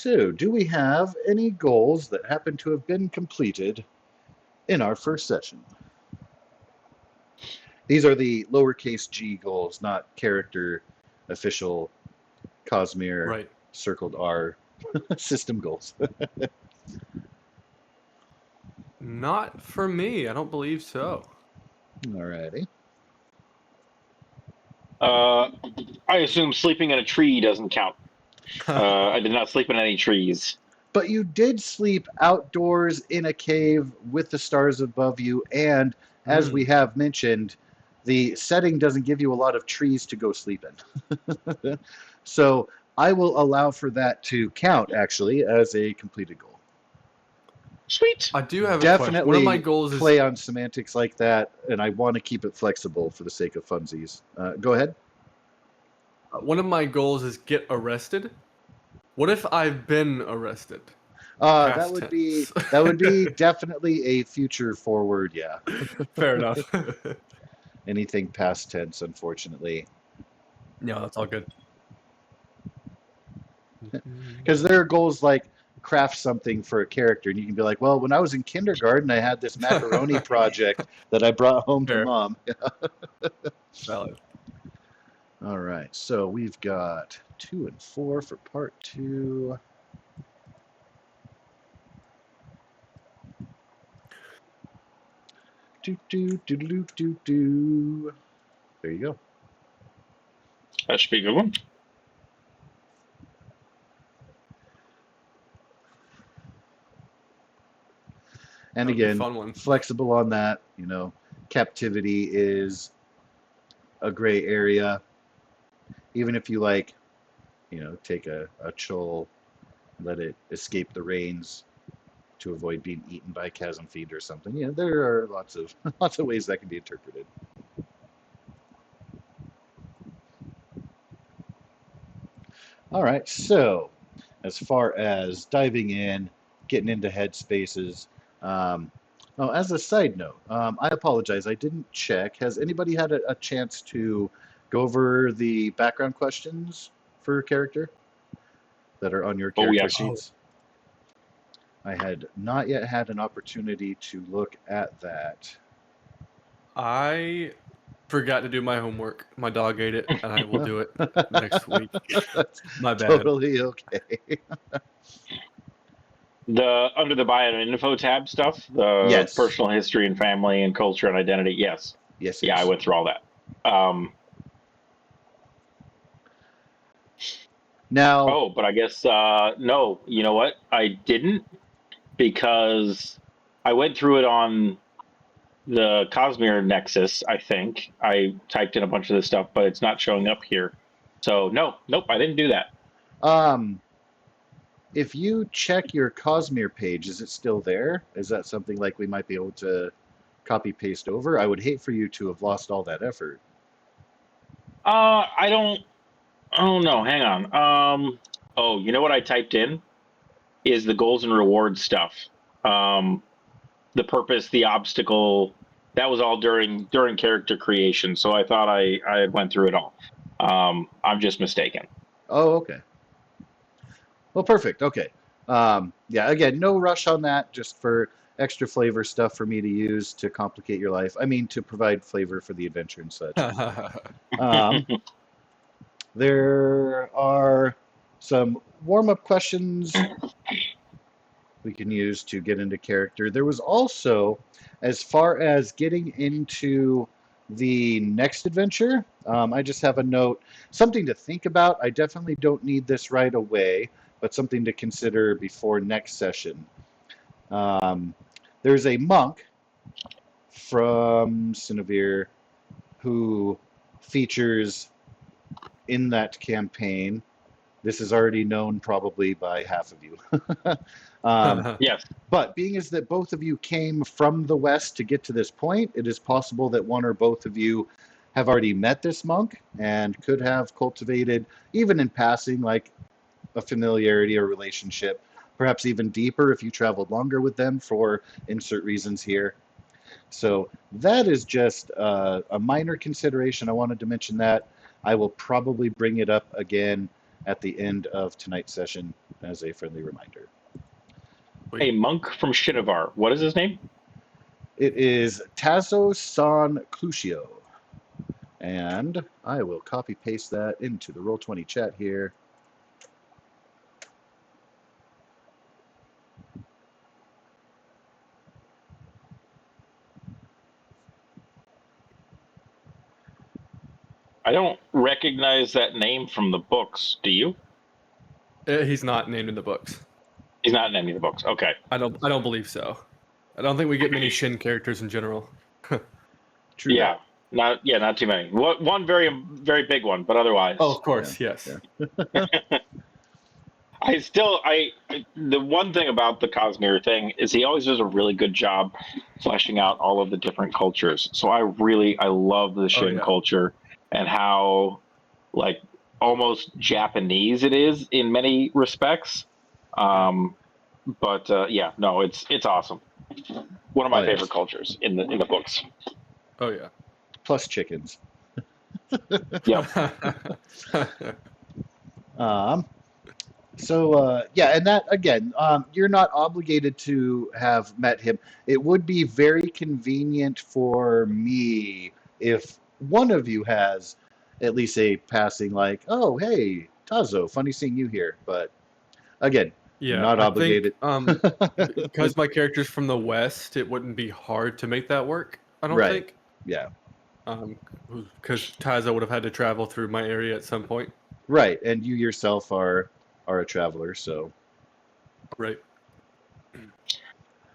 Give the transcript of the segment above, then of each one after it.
So, do we have any goals that happen to have been completed in our first session? These are the lowercase g goals, not character official Cosmere Right. circled R system goals. Not for me. I don't believe so. Alrighty. I assume sleeping in a tree doesn't count. I did not sleep in any trees. But you did sleep outdoors in a cave with the stars above you, and as we have mentioned, the setting doesn't give you a lot of trees to go sleep in. So I will allow for that to count, actually, as a completed goal. Sweet. I do have a Definitely question. One of my goals is play on semantics like that, and I want to keep it flexible for the sake of funsies. Go ahead. one of my goals is get arrested. What if I've been arrested? That Past would tense. be definitely a future forward, yeah. Fair enough. Anything past tense, unfortunately. No, that's all good. Because there are goals like craft something for a character, and you can be like, well, when I was in kindergarten, I had this macaroni project that I brought home to Fair. mom. Valid. All right, so we've got 2 and 4 for part 2. Do. There you go. That should be a good one. And That would be a again, fun one. flexible on that. You know, captivity is a gray area. Even if you like, you know, take a chol, let it escape the rains to avoid being eaten by chasm fiend or something. You know, there are lots of ways that can be interpreted. All right, so as far as diving in, getting into headspaces, oh, as a side note, I apologize, I didn't check. Has anybody had a chance to go over the background questions for a character that are on your character yes. sheets? I had not yet had an opportunity to look at that. I forgot to do my homework. My dog ate it, and I will do it next week. That's My bad. totally okay. Under the bio and info tab stuff, the Yes. personal history and family and culture and identity. Yes. Yes. Yeah, I went through all that. Now. Oh, but I guess no. You know what? I didn't, because I went through it on the Cosmere Nexus. I think I typed in a bunch of this stuff, but it's not showing up here. So nope, I didn't do that. If you check your Cosmere page, is it still there? Is that something like we might be able to copy paste over? I would hate for you to have lost all that effort. I don't. Oh no, hang on. Oh, you know what I typed in is the goals and rewards stuff. The purpose, the obstacle. That was all during character creation. So I thought I went through it all. I'm just mistaken. Oh, okay. Well, perfect. Okay. Yeah, again, no rush on that, just for extra flavor stuff for me to use to complicate your life. I mean, to provide flavor for the adventure and such. There are some warm-up questions we can use to get into character. There was also, as far as getting into the next adventure, I just have a note, something to think about. I definitely don't need this right away, but something to consider before next session. There's a monk from Sinavir who features in that campaign. This is already known probably by half of you. Yes. But being as that both of you came from the west to get to this point, it is possible that one or both of you have already met this monk and could have cultivated, even in passing, like a familiarity or relationship, perhaps even deeper if you traveled longer with them for insert reasons here. So that is just a minor consideration. I wanted to mention that. I will probably bring it up again at the end of tonight's session as a friendly reminder. A monk from Shinovar. What is his name? It is Tazo San Crucio. And I will copy paste that into the Roll20 chat here. I don't recognize that name from the books. Do you? He's not named in the books. He's not in any of the books. Okay. I don't believe so. I don't think we get many Shin characters in general. True Yeah. that. Not too many. One very big one, but otherwise. Oh, of course, yes. Yeah. The one thing about the Cosmere thing is he always does a really good job fleshing out all of the different cultures. So I love the Shin yeah. culture and how like almost Japanese it is in many respects. Yeah, no, it's awesome. One of my favorite cultures in the books. Oh yeah. Plus chickens. Yep. Yeah, and that again, you're not obligated to have met him. It would be very convenient for me if one of you has at least a passing, like, "Oh, hey, Tazo, funny seeing you here." But again, Yeah, not I obligated. think because my character's from the West, it wouldn't be hard to make that work. I don't Right. think. Yeah. Because Taza would have had to travel through my area at some point. Right, and you yourself are a traveler, so Right.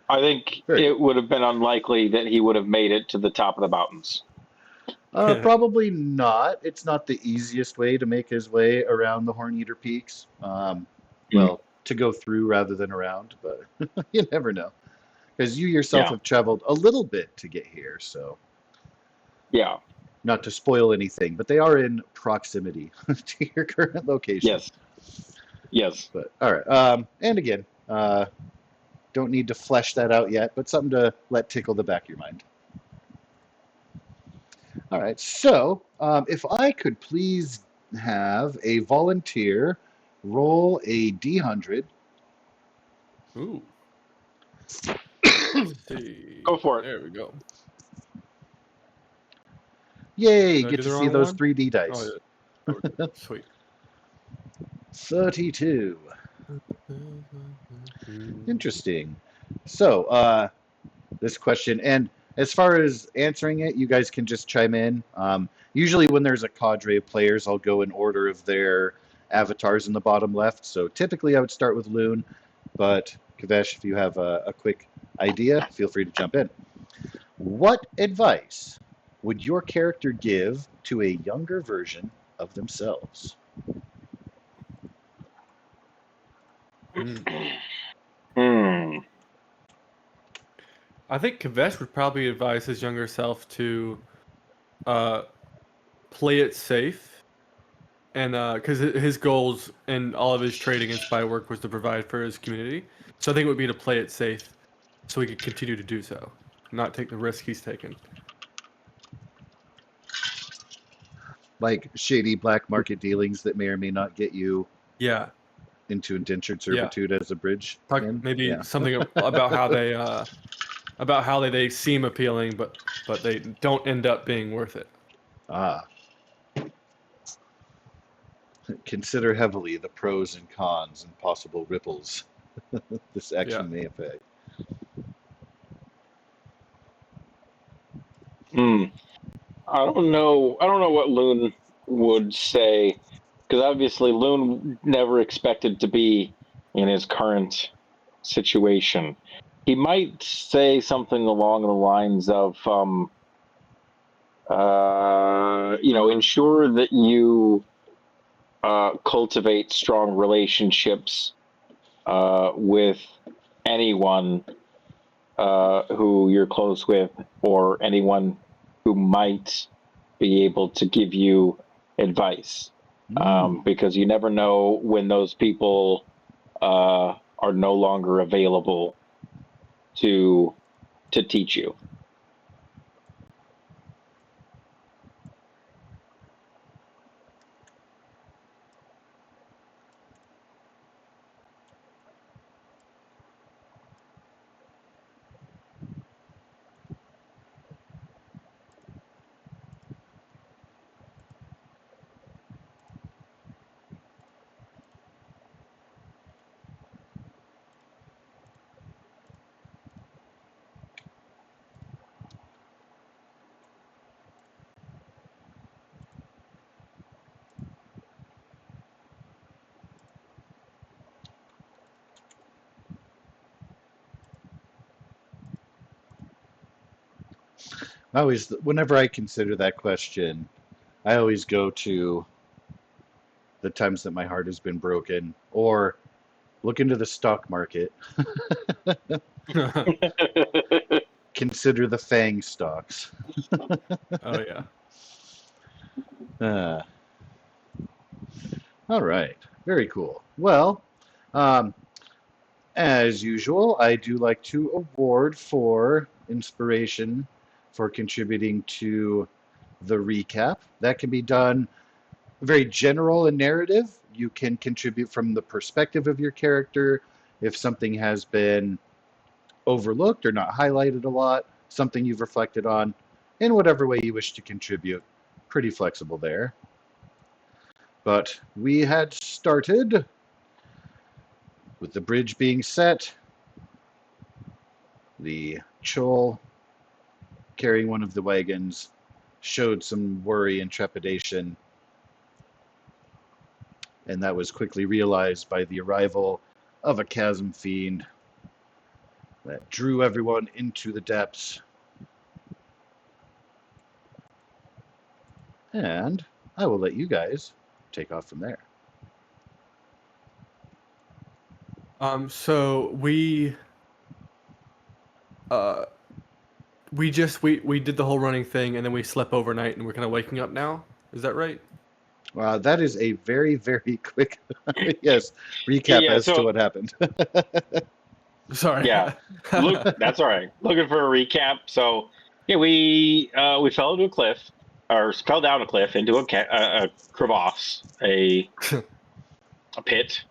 I think Very it would have been unlikely that he would have made it to the top of the mountains. probably not. It's not the easiest way to make his way around the Horn-Eater Peaks. Well, to go through rather than around, but you never know. Because you yourself have traveled a little bit to get here, so Yeah. not to spoil anything, but they are in proximity to your current location. Yes. But all right. And again, don't need to flesh that out yet, but something to let tickle the back of your mind. All right. So, if I could please have a volunteer roll a D100. Ooh. Let's see. Go for it. There we go. Yay, Did I get do to the see wrong those one? 3D dice. Oh, yeah. Okay, sweet. 32. Interesting. So, this question, and as far as answering it, you guys can just chime in. Usually, when there's a cadre of players, I'll go in order of their avatars in the bottom left. So, typically, I would start with Loon, but Kavesh, if you have a quick idea, feel free to jump in. What advice would your character give to a younger version of themselves? I think Kavesh would probably advise his younger self to play it safe, and because his goals and all of his trading and spy work was to provide for his community. So I think it would be to play it safe, so he could continue to do so, not take the risk he's taken. Like shady black market dealings that may or may not get you Yeah. into indentured servitude as a bridge. Maybe something about how they seem appealing, but they don't end up being worth it. Consider heavily the pros and cons and possible ripples this action may affect. I don't know what Loon would say, because obviously Loon never expected to be in his current situation. He might say something along the lines of, ensure that you cultivate strong relationships with anyone who you're close with, or anyone who might be able to give you advice, because you never know when those people are no longer available to teach you. Whenever I consider that question, I always go to the times that my heart has been broken, or look into the stock market. Consider the FANG stocks. Oh yeah. Uh, all right, very cool. Well, um, as usual, I do like to award for inspiration for contributing to the recap. That can be done very general in narrative. You can contribute from the perspective of your character. If something has been overlooked or not highlighted a lot, something you've reflected on, in whatever way you wish to contribute. Pretty flexible there. But we had started with the bridge being set, the Chol carrying one of the wagons showed some worry and trepidation, and that was quickly realized by the arrival of a chasm fiend that drew everyone into the depths. And I will let you guys take off from there. So we just we did the whole running thing and then we slept overnight and we're kind of waking up now. Is that right? That is a very, very quick, yes, recap Yeah, as to so what happened. Sorry. yeah, look, that's all right. Looking for a recap. So yeah, we fell into a cliff, or fell down a cliff into a crevasse, a pit,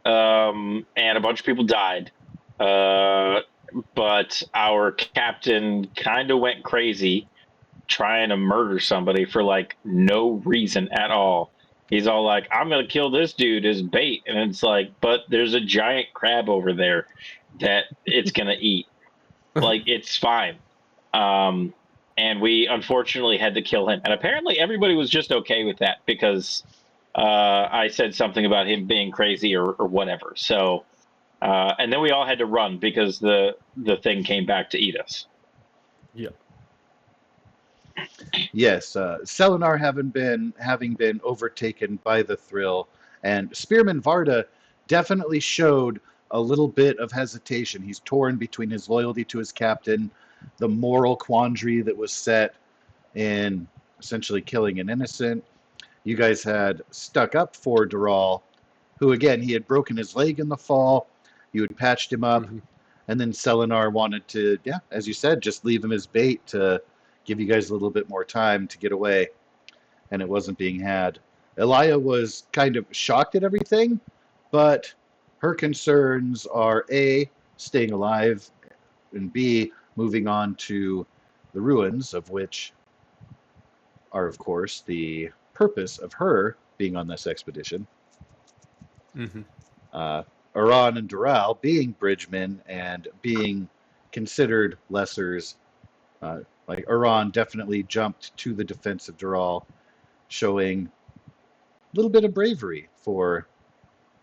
and a bunch of people died. But our captain kind of went crazy trying to murder somebody for like no reason at all. He's all like, I'm gonna kill this dude as bait, and it's like, but there's a giant crab over there that it's gonna eat. Like, it's fine. Um, and we unfortunately had to kill him. And apparently everybody was just okay with that because I said something about him being crazy or whatever. So and then we all had to run because the thing came back to eat us. Yeah. Yes, Selenar having been overtaken by the thrill, and Spearman Varda definitely showed a little bit of hesitation. He's torn between his loyalty to his captain, the moral quandary that was set in essentially killing an innocent. You guys had stuck up for Dural, who again he had broken his leg in the fall. You had patched him up, Mhm. and then Selenar wanted to, yeah, as you said, just leave him as bait to give you guys a little bit more time to get away, and it wasn't being had. Elia was kind of shocked at everything, but her concerns are A, staying alive, and B, moving on to the ruins, of which are, of course, the purpose of her being on this expedition. Mhm. Uh, Iran and Doral being bridgemen and being considered lessers. Like Iran definitely jumped to the defense of Doral, showing a little bit of bravery for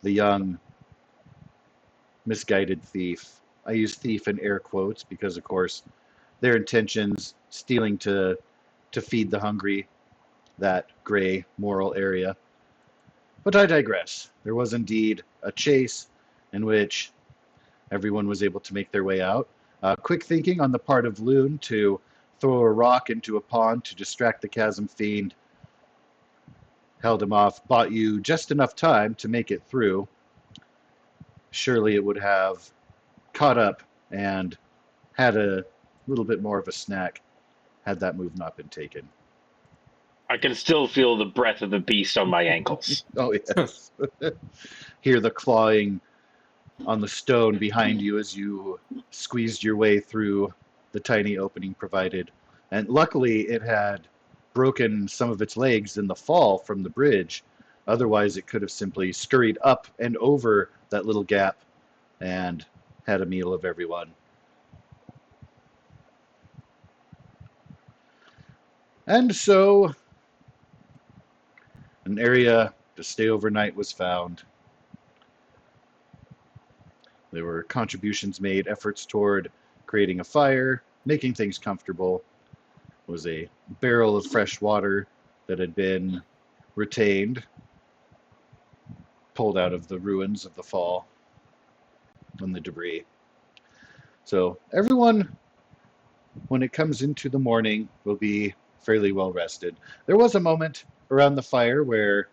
the young, misguided thief. I use thief in air quotes because, of course, their intentions stealing to feed the hungry, that gray moral area. But I digress. There was indeed a chase in which everyone was able to make their way out. Quick thinking on the part of Loon to throw a rock into a pond to distract the chasm fiend held him off, bought you just enough time to make it through. Surely it would have caught up and had a little bit more of a snack had that move not been taken. I can still feel the breath of the beast on my ankles. Oh, yes. Hear the clawing on the stone behind you as you squeezed your way through the tiny opening provided. And luckily, it had broken some of its legs in the fall from the bridge. Otherwise, it could have simply scurried up and over that little gap and had a meal of everyone. And so, an area to stay overnight was found. There were contributions made, efforts toward creating a fire, making things comfortable. was a barrel of fresh water that had been retained, pulled out of the ruins of the fall and the debris. So everyone, when it comes into the morning, will be fairly well rested. There was a moment around the fire where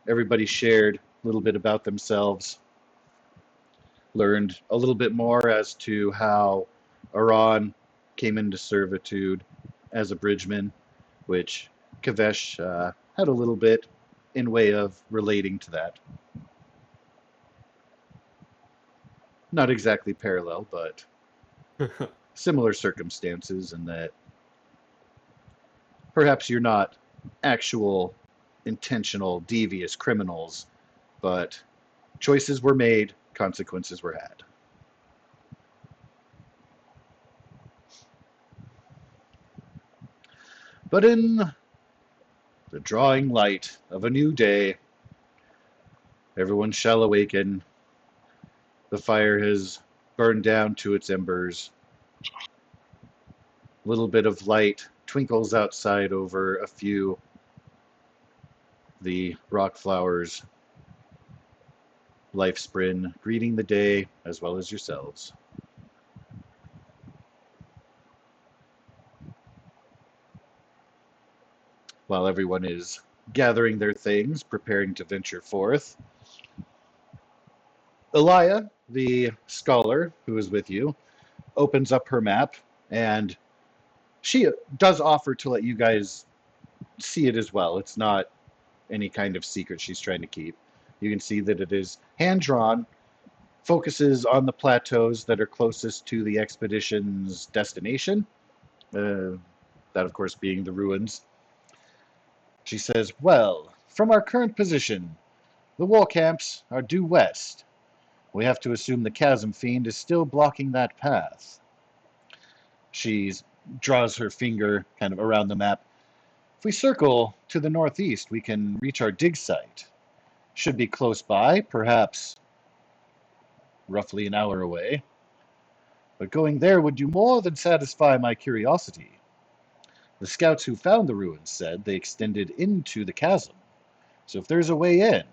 everybody shared a little bit about themselves, learned a little bit more as to how Iran came into servitude as a bridgeman, which Kavesh had a little bit in way of relating to that. Not exactly parallel, but similar circumstances, in that perhaps you're not actual intentional devious criminals, but choices were made, consequences were had. But in the drawing light of a new day, everyone shall awaken. The fire has burned down to its embers. A little bit of light twinkles outside over a few the rock flowers. Life Sprin greeting the day as well as yourselves. While everyone is gathering their things, preparing to venture forth, Elia, the scholar who is with you, opens up her map, and she does offer to let you guys see it as well. It's not any kind of secret she's trying to keep. You can see that it is hand-drawn, focuses on the plateaus that are closest to the expedition's destination, that of course being the ruins. She says, well, from our current position, the war camps are due west. We have to assume the chasm fiend is still blocking that path. She draws her finger kind of around the map. If we circle to the northeast, we can reach our dig site. Should be close by, perhaps roughly an hour away. But going there would do more than satisfy my curiosity. The scouts who found the ruins said they extended into the chasm. So if there's a way in,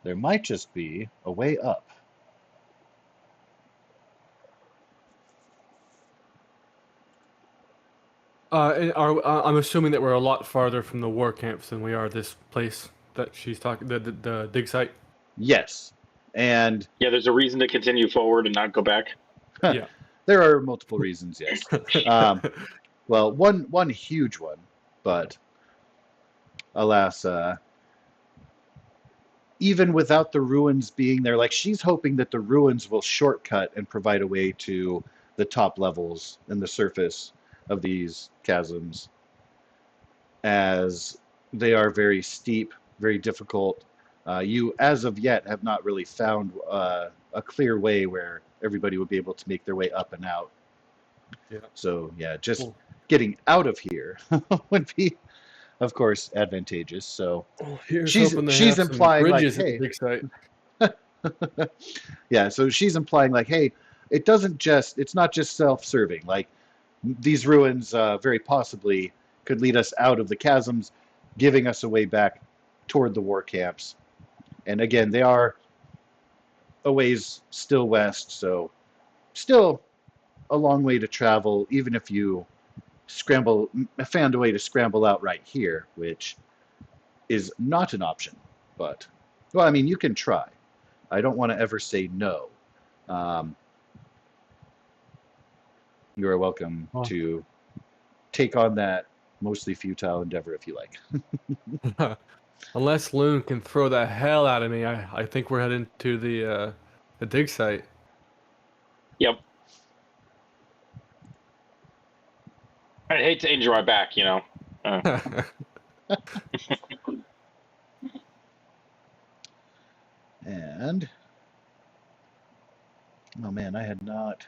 there might just be a way up. I'm assuming that we're a lot farther from the war camps than we are this place that she's talking, the dig site. Yes. And Yeah, there's a reason to continue forward and not go back. Yeah. there are multiple reasons, yes. Well, one huge one, but alas, even without the ruins being there, like she's hoping that the ruins will shortcut and provide a way to the top levels and the surface of these chasms, as they are very steep, very difficult. You, as of yet, have not really found a clear way where everybody would be able to make their way up and out. Yeah. So, yeah, just Cool. getting out of here would be, of course, advantageous. So Well, here's she's hoping they she's have some implying like, bridges at the hey, dig site. yeah. So she's implying like, hey, it's not just self-serving. Like these ruins very possibly could lead us out of the chasms, giving us a way back toward the war camps. And again, they are a ways still west, so still a long way to travel, even if you found a way to scramble out right here, which is not an option. But, well, I mean, you can try. I don't want to ever say no. You are welcome to take on that mostly futile endeavor if you like. Unless Loon can throw the hell out of me, I think we're heading to the dig site. Yep. I'd hate to injure my back, you know. And, oh man, I had not.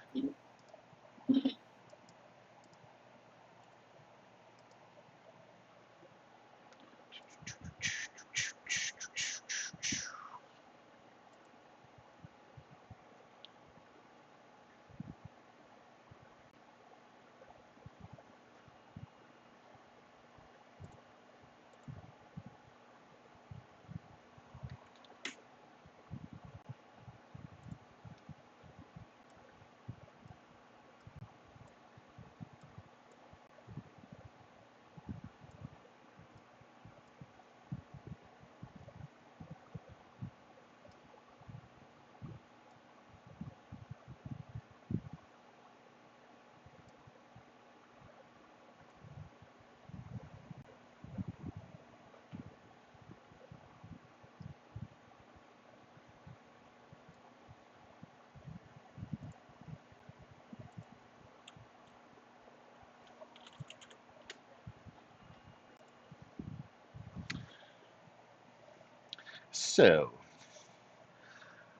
So,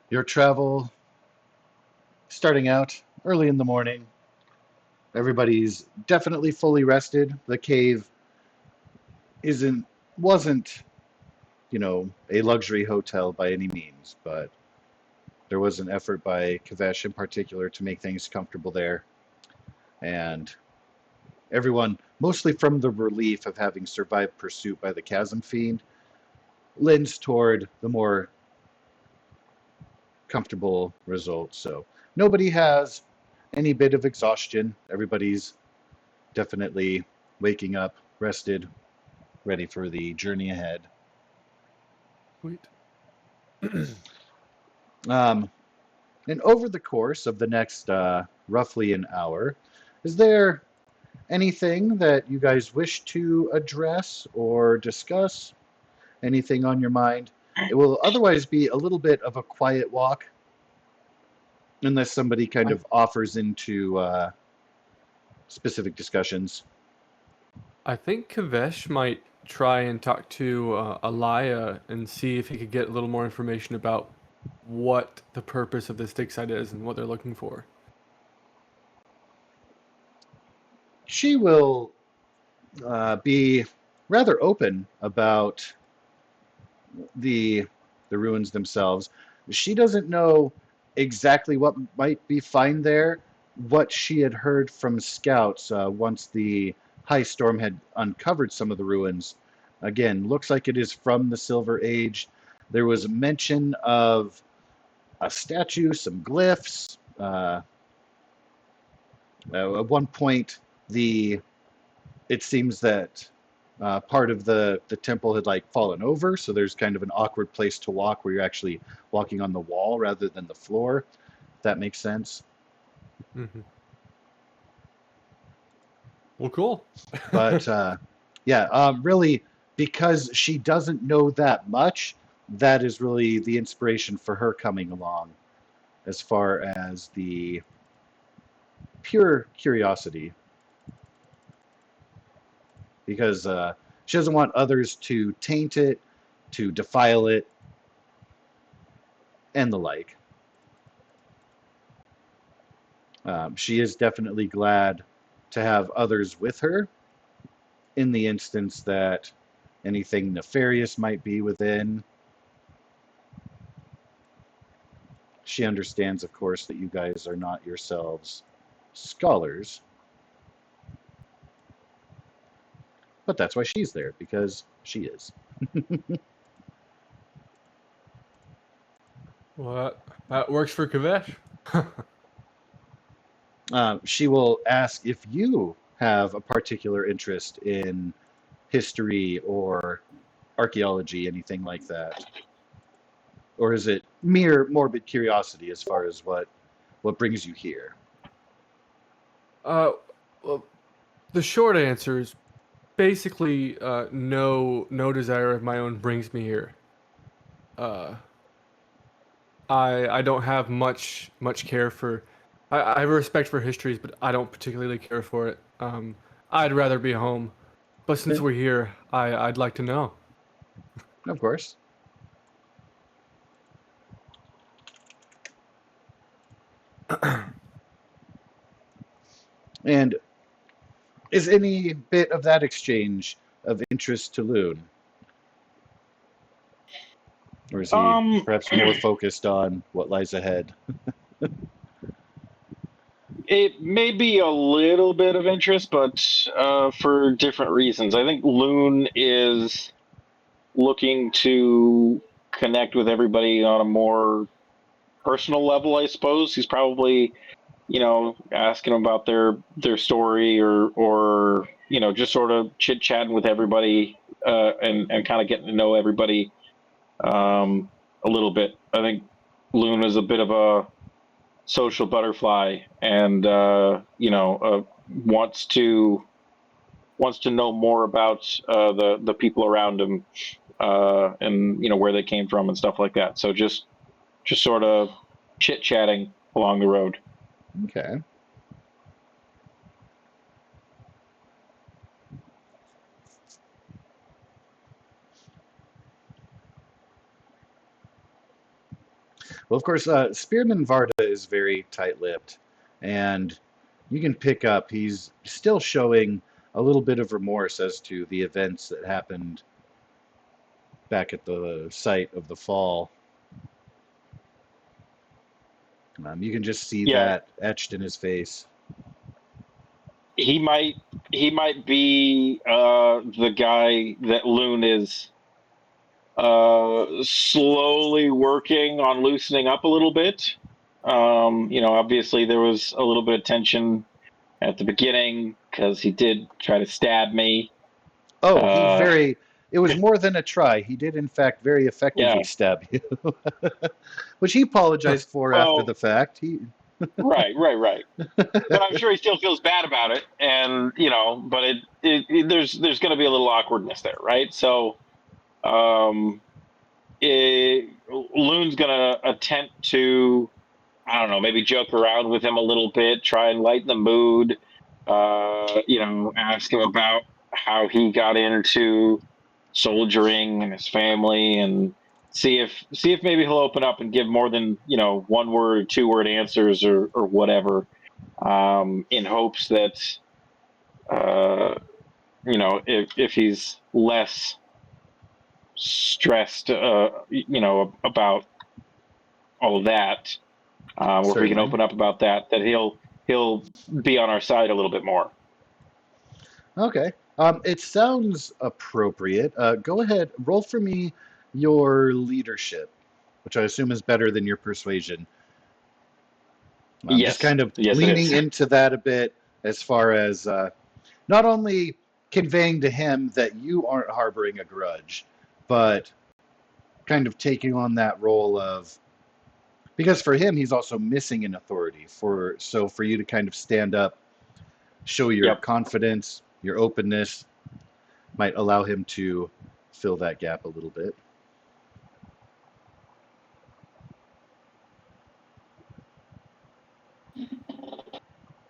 your travel starting out early in the morning. Everybody's definitely fully rested. The cave isn't wasn't, a luxury hotel by any means, but there was an effort by Kavesh in particular to make things comfortable there. And everyone, mostly from the relief of having survived pursuit by the Chasm Fiend, lends toward the more comfortable result. So nobody has any bit of exhaustion. Everybody's definitely waking up, rested, ready for the journey ahead. Sweet. Um, and over the course of the next roughly an hour, is there anything that you guys wish to address or discuss? Anything on your mind? It will otherwise be a little bit of a quiet walk, unless somebody kind of offers into specific discussions. I think Kavesh might try and talk to Alaya and see if he could get a little more information about what the purpose of this dig site is and what they're looking for. She will be rather open about the ruins themselves. She doesn't know exactly what might be found there. What she had heard from scouts once the high storm had uncovered some of the ruins, again, looks like it is from the Silver Age. There was mention of a statue, some glyphs. At one point, the it seems that part of the temple had like fallen over, so there's kind of an awkward place to walk where you're actually walking on the wall rather than the floor. If that makes sense. Mm-hmm. Well, cool. But yeah, really, because she doesn't know that much, that is really the inspiration for her coming along, as far as the pure curiosity, because she doesn't want others to taint it, to defile it, and the like. She is definitely glad to have others with her in the instance that anything nefarious might be within. She understands, of course, that you guys are not yourselves scholars, but that's why she's there, because she is. Well, that works for Kavesh. She will ask if you have a particular interest in history or archaeology, anything like that. Or is it mere morbid curiosity as far as what brings you here? Well, the short answer is basically no desire of my own brings me here. Uh, I don't have much care for. I have a respect for histories, but I don't particularly care for it. I'd rather be home, but since Yeah, we're here, I'd like to know. of course. And is any bit of that exchange of interest to Loon? Or is he Um, perhaps more focused on what lies ahead? it may be a little bit of interest, but for different reasons. I think Loon is looking to connect with everybody on a more personal level. I suppose he's probably, asking about their story, or just sort of chit chatting with everybody, and kind of getting to know everybody a little bit. I think Loon is a bit of a social butterfly, and wants to know more about the people around him, and where they came from and stuff like that. So just sort of chit chatting along the road. Okay. Well, of course, Spearman Varda is very tight-lipped, and you can pick up he's still showing a little bit of remorse as to the events that happened back at the site of the fall. You can just see Yeah. that etched in his face. He might be the guy that Loon is slowly working on loosening up a little bit. Obviously there was a little bit of tension at the beginning because he did try to stab me. Oh, it was more than a try. He did, in fact, very effectively Yeah. stab you, which he apologized for after the fact. Right. But I'm sure he still feels bad about it, and but there's going to be a little awkwardness there, right? So, Loon's going to attempt to, I don't know, maybe joke around with him a little bit, try and lighten the mood. Ask him about how he got into soldiering and his family, and see if maybe he'll open up and give more than 1 word or 2 word answers or whatever, in hopes that if he's less stressed about all of that, or if we can Certainly. open up about that he'll be on our side a little bit more. Okay. It sounds appropriate. Go ahead, roll for me your leadership, which I assume is better than your persuasion. I'm just kind of Yes, it leaning is. into that a bit as far as not only conveying to him that you aren't harboring a grudge, but kind of taking on that role of, because for him he's also missing an authority, for you to kind of stand up, show your Yep. confidence, your openness, might allow him to fill that gap a little bit.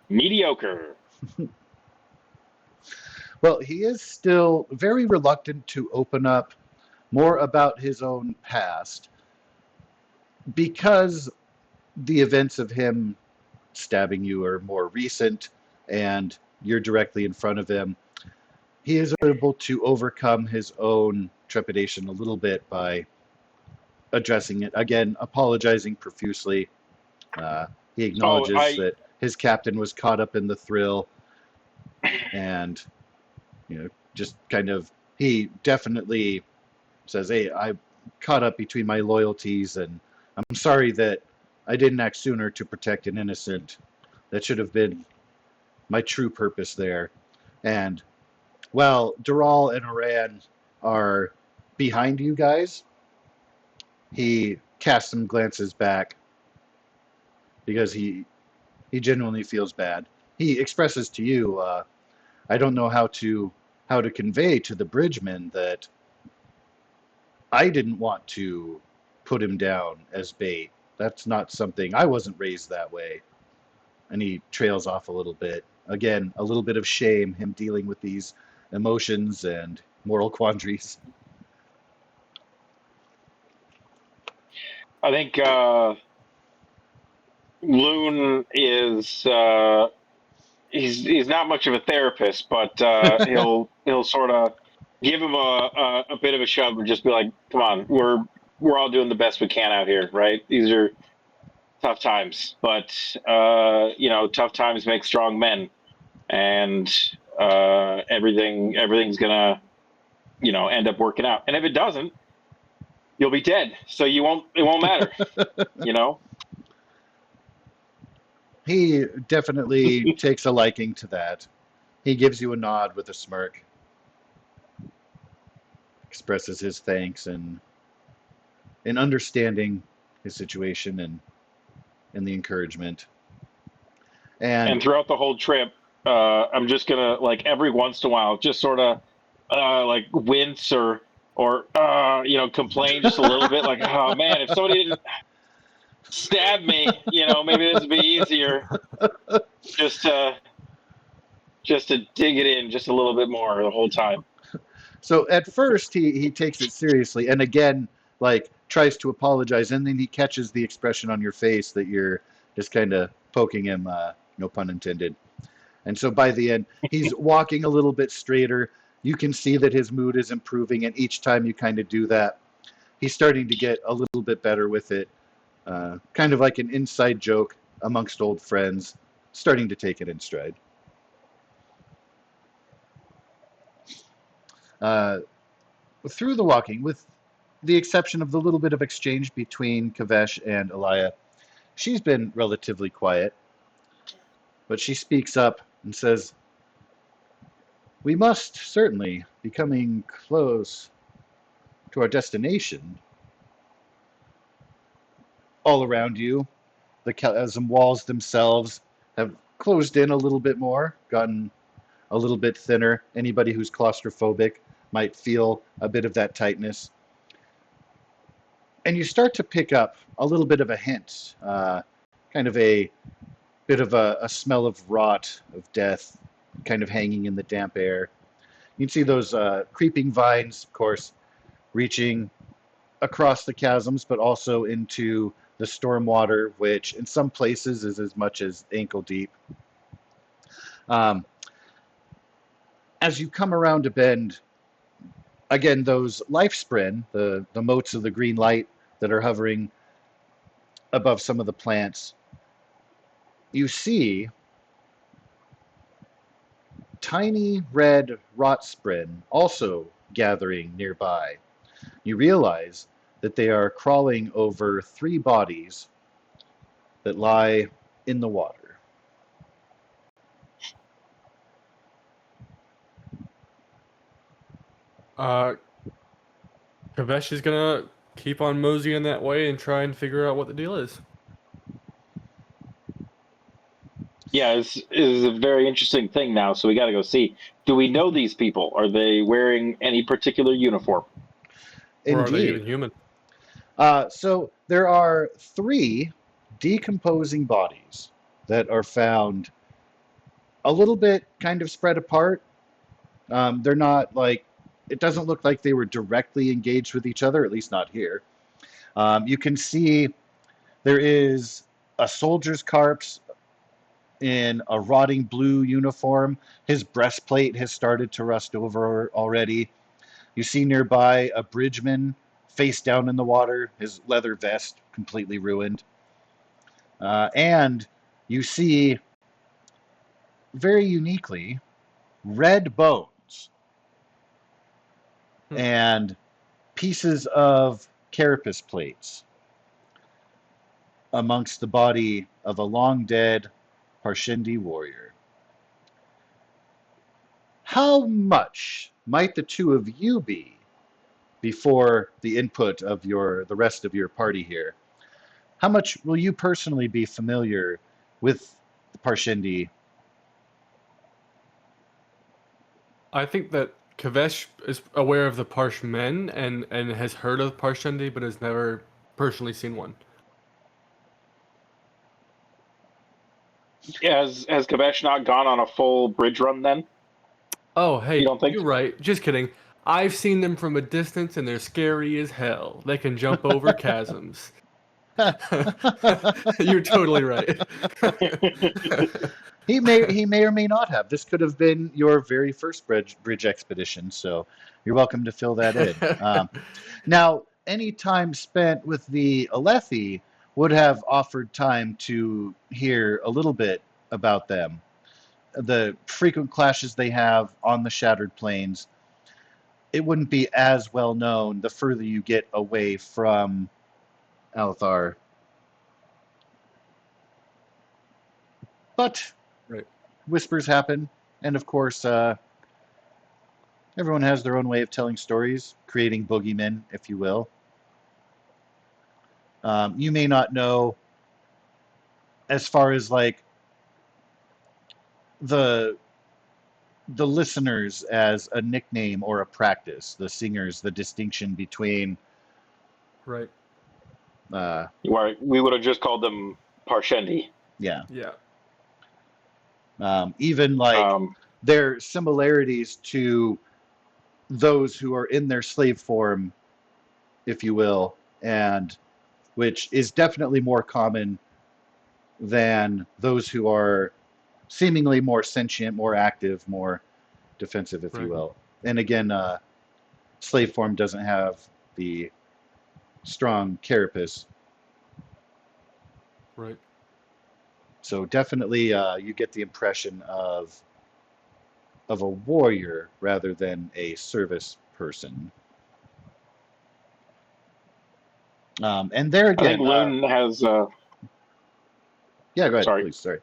Mediocre. Well, he is still very reluctant to open up more about his own past because the events of him stabbing you are more recent and you're directly in front of him. He is able to overcome his own trepidation a little bit by addressing it. Again, apologizing profusely. He acknowledges that his captain was caught up in the thrill, and just kind of, he definitely says, "Hey, I caught up between my loyalties, and I'm sorry that I didn't act sooner to protect an innocent. That should have been my true purpose there." And while Dural and Oran are behind you guys, he casts some glances back because he genuinely feels bad. He expresses to you, "I don't know how to convey to the bridgemen that I didn't want to put him down as bait. That's not something, I wasn't raised that way." And he trails off a little bit. Again, a little bit of shame, him dealing with these emotions and moral quandaries. I think Loon is he's not much of a therapist, but he'll sort of give him a bit of a shove and just be like, "Come on, we're all doing the best we can out here, right? These are tough times, but tough times make strong men, and everything's gonna end up working out. And if it doesn't, you'll be dead, so it won't matter, He definitely takes a liking to that. He gives you a nod with a smirk, expresses his thanks and in understanding his situation and the encouragement. And throughout the whole trip, I'm just gonna, like, every once in a while, just sort of like wince or complain just a little bit, like, "Oh man, if somebody didn't stab me, maybe this would be easier." Just to dig it in just a little bit more the whole time. So at first he takes it seriously, and again, like, tries to apologize, and then he catches the expression on your face that you're just kind of poking him, no pun intended. And so by the end, he's walking a little bit straighter. You can see that his mood is improving, and each time you kind of do that, he's starting to get a little bit better with it. Kind of like an inside joke amongst old friends, starting to take it in stride. Through the walking, with the exception of the little bit of exchange between Kavesh and Elia, she's been relatively quiet. But she speaks up and says, "We must certainly be coming close to our destination." All around you, the chasm walls themselves have closed in a little bit more, gotten a little bit thinner. Anybody who's claustrophobic might feel a bit of that tightness. And you start to pick up a little bit of a hint, kind of a bit of a smell of rot, of death, kind of hanging in the damp air. You can see those creeping vines, of course, reaching across the chasms, but also into the storm water, which in some places is as much as ankle deep. As you come around a bend, again, those life spren, the motes of the green light that are hovering above some of the plants, you see tiny red rot spren also gathering nearby. You realize that they are crawling over 3 bodies that lie in the water. Kavesh is gonna keep on moseying that way and try and figure out what the deal is. Yeah, is a very interesting thing now. So we got to go see. Do we know these people? Are they wearing any particular uniform? Or are they even Indeed. human? So there are 3 decomposing bodies that are found a little bit kind of spread apart. They're not like, it doesn't look like they were directly engaged with each other, at least not here. You can see there is a soldier's corpse in a rotting blue uniform. His breastplate has started to rust over already. You see nearby a bridgeman face down in the water, his leather vest completely ruined. And you see, very uniquely, red bones and pieces of carapace plates amongst the body of a long dead Parshendi warrior. How much might the 2 of you be before the input of the rest of your party here? How much will you personally be familiar with the Parshendi? I think that Kavesh is aware of the Parshmen and has heard of Parshendi, but has never personally seen one. Has Kavesh not gone on a full bridge run then? Oh, hey, You don't think you're so? right. Just kidding. I've seen them from a distance, and they're scary as hell. They can jump over chasms. You're totally right. He may or may not have. This could have been your very first bridge expedition, so you're welcome to fill that in. Now, any time spent with the Alethi would have offered time to hear a little bit about them, the frequent clashes they have on the Shattered Plains. It wouldn't be as well known the further you get away from Althar. But Right. whispers happen, and of course, everyone has their own way of telling stories, creating boogeymen, if you will. You may not know, as far as like the listeners as a nickname or a practice, the singers, the distinction between Right. Where we would have just called them Parshendi. Yeah. Yeah. Even like their similarities to those who are in their slave form, if you will, and which is definitely more common than those who are seemingly more sentient, more active, more defensive, if you Right. will. And again, slave form doesn't have the strong carapace. Right. So definitely you get the impression of a warrior rather than a service person. And there I think again, Loon has. yeah, go ahead, Sorry. please. Sorry.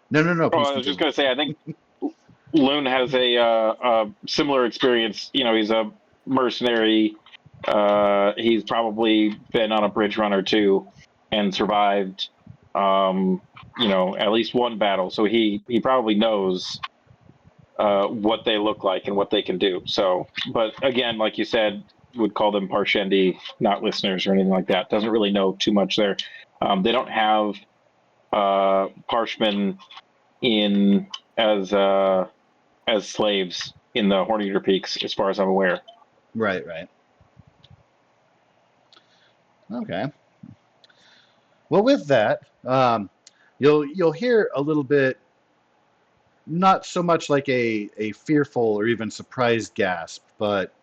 No, Oh, please I was just continue. going to say, I think Loon has a similar experience. You know, he's a mercenary. He's probably been on a bridge run or two and survived. You know, at least one battle, so he probably knows what they look like and what they can do. So, but again, like you said, would call them Parshendi, not listeners or anything like that. Doesn't really know too much there. They don't have Parshmen in as slaves in the Horneater Peaks, as far as I'm aware. Right, right. Okay. Well, with that, you'll hear a little bit, not so much like a fearful or even surprised gasp, but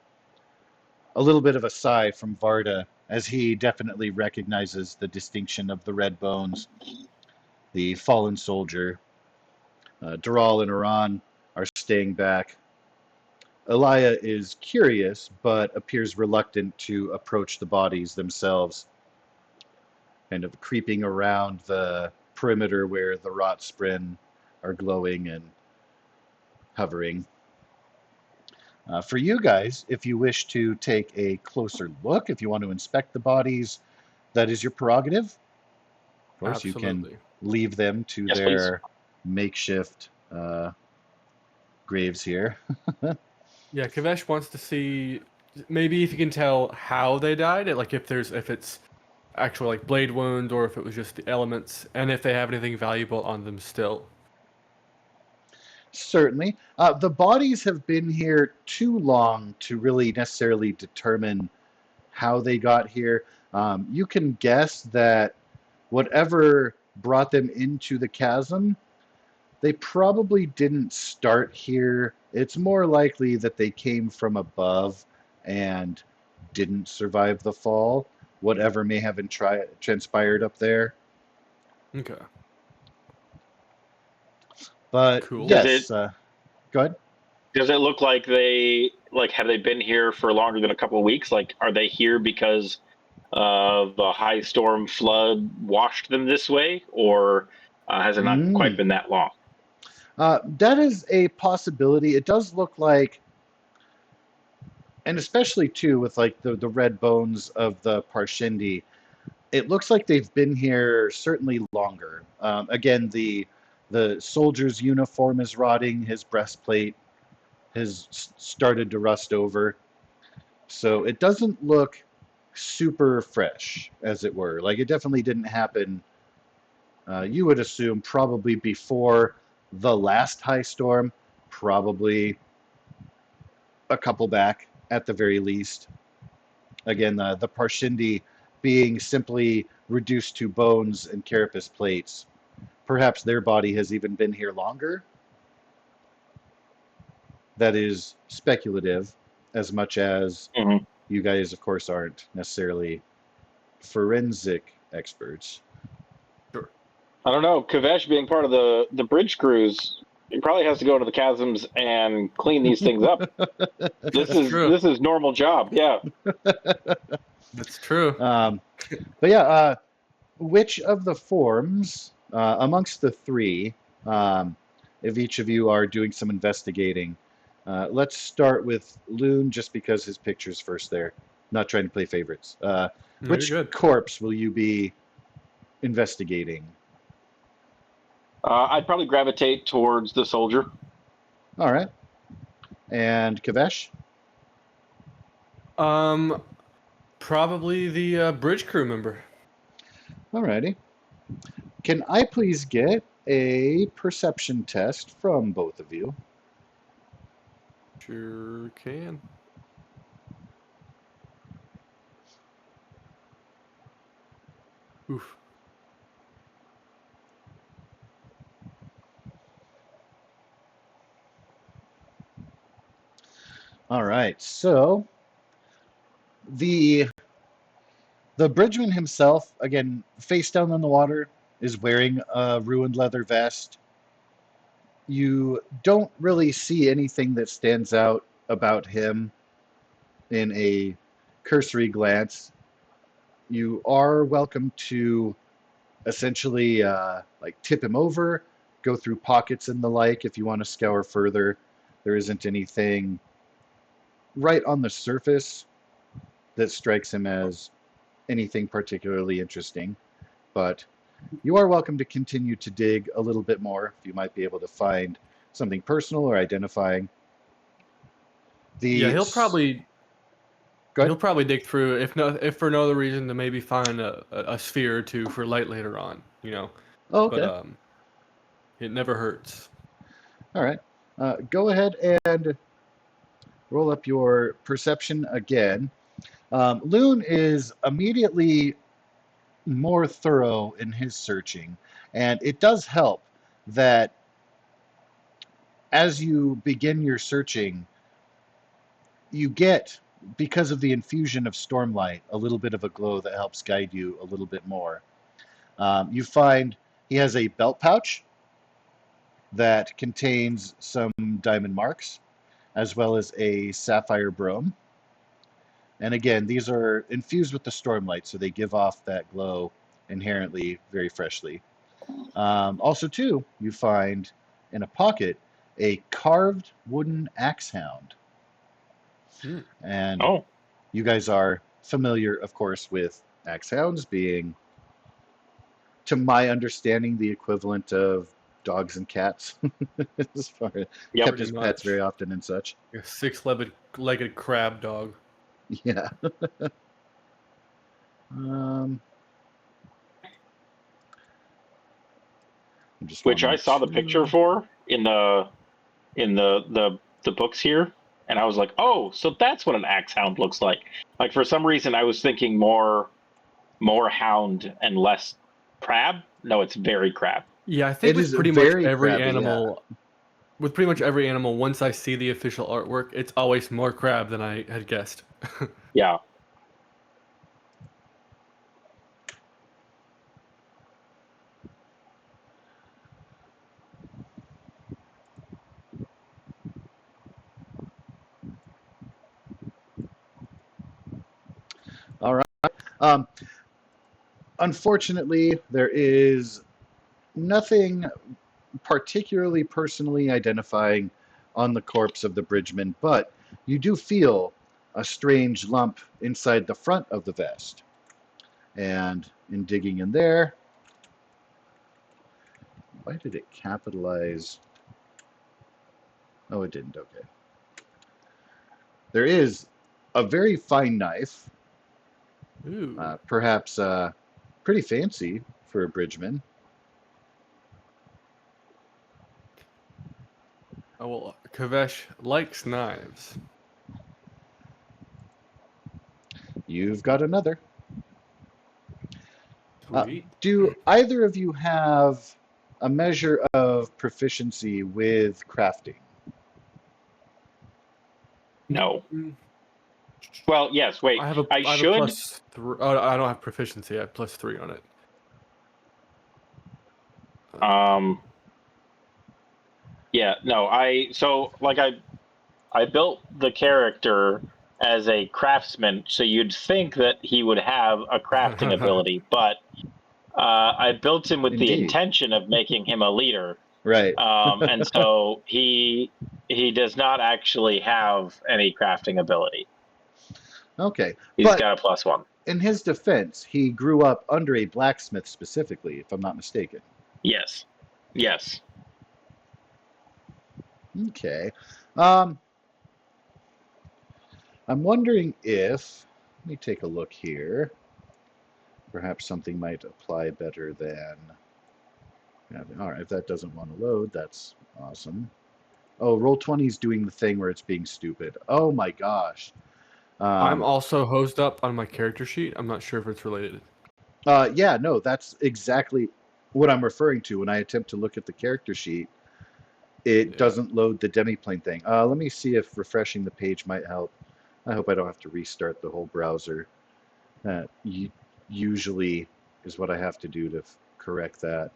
a little bit of a sigh from Varda as he definitely recognizes the distinction of the red bones, the fallen soldier. Dural and Iran are staying back. Elia is curious, but appears reluctant to approach the bodies themselves, kind of creeping around the perimeter where the rot spren are glowing and hovering. For you guys, if you wish to take a closer look, if you want to inspect the bodies, that is your prerogative. Of course, you can Absolutely. leave them to Yes, please. their makeshift graves here. Yeah, Kavesh wants to see maybe if you can tell how they died, like if it's actual like blade wound or if it was just the elements, and if they have anything valuable on them still. Certainly. The bodies have been here too long to really necessarily determine how they got here. You can guess that whatever brought them into the chasm, they probably didn't start here. It's more likely that they came from above and didn't survive the fall, whatever may have been transpired up there. Okay. But Cool. yes, go ahead. Does it look like have they been here for longer than a couple of weeks? Like, are they here because the high storm flood washed them this way, or has it not quite Mm. been that long? That is a possibility. It does look like, and especially too with like the red bones of the Parshendi, it looks like they've been here certainly longer. Again, the soldier's uniform is rotting. His breastplate has started to rust over. So it doesn't look super fresh, as it were. Like it definitely didn't happen. You would assume probably before the last high storm, probably a couple back at the very least. Again, the Parshendi being simply reduced to bones and carapace plates. Perhaps their body has even been here longer. That is speculative, as much as Mm-hmm. you guys, of course, aren't necessarily forensic experts. Sure. I don't know. Kavesh being part of the bridge crews, he probably has to go to the chasms and clean these things up. That's true. This is normal job. Yeah. That's true. But yeah, which of the forms amongst the three, if each of you are doing some investigating, let's start with Loon, just because his picture's first there. Not trying to play favorites. No, you're Which good. corpse will you be investigating? I'd probably gravitate towards the soldier. All right. And Kavesh? Probably the bridge crew member. All righty. Can I please get a perception test from both of you? Sure can. Oof. All right, so the bridgeman himself, again, face down on the water, is wearing a ruined leather vest. You don't really see anything that stands out about him in a cursory glance. You are welcome to essentially like tip him over, go through pockets and the like if you want to scour further. There isn't anything right on the surface that strikes him as anything particularly interesting, but you are welcome to continue to dig a little bit more. You might be able to find something personal or identifying. Yeah, The he'll probably Go he'll ahead. probably dig through if for no other reason to maybe find a sphere or two for light later on. Oh, But okay. it never hurts. All right. Go ahead and roll up your perception again. Loon is immediately more thorough in his searching, and it does help that as you begin your searching, you get, because of the infusion of stormlight, a little bit of a glow that helps guide you a little bit more. You find he has a belt pouch that contains some diamond marks, as well as a sapphire brome. And again, these are infused with the stormlight, so they give off that glow inherently very freshly. Also, too, you find in a pocket a carved wooden axe hound. Hmm. And Oh, you guys are familiar, of course, with axe hounds being, to my understanding, the equivalent of dogs and cats, as far as yep. kept Pretty as pets very much. often and such. A six-legged crab dog. Yeah. Um, I'm just Which I wanting saw the picture to. for in the books here, and I was like, oh, so that's what an axe hound looks like. Like for some reason, I was thinking more hound and less crab. No, it's very crab. Yeah, I think It with is pretty much very every crabby, yeah. animal, once I see the official artwork, it's always more crab than I had guessed. Yeah. All right. Um, Unfortunately, there is nothing particularly personally identifying on the corpse of the bridgeman, but you do feel a strange lump inside the front of the vest. And in digging in there, why did it capitalize? Oh, it didn't. Okay. There is a very fine knife, Ooh. perhaps pretty fancy for a bridgeman. Oh, well, Kavesh likes knives. You've got another. Sweet. Do either of you have a measure of proficiency with crafting? No. Mm, Well, yes. Wait. I I have a should. plus three. Oh, I don't have proficiency. I have +3 on it. Um. Yeah. No. I built the character as a craftsman, so you'd think that he would have a crafting ability, but I built him with the Indeed. intention of making him a leader, Right. and so he does not actually have any crafting ability. Okay. He's But got a +1. in his defense, he grew up under a blacksmith specifically, if I'm not mistaken. Yes, yes. Okay. Um, I'm wondering if, let me take a look here. Perhaps something might apply better than. Yeah, all right, if that doesn't want to load, that's awesome. Oh, Roll20 is doing the thing where it's being stupid. Oh my gosh. I'm Um, also hosed up on my character sheet. I'm not sure if it's related. Yeah, no, that's exactly what I'm referring to when I attempt to look at the character sheet. It Yeah. doesn't load the demiplane thing. Let me see if refreshing the page might help. I hope I don't have to restart the whole browser. That usually is what I have to do to correct that.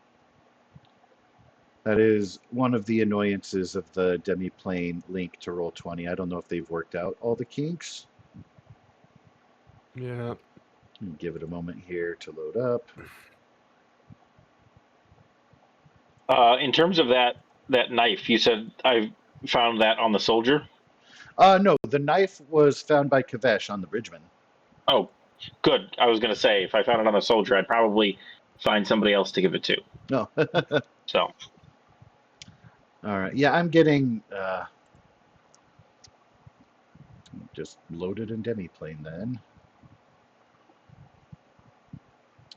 That is one of the annoyances of the demiplane link to Roll20. I don't know if they've worked out all the kinks. Yeah. Give it a moment here to load up. In terms of that knife, you said I found that on the soldier. No, the knife was found by Kavesh on the Bridgeman. Oh, good. I was going to say if I found it on a soldier, I'd probably find somebody else to give it to. No. So, All right. Yeah, I'm getting just loaded in demiplane then.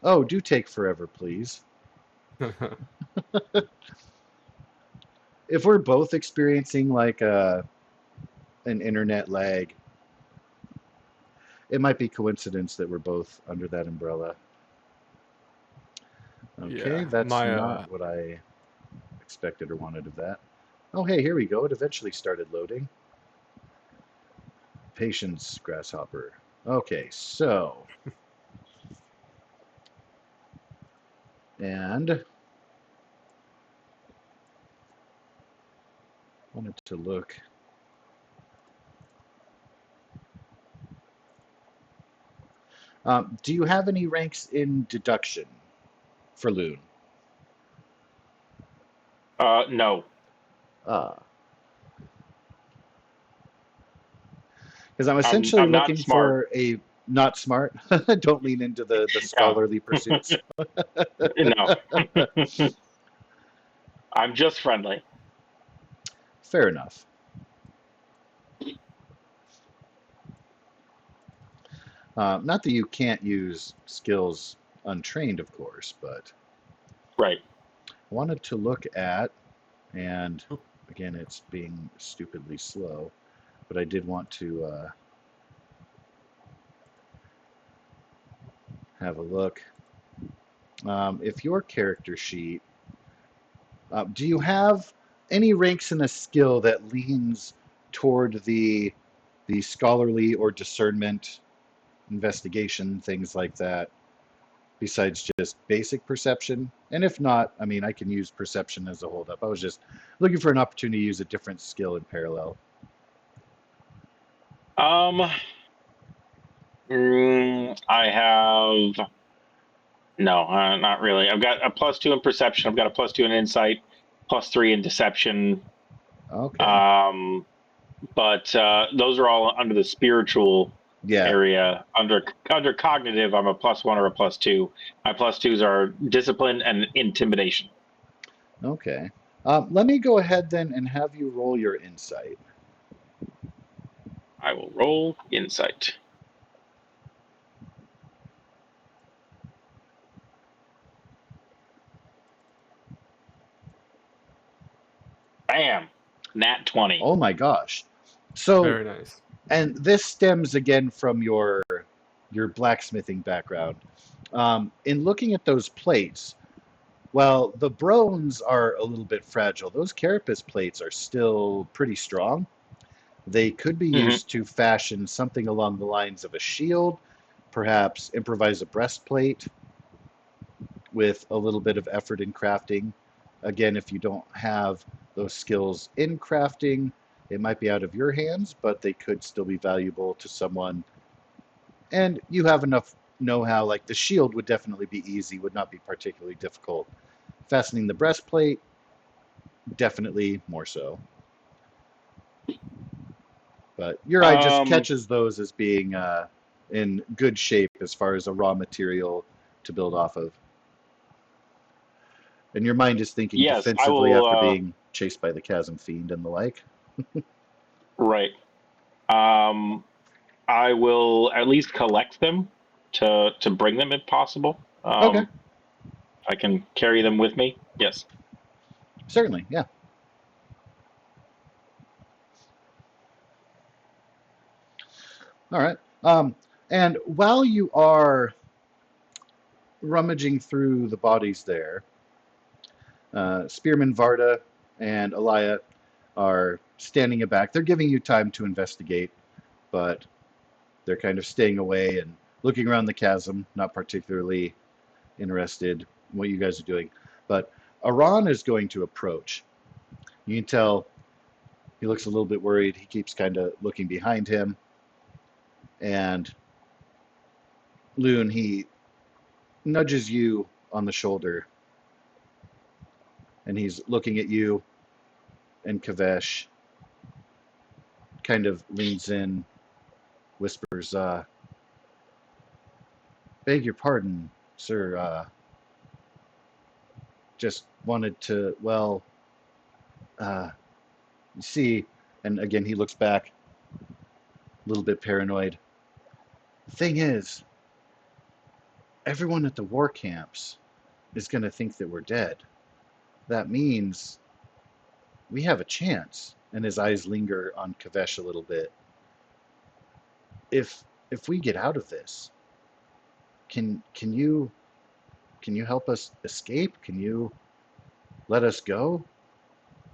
Oh, do take forever, please. If we're both experiencing like an internet lag, it might be coincidence that we're both under that umbrella. Okay, Yeah. that's My not what I expected or wanted of that. Oh, hey, here we go. It eventually started loading. Patience, grasshopper. Okay, so, and wanted to look. Do you have any ranks in deduction for Loon? no. Because I'm essentially I'm not looking smart. for a not smart. Don't lean into the No, scholarly pursuits. no. I'm just friendly. Fair enough. Not that you can't use skills untrained, of course, but Right. I wanted to look at, and again, it's being stupidly slow, but I did want to have a look. If your character sheet, do you have any ranks in a skill that leans toward the scholarly or discernment, investigation, things like that, besides just basic perception? And if not, I mean, I can use perception as a holdup. I was just looking for an opportunity to use a different skill in parallel. Um, I have no, not really. I've got a +2 in perception. I've got a +2 in insight, +3 in deception. Okay. Um, but those are all under the spiritual Yeah. area. Under cognitive, I'm a +1 or a +2. My +2s are discipline and intimidation. Okay. Let me go ahead then and have you roll your insight. I will roll insight. Bam, nat 20. Oh my gosh. So, very nice. and this stems again from your blacksmithing background. In looking at those plates, well, the brones are a little bit fragile. Those carapace plates are still pretty strong. They could be Hmm. used to fashion something along the lines of a shield, perhaps improvise a breastplate with a little bit of effort in crafting. Again, if you don't have those skills in crafting, it might be out of your hands, but they could still be valuable to someone. And you have enough know-how, like the shield would definitely be easy, would not be particularly difficult. Fastening the breastplate, definitely more so. But your eye just Um, catches those as being in good shape as far as a raw material to build off of. And your mind is thinking yes, I defensively will. after being chased by the chasm fiend and the like. Right. Um, I will at least collect them to bring them if possible. Okay, I can carry them with me. Yes. certainly, yeah. All right. And while you are rummaging through the bodies there, Spearman Varda and Alaya are standing aback. They're giving you time to investigate, but they're kind of staying away and looking around the chasm, not particularly interested in what you guys are doing. But Aran is going to approach. You can tell he looks a little bit worried. He keeps kind of looking behind him. And Loon, he nudges you on the shoulder. And he's looking at you and Kavesh. Kind of leans in, whispers, beg your pardon, sir. Just wanted to, well, see, and again, he looks back, a little bit paranoid. The thing is, everyone at the war camps is going to think that we're dead. That means we have a chance. And his eyes linger on Kavesh a little bit. If we get out of this, can you help us escape? Can you let us go?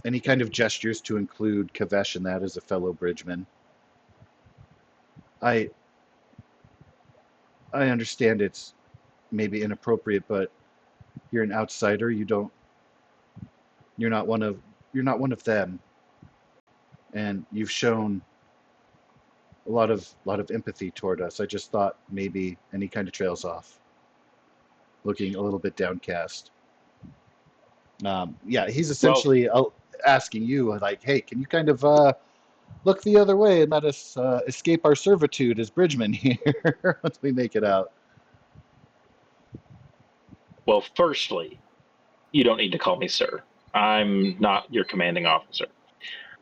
And he kind of gestures to include Kavesh in that as a fellow bridgeman. I understand it's maybe inappropriate, but you're an outsider. You're not one of them, and you've shown a lot of empathy toward us. I just thought maybe, and he kind of trails off, looking a little bit downcast. Yeah, he's essentially asking you, like, hey, can you kind of look the other way and let us escape our servitude as bridgemen here once we make it out? Well, firstly, you don't need to call me sir. I'm not your commanding officer.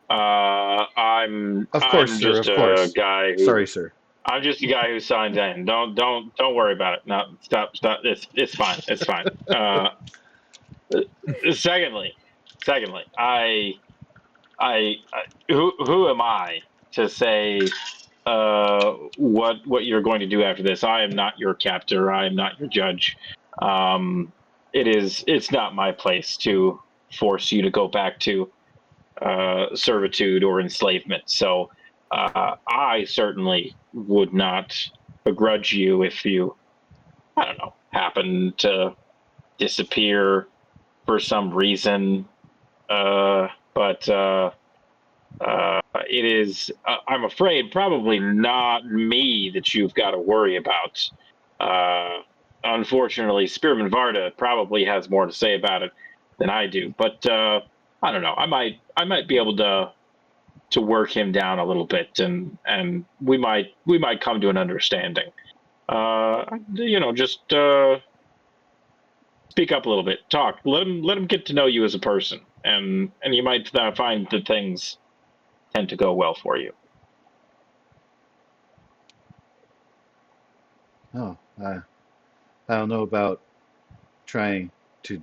I'm just a guy who. Sorry, sir. I'm just a guy who signed in. Don't worry about it. No, stop. It's fine. It's fine. Secondly, who am I to say what you're going to do after this? I am not your captor. I am not your judge. It's not my place to force you to go back to servitude or enslavement. So I certainly would not begrudge you if you, I don't know, happen to disappear for some reason. But it is, I'm afraid, probably not me that you've got to worry about. Unfortunately, Spearman Varda probably has more to say about it than I do. But I don't know. I might be able to work him down a little bit, and we might come to an understanding. Just speak up a little bit, talk, let him get to know you as a person, and you might find that things tend to go well for you. Oh, I don't know about trying to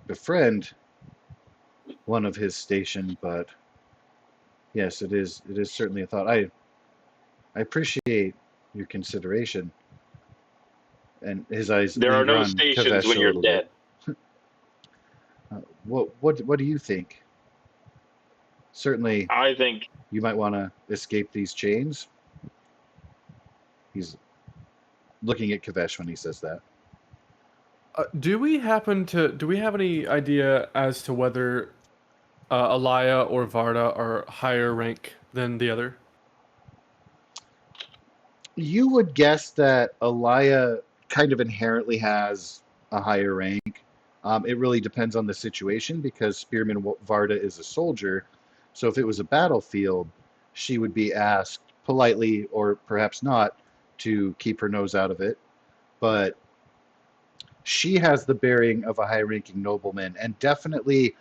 befriend one of his station, but yes, it is certainly a thought. I appreciate your consideration. And his eyes There are linger no on stations Kavesh when a you're little dead. bit. What do you think? Certainly, I think you might want to escape these chains. He's looking at Kavesh when he says that. Do we have any idea as to whether Alaya or Varda are higher rank than the other? You would guess that Alaya kind of inherently has a higher rank. It really depends on the situation because Spearman Varda is a soldier. So if it was a battlefield, she would be asked politely or perhaps not to keep her nose out of it. But she has the bearing of a high-ranking nobleman, and definitely,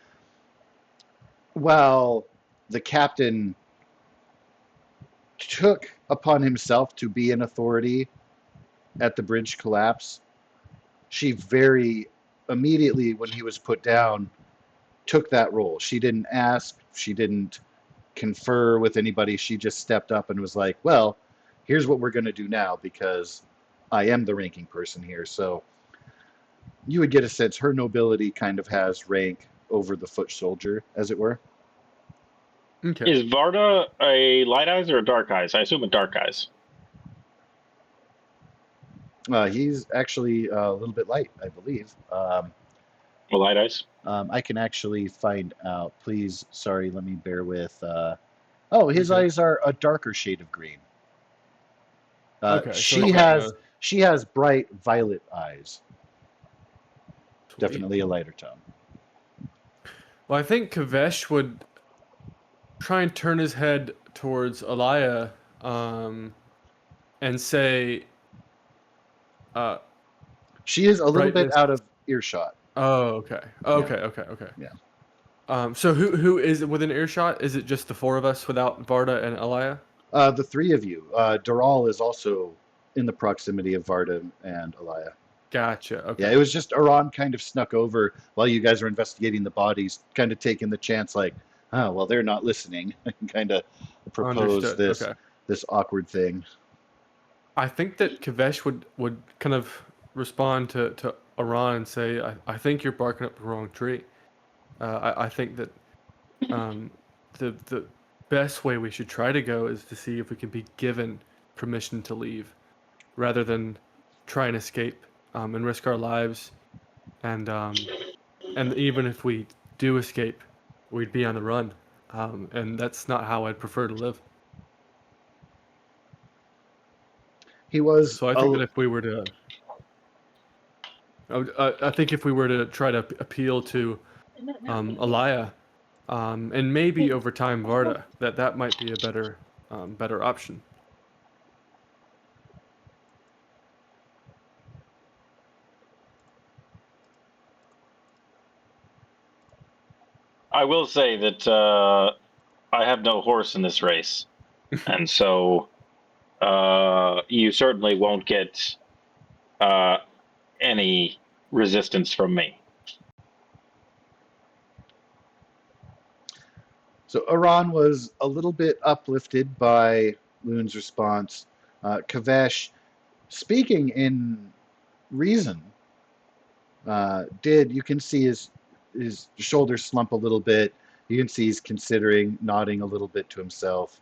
while the captain took upon himself to be an authority at the bridge collapse, she very immediately, when he was put down, took that role. She didn't ask, she didn't confer with anybody. She just stepped up and was like, well, here's what we're going to do now because I am the ranking person here. So you would get a sense her nobility kind of has rank over the foot soldier, as it were. Okay. Is Varda a light eyes or a dark eyes? I assume a dark eyes. He's actually a little bit light, I believe. A light eyes. I can actually find out. Please, sorry, let me bear with. Oh, his Okay. eyes are a darker shade of green. Okay, so She he's has she has bright violet eyes. sweet. Definitely a lighter tone. Well, I think Kavesh would try and turn his head towards Alaya, and say, She is a little bit brightness. out of earshot. Oh, okay. Okay. Yeah. So who is within earshot? Is it just the four of us without Varda and Alaya? The three of you. Doral is also in the proximity of Varda and Alaya. Gotcha. Okay. Yeah, it was just Iran kind of snuck over while you guys were investigating the bodies, kind of taking the chance, like, oh, well, they're not listening, and kind of propose Understood. this Okay. this awkward thing. I think that Kavesh would kind of respond to Iran and say, I think you're barking up the wrong tree. I think that the best way we should try to go is to see if we can be given permission to leave, rather than try and escape and risk our lives. And even if we do escape, we'd be on the run, and that's not how I'd prefer to live. He was So I think that if we were to, I think if we were to try to appeal to Alaya, and maybe over time Varda, that might be a better option. I will say that I have no horse in this race, and so you certainly won't get any resistance from me. So Iran was a little bit uplifted by Loon's response. Kavesh, speaking in reason, you can see his shoulders slump a little bit. You can see he's considering, nodding a little bit to himself,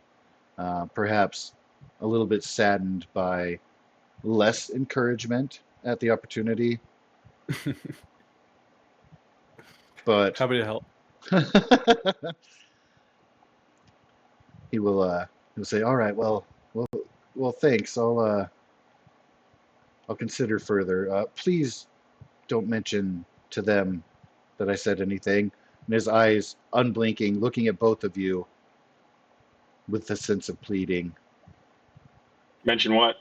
perhaps a little bit saddened by less encouragement at the opportunity. But Happy to help. he'll say, "All right, well, thanks. I'll consider further. Please don't mention to them that I said anything." And his eyes unblinking, looking at both of you with a sense of pleading. Mention what?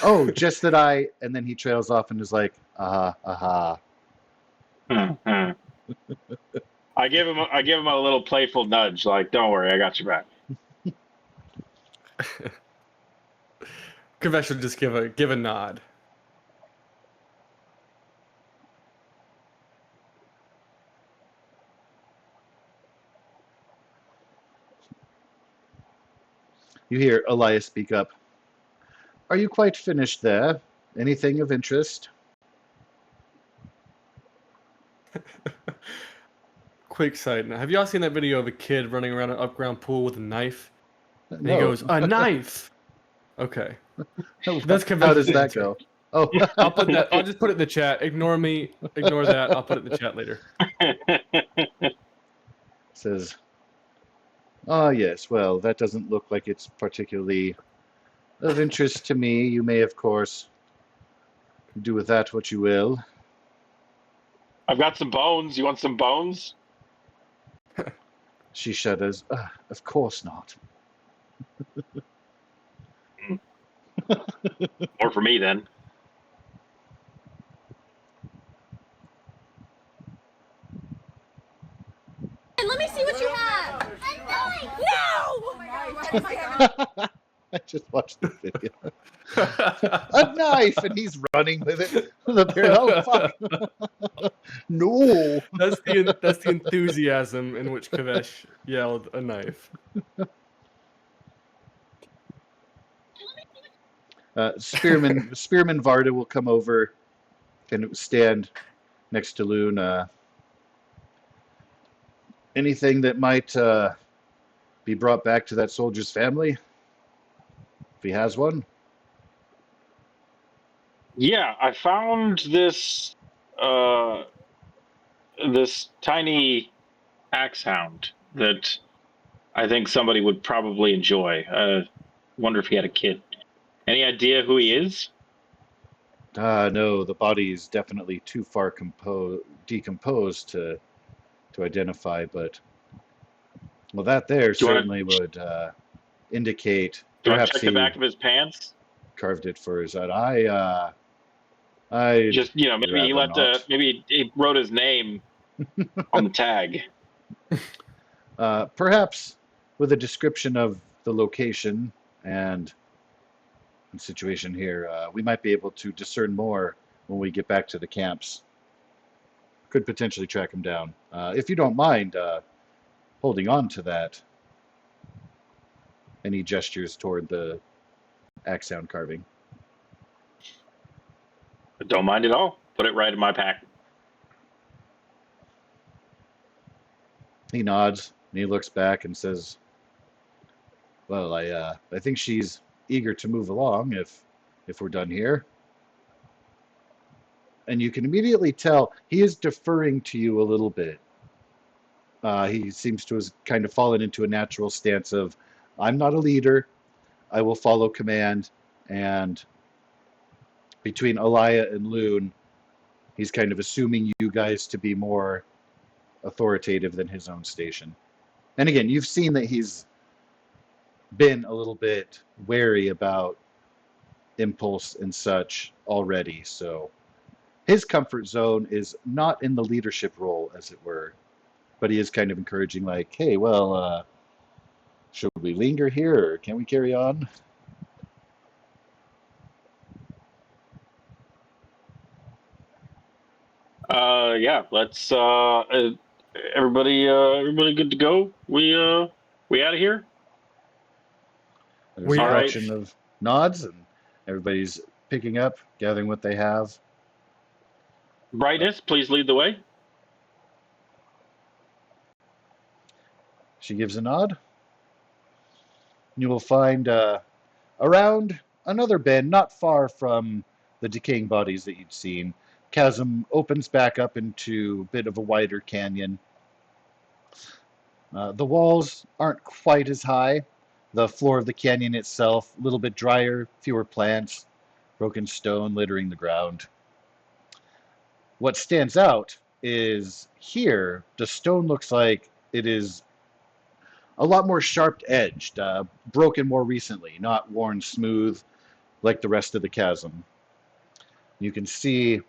Oh, just that and then he trails off and is like, aha. I give him a little playful nudge, like, "Don't worry, I got your back." Kavesh would just give a nod. You hear Elias speak up. Are you quite finished there? Anything of interest? Quick side note: have y'all seen that video of a kid running around an up-ground pool with a knife? And he No. goes, "A knife." Okay, that's How Kavesh's does that answer. go? Oh, I'll just put it in the chat. Ignore me. Ignore that. I'll put it in the chat later. Says, "Ah, yes. Well, that doesn't look like it's particularly of interest to me. You may, of course, do with that what you will." I've got some bones. You want some bones? She shudders. Of course not. More for me then. Let me see what you have. No! I just watched the video. A knife, and he's running with it. The bear, oh fuck! No. That's the enthusiasm in which Kavesh yelled, "A knife." Spearman Varda will come over kind of stand next to Loon. Anything that might be brought back to that soldier's family, if he has one? Yeah, I found this tiny axe hound that I think somebody would probably enjoy. Wonder if he had a kid. Any idea who he is? No, the body is definitely too far decomposed to identify, but well, that there Do you want certainly would indicate do you want to perhaps check the he back of his pants? carved it for his own. I'd Just maybe he rather left not. maybe he wrote his name on the tag. Perhaps with a description of the location and situation here, we might be able to discern more when we get back to the camps. Could potentially track him down. If you don't mind holding on to that. And he gestures toward the axe sound carving. Don't mind at all. Put it right in my pack. He nods and he looks back and says, "Well, I think she's eager to move along if we're done here." And you can immediately tell he is deferring to you a little bit. He seems to have kind of fallen into a natural stance of, "I'm not a leader. I will follow command." And between Alaya and Loon, he's kind of assuming you guys to be more authoritative than his own station. And again, you've seen that he's been a little bit wary about impulse and such already. So his comfort zone is not in the leadership role, as it were, but he is kind of encouraging, like, "Hey, well, should we linger here or can we carry on?" Yeah, let's everybody good to go? We out of here? There's We a All right. collection of nods, and everybody's picking up, gathering what they have. Brightness, please lead the way. She gives a nod. You will find around another bend, not far from the decaying bodies that you'd seen. Chasm opens back up into a bit of a wider canyon. The walls aren't quite as high. The floor of the canyon itself, a little bit drier, fewer plants, broken stone littering the ground. What stands out is here, the stone looks like it is a lot more sharp edged, broken more recently, not worn smooth like the rest of the chasm. You can see,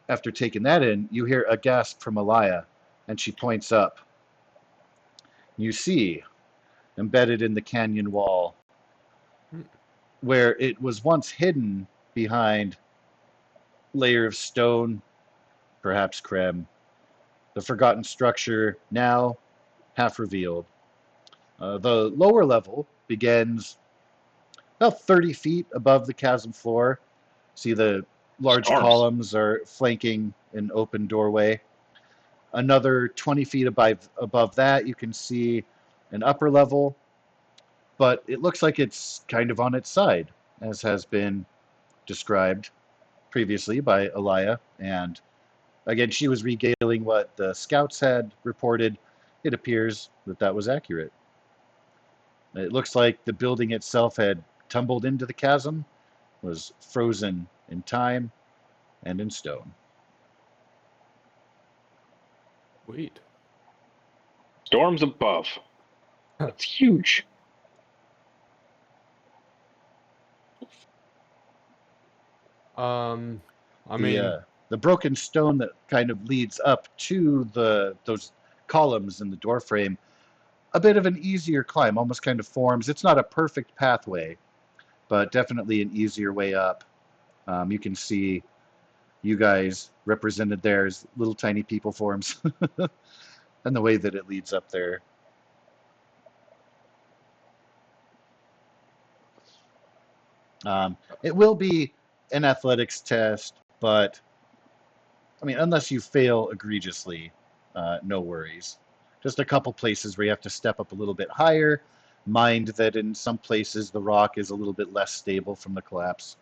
after taking that in, you hear a gasp from Alaya, and she points up. You see, embedded in the canyon wall, where it was once hidden behind layer of stone, perhaps creme, the forgotten structure now half revealed. The lower level begins about 30 feet above the chasm floor. See the large Storms. columns are flanking an open doorway. Another 20 feet above that, you can see an upper level, but it looks like it's kind of on its side, as has been described previously by Alaya. And again, she was regaling what the scouts had reported. It appears that that was accurate. It looks like the building itself had tumbled into the chasm, was frozen in time and in stone. Wait. Storms above. That's huge. I mean, The broken stone that kind of leads up to those columns in the door frame, a bit of an easier climb, almost kind of forms. It's not a perfect pathway, but definitely an easier way up. You can see you guys represented there as little tiny people forms, and the way that it leads up there. It will be an athletics test, but I mean, unless you fail egregiously, no worries. Just a couple places where you have to step up a little bit higher. Mind that in some places the rock is a little bit less stable from the collapse.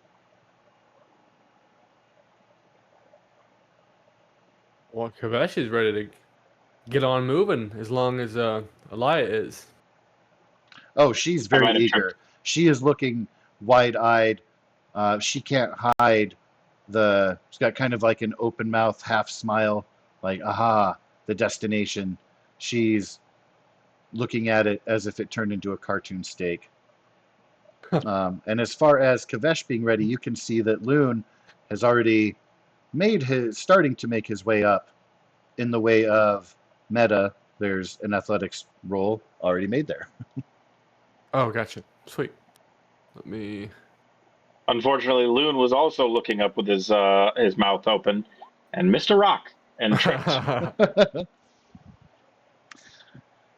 Well, Kavesh is ready to get on moving as long as Elia is. Oh, she's I very might have tripped. eager. She is looking wide-eyed. She can't hide she's got kind of like an open mouth, half smile, like, aha, the destination. She's looking at it as if it turned into a cartoon steak. And as far as Kavesh being ready, you can see that Loon has already starting to make his way up in the way of meta. There's an athletics roll already made there. Oh, gotcha. Sweet. Let me. Unfortunately, Loon was also looking up with his mouth open, and missed a rock and tripped.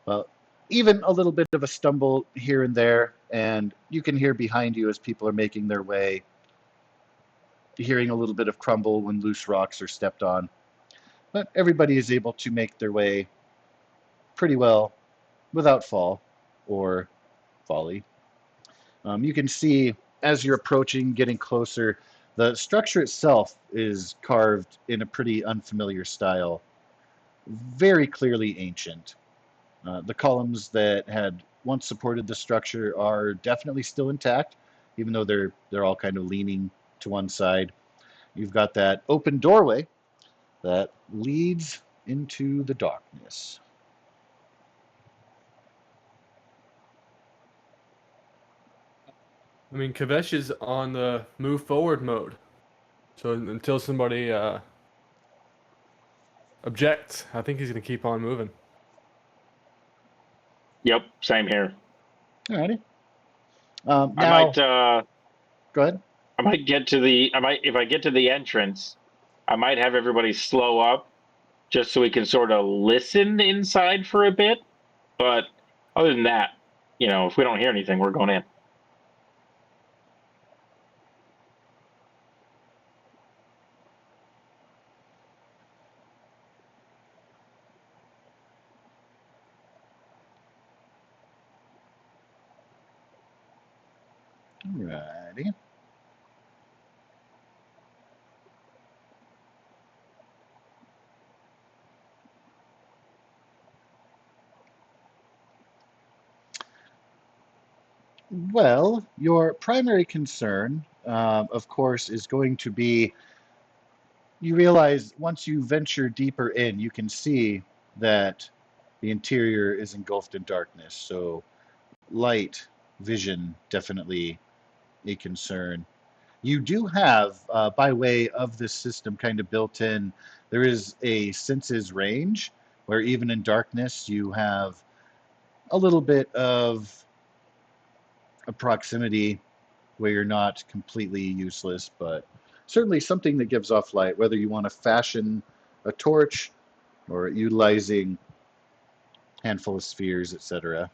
Well, even a little bit of a stumble here and there, and you can hear behind you as people are making their way, hearing a little bit of crumble when loose rocks are stepped on. But everybody is able to make their way pretty well without fall or folly. You can see as you're approaching, getting closer, the structure itself is carved in a pretty unfamiliar style, very clearly ancient. The columns that had once supported the structure are definitely still intact, even though they're all kind of leaning to one side. You've got that open doorway that leads into the darkness. I mean, Kavesh is on the move forward mode. So until somebody objects, I think he's going to keep on moving. Yep, same here. Alrighty. I Now, might go ahead. I might get to the if I get to the entrance, I might have everybody slow up just so we can sort of listen inside for a bit. But other than that, if we don't hear anything, we're going in. Alrighty. Well, your primary concern, of course, is going to be you realize once you venture deeper in, you can see that the interior is engulfed in darkness. So, light, vision, definitely a concern. You do have, by way of this system kind of built in, there is a senses range where even in darkness you have a little bit of a proximity where you're not completely useless, but certainly something that gives off light, whether you want to fashion a torch or utilizing a handful of spheres, etc.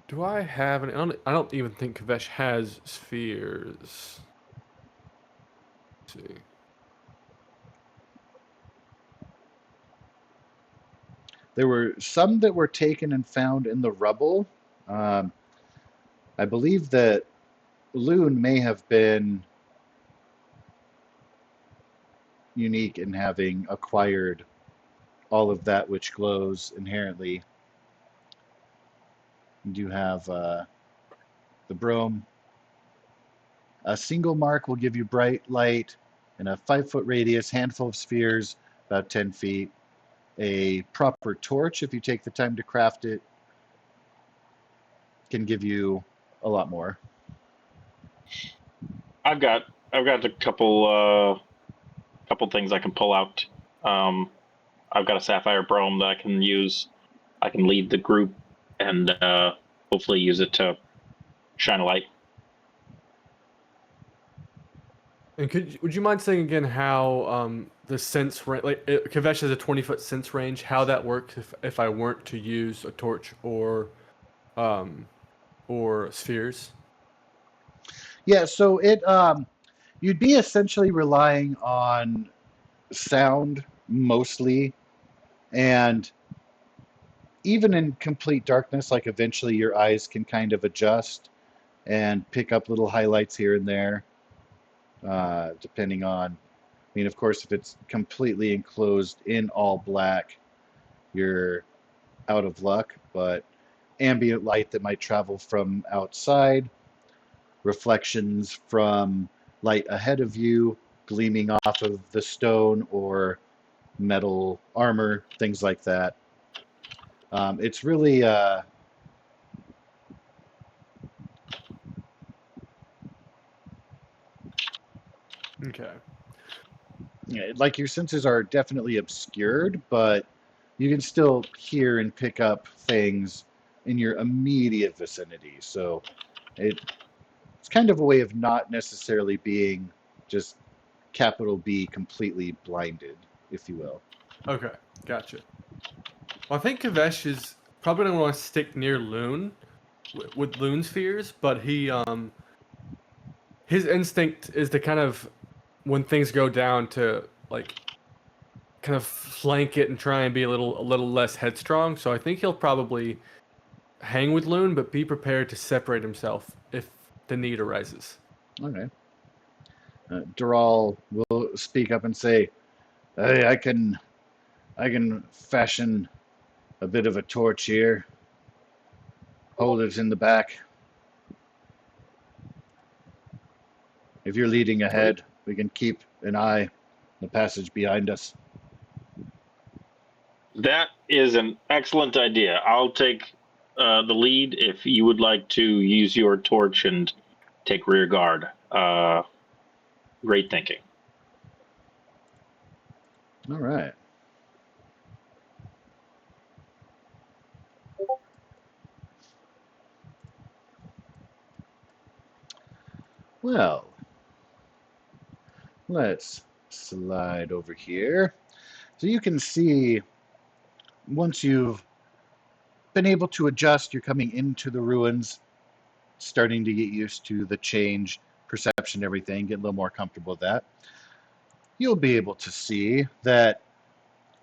Do I have any? I don't even think Kavesh has spheres. Let's see. There were some that were taken and found in the rubble. Um, I believe that Loon may have been unique in having acquired all of that which glows inherently. You do have the brome. A single mark will give you bright light in a 5-foot radius, handful of spheres, about 10 feet. A proper torch, if you take the time to craft it, can give you a lot more. I've got a couple things I can pull out. I've got a sapphire brome that I can use. I can lead the group and hopefully use it to shine a light. And would you mind saying again how the sense range, like Kavesh has a 20-foot sense range, how that works if I weren't to use a torch or spheres? Yeah, so you'd be essentially relying on sound mostly, and even in complete darkness, like eventually your eyes can kind of adjust and pick up little highlights here and there, depending on. I mean, of course, if it's completely enclosed in all black, you're out of luck, but ambient light that might travel from outside, reflections from light ahead of you, gleaming off of the stone or metal armor, things like that. It's really Okay. like your senses are definitely obscured, but you can still hear and pick up things in your immediate vicinity. So it's kind of a way of not necessarily being just capital B completely blinded, if you will. Okay. Gotcha. Well, I think Kavesh is probably gonna want to stick near Loon with Loon's fears, but his instinct is to kind of when things go down to like kind of flank it and try and be a little less headstrong. So I think he'll probably hang with Loon, but be prepared to separate himself if the need arises. Okay. Dural will speak up and say, "Hey, I can fashion a bit of a torch here. Hold it in the back. If you're leading ahead, we can keep an eye on the passage behind us." That is an excellent idea. I'll take the lead if you would like to use your torch and take rear guard. Great thinking. All right. Well, let's slide over here. So you can see once you've been able to adjust, you're coming into the ruins, starting to get used to the change, perception, everything, get a little more comfortable with that. You'll be able to see that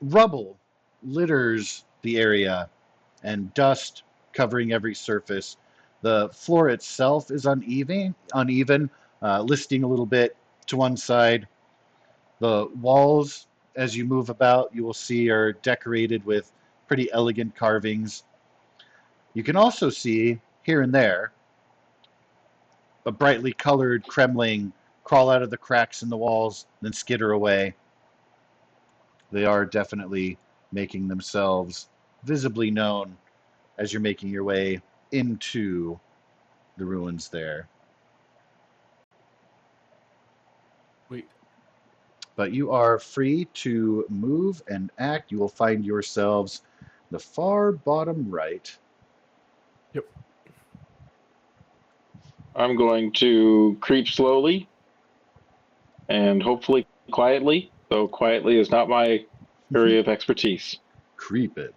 rubble litters the area and dust covering every surface. The floor itself is uneven, listing a little bit to one side. The walls, as you move about, you will see are decorated with pretty elegant carvings. You can also see here and there a brightly colored Kremling crawl out of the cracks in the walls, then skitter away. They are definitely making themselves visibly known as you're making your way into the ruins there. Wait. But you are free to move and act. You will find yourselves the far bottom right. Yep. I'm going to creep slowly and hopefully quietly, though quietly is not my area of expertise. Creeping.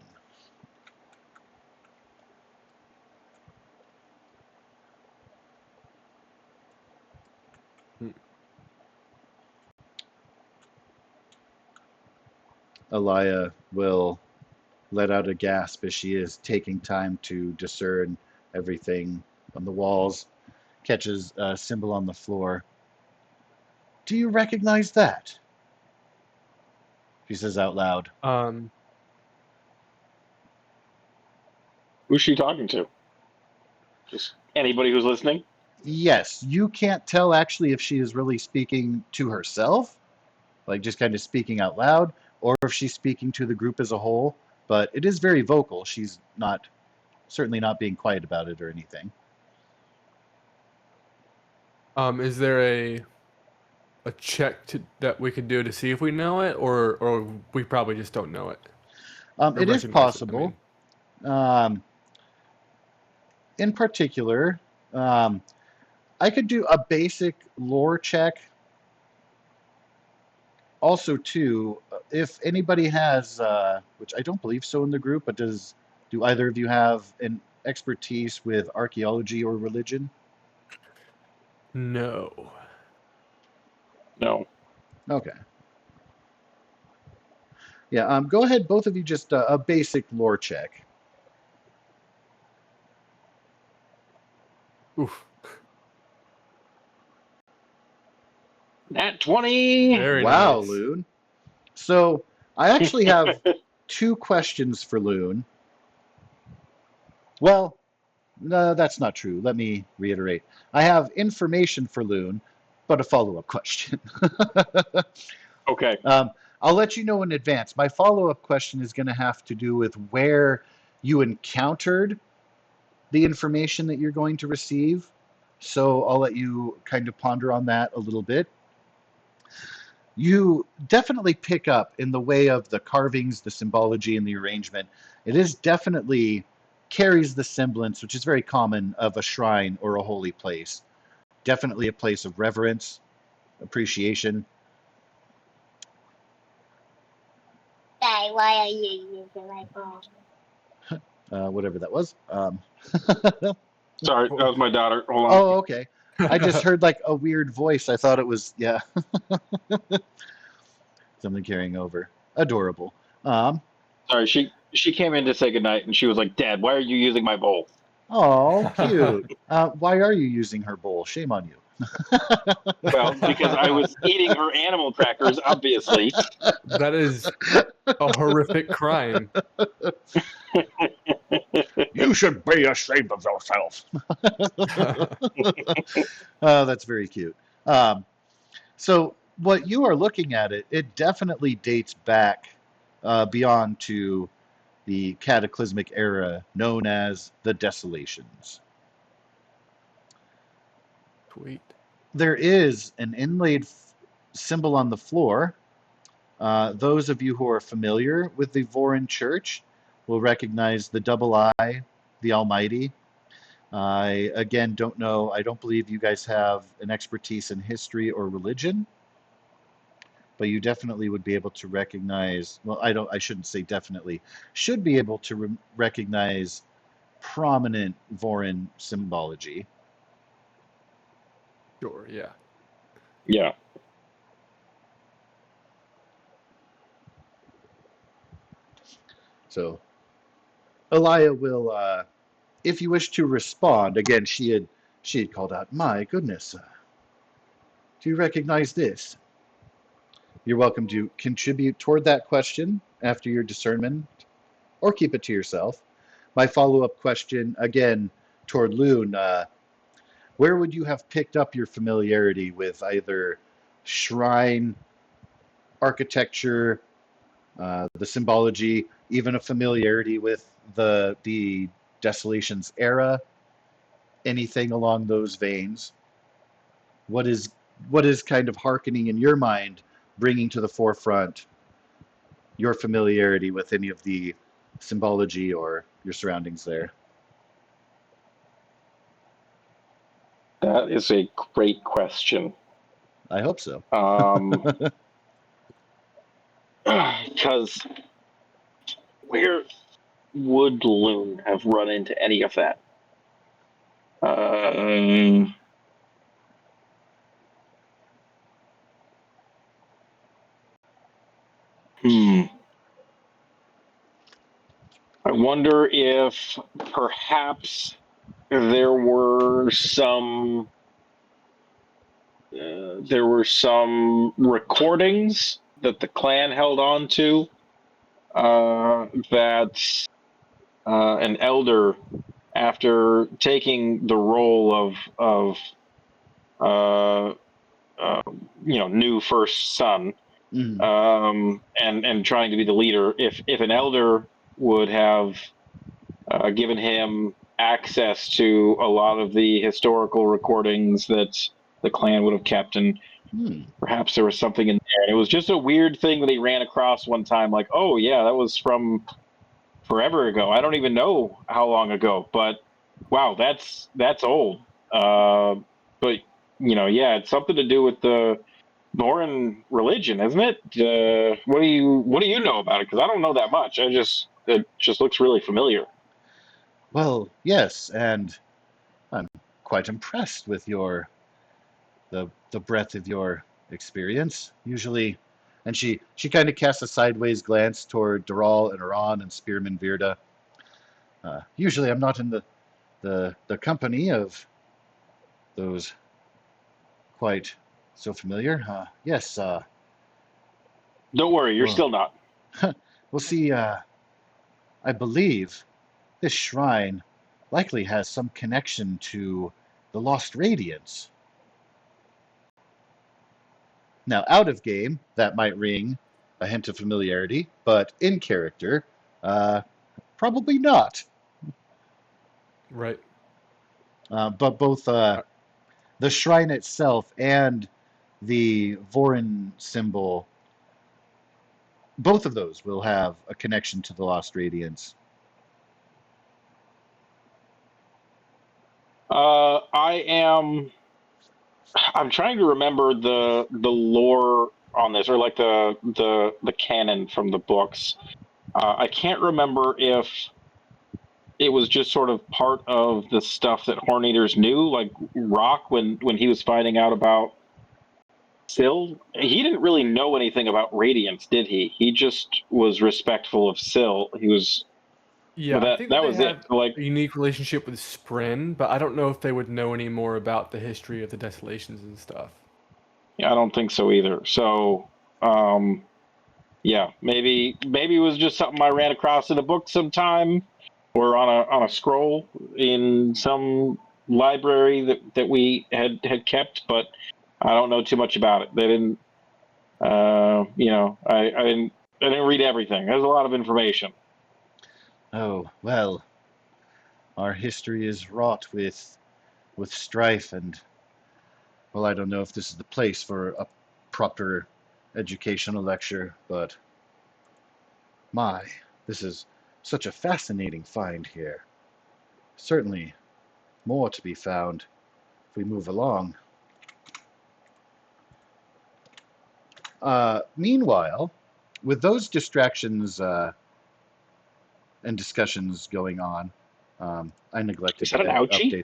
Alaya will let out a gasp as she is taking time to discern everything on the walls, catches a symbol on the floor. "Do you recognize that?" She says out loud. Um, Who's she talking to? Just anybody who's listening? Yes, you can't tell actually if she is really speaking to herself, like just kind of speaking out loud, or if she's speaking to the group as a whole, but it is very vocal. She's not, certainly not being quiet about it or anything. is there a check that we could do to see if we know it, or we probably just don't know it? Or It is recognize it, I possible. mean. In particular, I could do a basic lore check. Also, too, if anybody has, which I don't believe so in the group, but do either of you have an expertise with archaeology or religion? No. No. Okay. Yeah, go ahead, both of you, just a basic lore check. Oof. Nat 20. Very Wow, nice. Loon. So I actually have two questions for Loon. Well, no, that's not true. Let me reiterate. I have information for Loon, but a follow-up question. Okay. I'll let you know in advance. My follow-up question is going to have to do with where you encountered the information that you're going to receive. So I'll let you kind of ponder on that a little bit. You definitely pick up in the way of the carvings, the symbology, and the arrangement. It is definitely carries the semblance, which is very common, of a shrine or a holy place. Definitely a place of reverence, appreciation. Dad, why are you using my phone? Whatever that was. Sorry, that was my daughter. Hold on. Oh, okay. I just heard like a weird voice. I thought it was, yeah, something carrying over. Adorable. Sorry, she came in to say goodnight, and she was like, "Dad, why are you using my bowl?" Oh, cute. Why are you using her bowl? Shame on you. Well, because I was eating her animal crackers, obviously. That is a horrific crime. You should be ashamed of yourself. Oh, that's very cute. So what you are looking at, it definitely dates back beyond to the cataclysmic era known as the Desolations. Sweet. There is an inlaid symbol on the floor. Those of you who are familiar with the Vorin Church will recognize the double eye, the Almighty. I again don't know. I don't believe you guys have an expertise in history or religion, but you definitely would be able to recognize. Well, I don't. I shouldn't say definitely. Should be able to recognize prominent Vorin symbology. Sure, yeah. Yeah. So, Elia will, if you wish to respond. Again, she had called out. My goodness, do you recognize this? You're welcome to contribute toward that question after your discernment, or keep it to yourself. My follow-up question, again, toward Loon, where would you have picked up your familiarity with either shrine architecture, the symbology, even a familiarity with the Desolations era, anything along those veins? What is kind of hearkening in your mind, bringing to the forefront your familiarity with any of the symbology or your surroundings there? That is a great question. I hope so. Because where would Loon have run into any of that? I wonder if perhaps there were some recordings that the clan held on to that an elder, after taking the role of uh, new first son, Mm. and trying to be the leader, if an elder would have given him access to a lot of the historical recordings that the clan would have kept, and Mm. perhaps there was something in there. And it was just a weird thing that he ran across one time, like, oh yeah, that was from forever ago. I don't even know how long ago, but wow, that's old. But yeah, it's something to do with the Northern religion, isn't it? What do you know about it? Because I don't know that much. It just looks really familiar. Well, yes, and I'm quite impressed with your the breadth of your experience. Usually, and she kind of casts a sideways glance toward Dural and Iran and Spearman Virda. Usually, I'm not in the company of those quite so familiar. Yes. Don't worry, you're Well, still not. we'll see. I believe this shrine likely has some connection to the Lost Radiance. Now, out of game, that might ring a hint of familiarity, but in character, probably not. Right. But both the shrine itself and the Vorin symbol, both of those will have a connection to the Lost Radiance. I'm trying to remember the lore on this, or like the canon from the books. I can't remember if it was just sort of part of the stuff that Horn Eaters knew, like Rock when he was finding out about Syl. He didn't really know anything about Radiance, did he? He just was respectful of Syl. He was, Yeah, but I think that they was had it. Like, a unique relationship with Spren, but I don't know if they would know any more about the history of the Desolations and stuff. yeah, I don't think so either. So, yeah, maybe it was just something I ran across in a book sometime, or on a scroll in some library that we had kept, but I don't know too much about it. They didn't, I didn't read everything. There's a lot of information. Oh, well, our history is wrought with strife and, well, I don't know if this is the place for a proper educational lecture, but my, this is such a fascinating find here. Certainly more to be found if we move along. Meanwhile, with those distractions and discussions going on, I neglected Is that to an ouchie?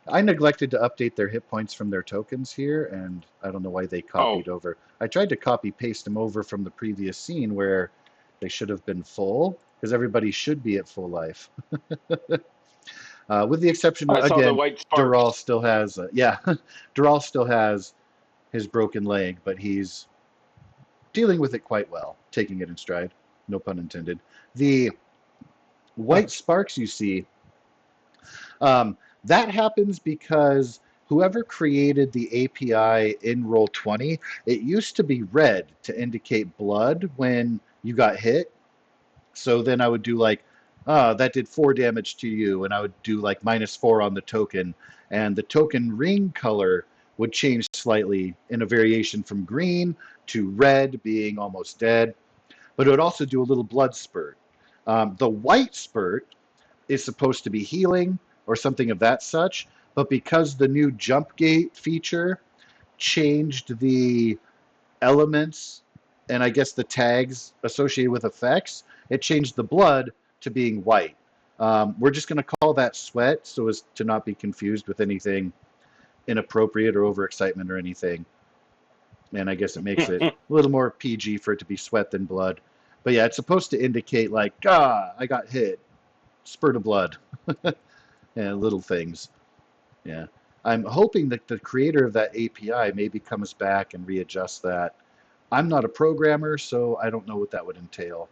update their hit points from their tokens here, and I don't know why they copied over. I tried to copy paste them over from the previous scene where they should have been full, because everybody should be at full life. With the exception of, I saw the again, white sparks. Dural still has, Dural still has his broken leg, but he's dealing with it quite well, taking it in stride, no pun intended. The white sparks you see, that happens because whoever created the API in Roll20, it used to be red to indicate blood when you got hit. So then I would do like, that did 4 damage to you, and I would do like -4 on the token, and the token ring color would change slightly in a variation from green to red, being almost dead, but it would also do a little blood spurt. The white spurt is supposed to be healing or something of that such, but because the new jump gate feature changed the elements and I guess the tags associated with effects, it changed the blood to being white. We're just going to call that sweat so as to not be confused with anything inappropriate or overexcitement or anything. And I guess it makes it a little more PG for it to be sweat than blood. But yeah, it's supposed to indicate like, I got hit, spurt of blood, and little things. Yeah. I'm hoping that the creator of that API maybe comes back and readjusts that. I'm not a programmer, so I don't know what that would entail.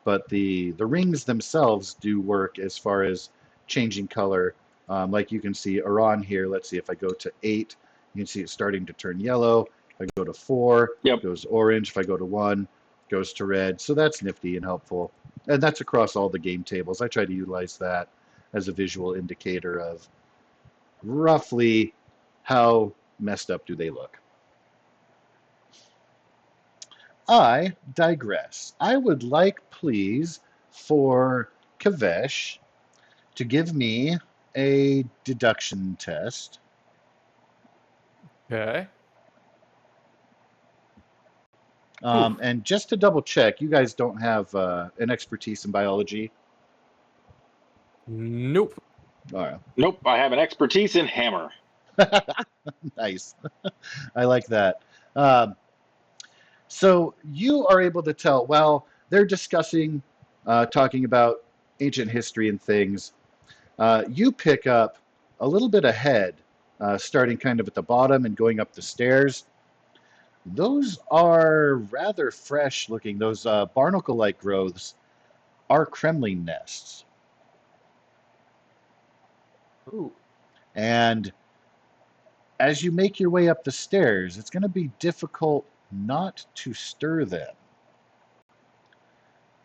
But the rings themselves do work as far as changing color. Like you can see Iran here. Let's see if I go to 8, you can see it's starting to turn yellow. If I go to 4, it goes orange. If I go to 1, it goes to red. So that's nifty and helpful. And that's across all the game tables. I try to utilize that as a visual indicator of roughly how messed up do they look. I digress. I would like, please, for Kavesh to give me a deduction test. Okay. And just to double check, you guys don't have an expertise in biology? Nope. All right. Nope, I have an expertise in hammer. Nice. I like that. Um, so you are able to tell, while they're discussing, talking about ancient history and things, you pick up a little bit ahead, starting kind of at the bottom and going up the stairs. Those are rather fresh looking. Those barnacle-like growths are Kremling nests. Ooh. And as you make your way up the stairs, it's going to be difficult not to stir them.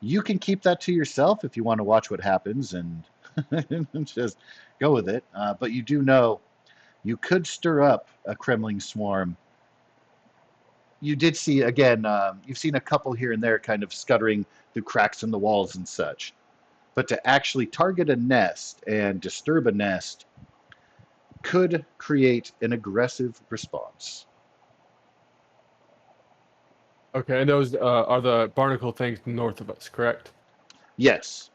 You can keep that to yourself if you want to watch what happens and just go with it. But you do know you could stir up a Kremling swarm. You did see, again, you've seen a couple here and there kind of scuttering through cracks in the walls and such. But to actually target a nest and disturb a nest could create an aggressive response. Okay, and those are the barnacle things north of us, correct? Yes.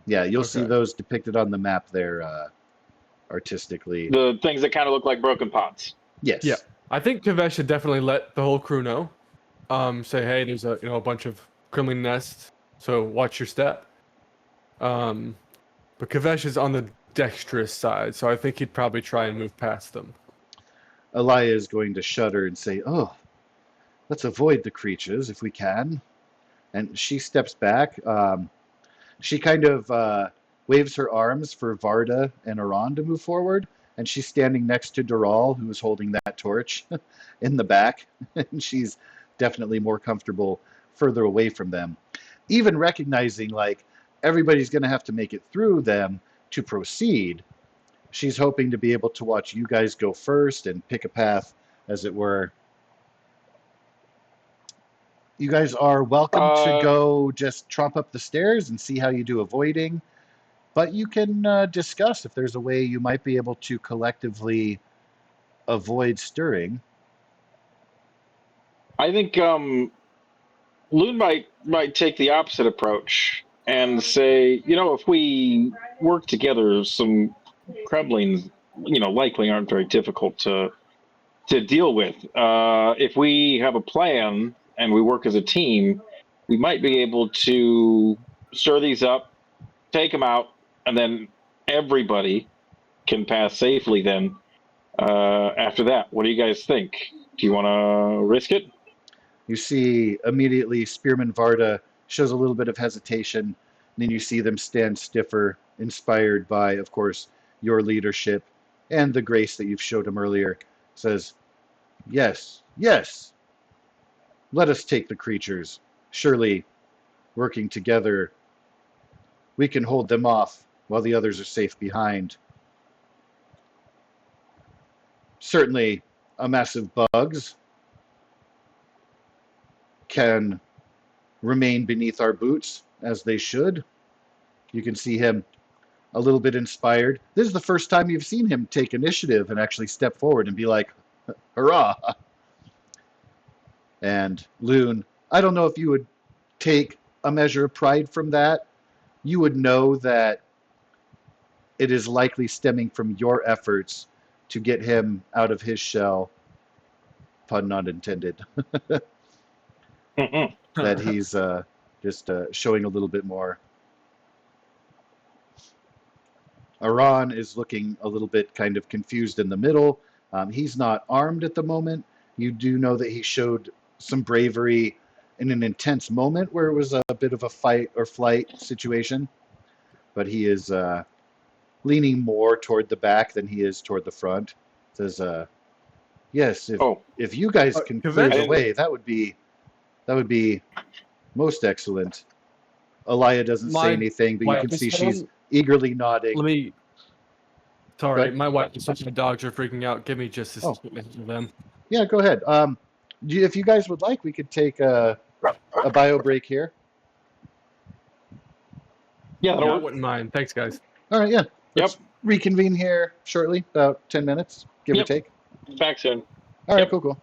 Yeah, you'll see Okay. those depicted on the map there artistically. The things that kind of look like broken pots. Yes. Yeah. I think Kavesh should definitely let the whole crew know. Say, hey, there's a bunch of Kremling nests, so watch your step. But Kavesh is on the dexterous side, so I think he'd probably try and move past them. Elia is going to shudder and say, "Oh, let's avoid the creatures if we can." And she steps back. She kind of waves her arms for Varda and Aran to move forward. And she's standing next to Doral, who is holding that torch in the back. And she's definitely more comfortable further away from them. Even recognizing, like, everybody's going to have to make it through them to proceed, she's hoping to be able to watch you guys go first and pick a path, as it were. You guys are welcome to go just tromp up the stairs and see how you do avoiding. But you can discuss if there's a way you might be able to collectively avoid stirring. I think Loon might take the opposite approach and say, if we work together, some Kremlings, likely aren't very difficult to deal with. If we have a plan and we work as a team, we might be able to stir these up, take them out, and then everybody can pass safely then after that. What do you guys think? Do you want to risk it? You see immediately Spearman Varda shows a little bit of hesitation, and then you see them stand stiffer, inspired by, of course, your leadership and the grace that you've showed him earlier. Says, "Yes, yes, let us take the creatures. Surely, working together, we can hold them off while the others are safe behind. Certainly, a mass of bugs can remain beneath our boots, as they should." You can see him a little bit inspired. This is the first time you've seen him take initiative and actually step forward and be like, "Hurrah!" And Loon, I don't know if you would take a measure of pride from that. You would know that it is likely stemming from your efforts to get him out of his shell, pun not intended, that he's just showing a little bit more. Aran is looking a little bit kind of confused in the middle. He's not armed at the moment. You do know that he showed some bravery in an intense moment where it was a bit of a fight or flight situation, but he is leaning more toward the back than he is toward the front. Says, "Yes, if you guys can clear the way, that would be most excellent." Elia doesn't say anything, but you can see she's eagerly nodding. Sorry, my wife and such my dogs are freaking out. Give me just a second of them. Yeah, go ahead. If you guys would like, we could take a bio break here. Yeah, I wouldn't mind. Thanks, guys. All right, yeah. Let's reconvene here shortly, about 10 minutes, give or take. Back soon. All right, cool.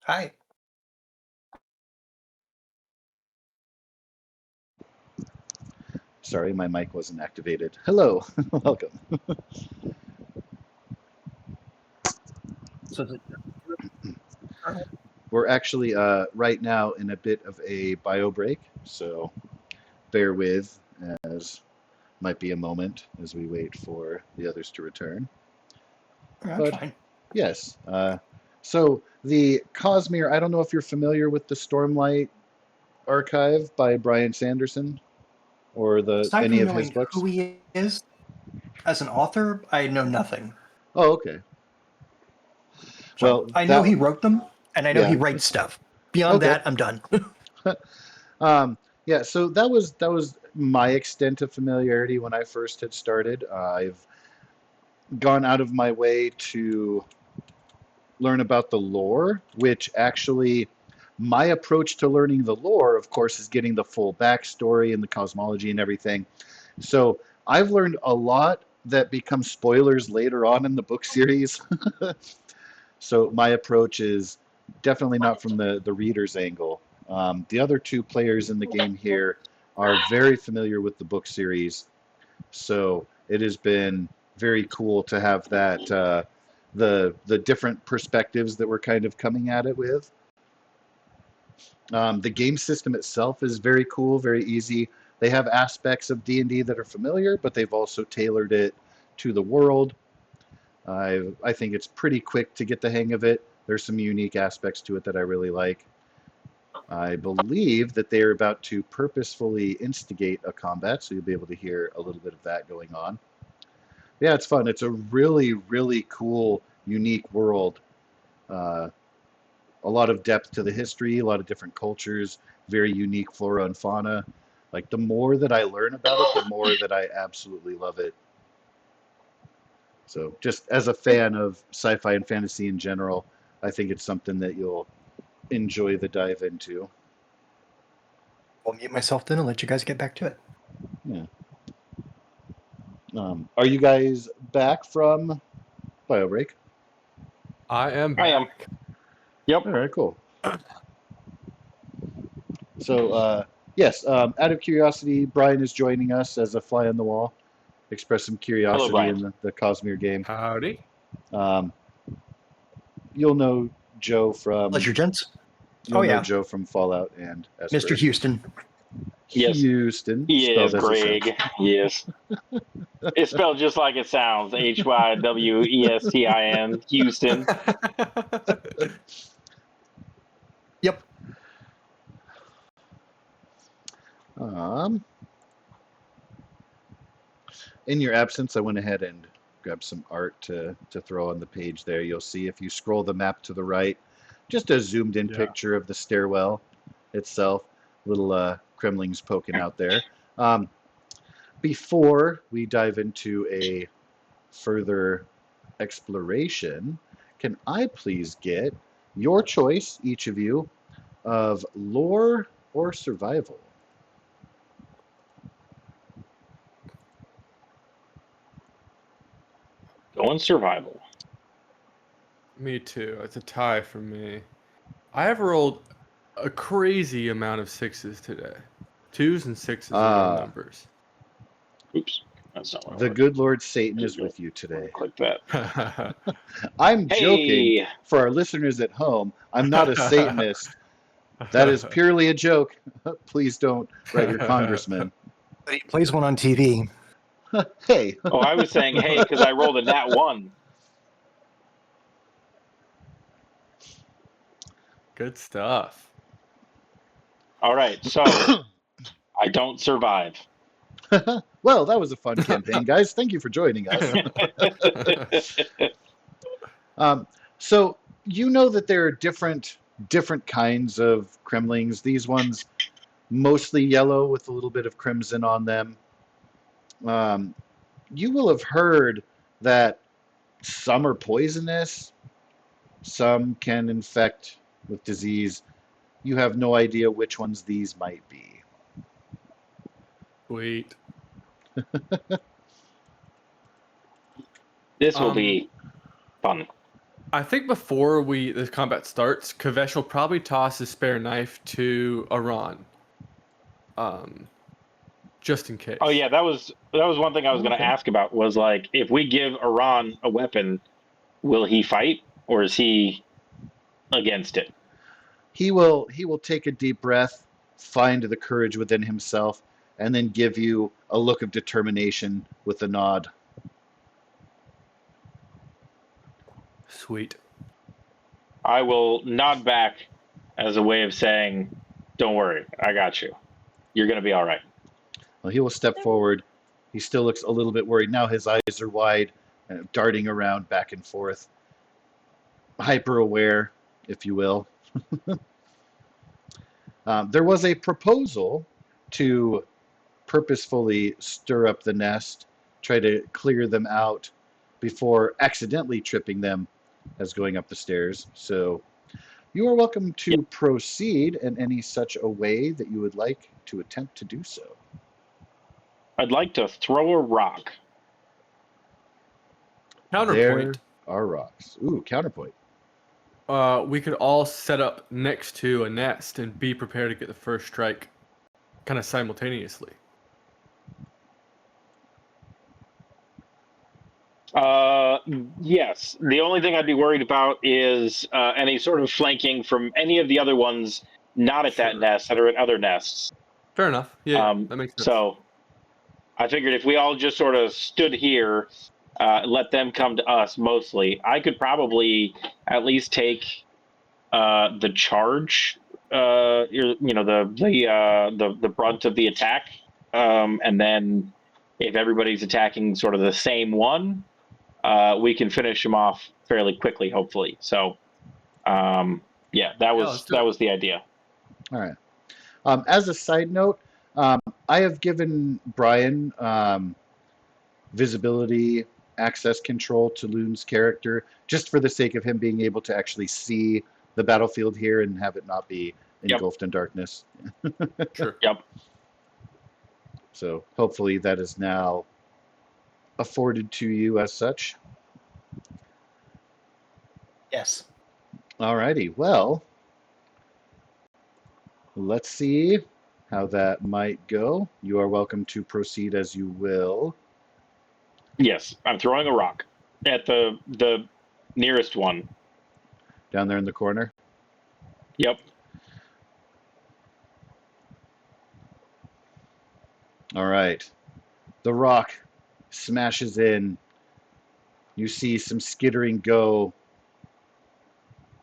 Hi. Sorry, my mic wasn't activated. Hello, welcome. So the, We're actually right now in a bit of a bio break, so bear with, as might be a moment as we wait for the others to return. that's But fine. yes, so the Cosmere, I don't know if you're familiar with the Stormlight Archive by Brian Sanderson or Aside any from of his knowing books. who he is as an author, I know nothing. Oh, okay. So Well, I know that he wrote them, and I know he yeah. writes stuff. Beyond Okay. that, I'm done. Yeah, so that was my extent of familiarity when I first had started. I've gone out of my way to learn about the lore, which actually my approach to learning the lore, of course, is getting the full backstory and the cosmology and everything. So I've learned a lot that becomes spoilers later on in the book series. So my approach is definitely not from the reader's angle. The other two players in the game here are very familiar with the book series, so it has been very cool to have that the different perspectives that we're kind of coming at it with. The game system itself is very cool, very easy. They have aspects of D&D that are familiar, but they've also tailored it to the world. I think it's pretty quick to get the hang of it. There's some unique aspects to it that I really like. I believe that they are about to purposefully instigate a combat, so you'll be able to hear a little bit of that going on. Yeah, it's fun. It's a really, really cool, unique world. Uh, a lot of depth to the history, a lot of different cultures, very unique flora and fauna. Like the more that I learn about it, the more that I absolutely love it. So just as a fan of sci-fi and fantasy in general, I think it's something that you'll enjoy the dive into. I'll mute myself then and let you guys get back to it. Yeah. Are you guys back from bio break? I am I am. back. Yep. All right, cool. So yes, out of curiosity, Brian is joining us as a fly on the wall. Express some curiosity Brian. in the Cosmere game. Howdy. Um, you'll know Joe from Pleasure, gents. you'll know yeah. Joe from Fallout and Esper. Mr. Houston. Yes. Houston, Yes, spelled as it Greg. sounds. Yes. It's spelled just like it sounds. Hywestin. Houston. Yep. In your absence, I went ahead and grabbed some art to throw on the page there. You'll see if you scroll the map to the right, just a zoomed in picture of the stairwell itself, little cremlings poking out there. Before we dive into a further exploration, can I please get your choice, each of you, of lore or survival? Going survival. Me too. It's a tie for me. I have rolled a crazy amount of sixes today. Twos and sixes are my numbers. Oops. That's not what I The wanted. good Lord Satan is with you today. Click that. I'm joking. Hey, For our listeners at home, I'm not a Satanist. That is purely a joke. Please don't write your congressman. But he plays one on TV. Hey, oh, I was saying hey because I rolled a nat 1. Good stuff. All right, so I don't survive. well, that was a fun campaign, guys. Thank you for joining us. So you know that there are different kinds of Kremlings. These ones mostly yellow with a little bit of crimson on them. You will have heard that some are poisonous, some can infect with disease. You have no idea which ones these might be. Sweet. This will be fun. I think before this combat starts, Kavesh will probably toss his spare knife to Aran. Just in case. Oh yeah, that was one thing I was going to Okay. ask about. Was like, if we give Iran a weapon, will he fight or is he against it? He will take a deep breath, find the courage within himself, and then give you a look of determination with a nod. Sweet. I will nod back as a way of saying, "Don't worry, I got you. You're going to be all right." Well, he will step forward. He still looks a little bit worried. Now his eyes are wide, darting around back and forth. Hyper aware, if you will. There was a proposal to purposefully stir up the nest, try to clear them out before accidentally tripping them as going up the stairs. So you are welcome to proceed in any such a way that you would like to attempt to do so. I'd like to throw a rock. Counterpoint. There are rocks. Ooh, counterpoint. We could all set up next to a nest and be prepared to get the first strike kind of simultaneously. Yes. The only thing I'd be worried about is any sort of flanking from any of the other ones not at that Sure. nest that are at other nests. Fair enough. Yeah, that makes sense. So I figured if we all just sort of stood here, let them come to us mostly, I could probably at least take the charge, the brunt of the attack, and then if everybody's attacking sort of the same one, we can finish them off fairly quickly, hopefully. So, that was the idea. All right. As a side note, I have given Brian visibility access control to Loon's character, just for the sake of him being able to actually see the battlefield here and have it not be engulfed in darkness. Sure. Yep. So hopefully that is now afforded to you as such. Yes. Alrighty, well, let's see how that might go. You are welcome to proceed as you will. Yes, I'm throwing a rock at the nearest one. Down there in the corner? Yep. All right. The rock smashes in. You see some skittering go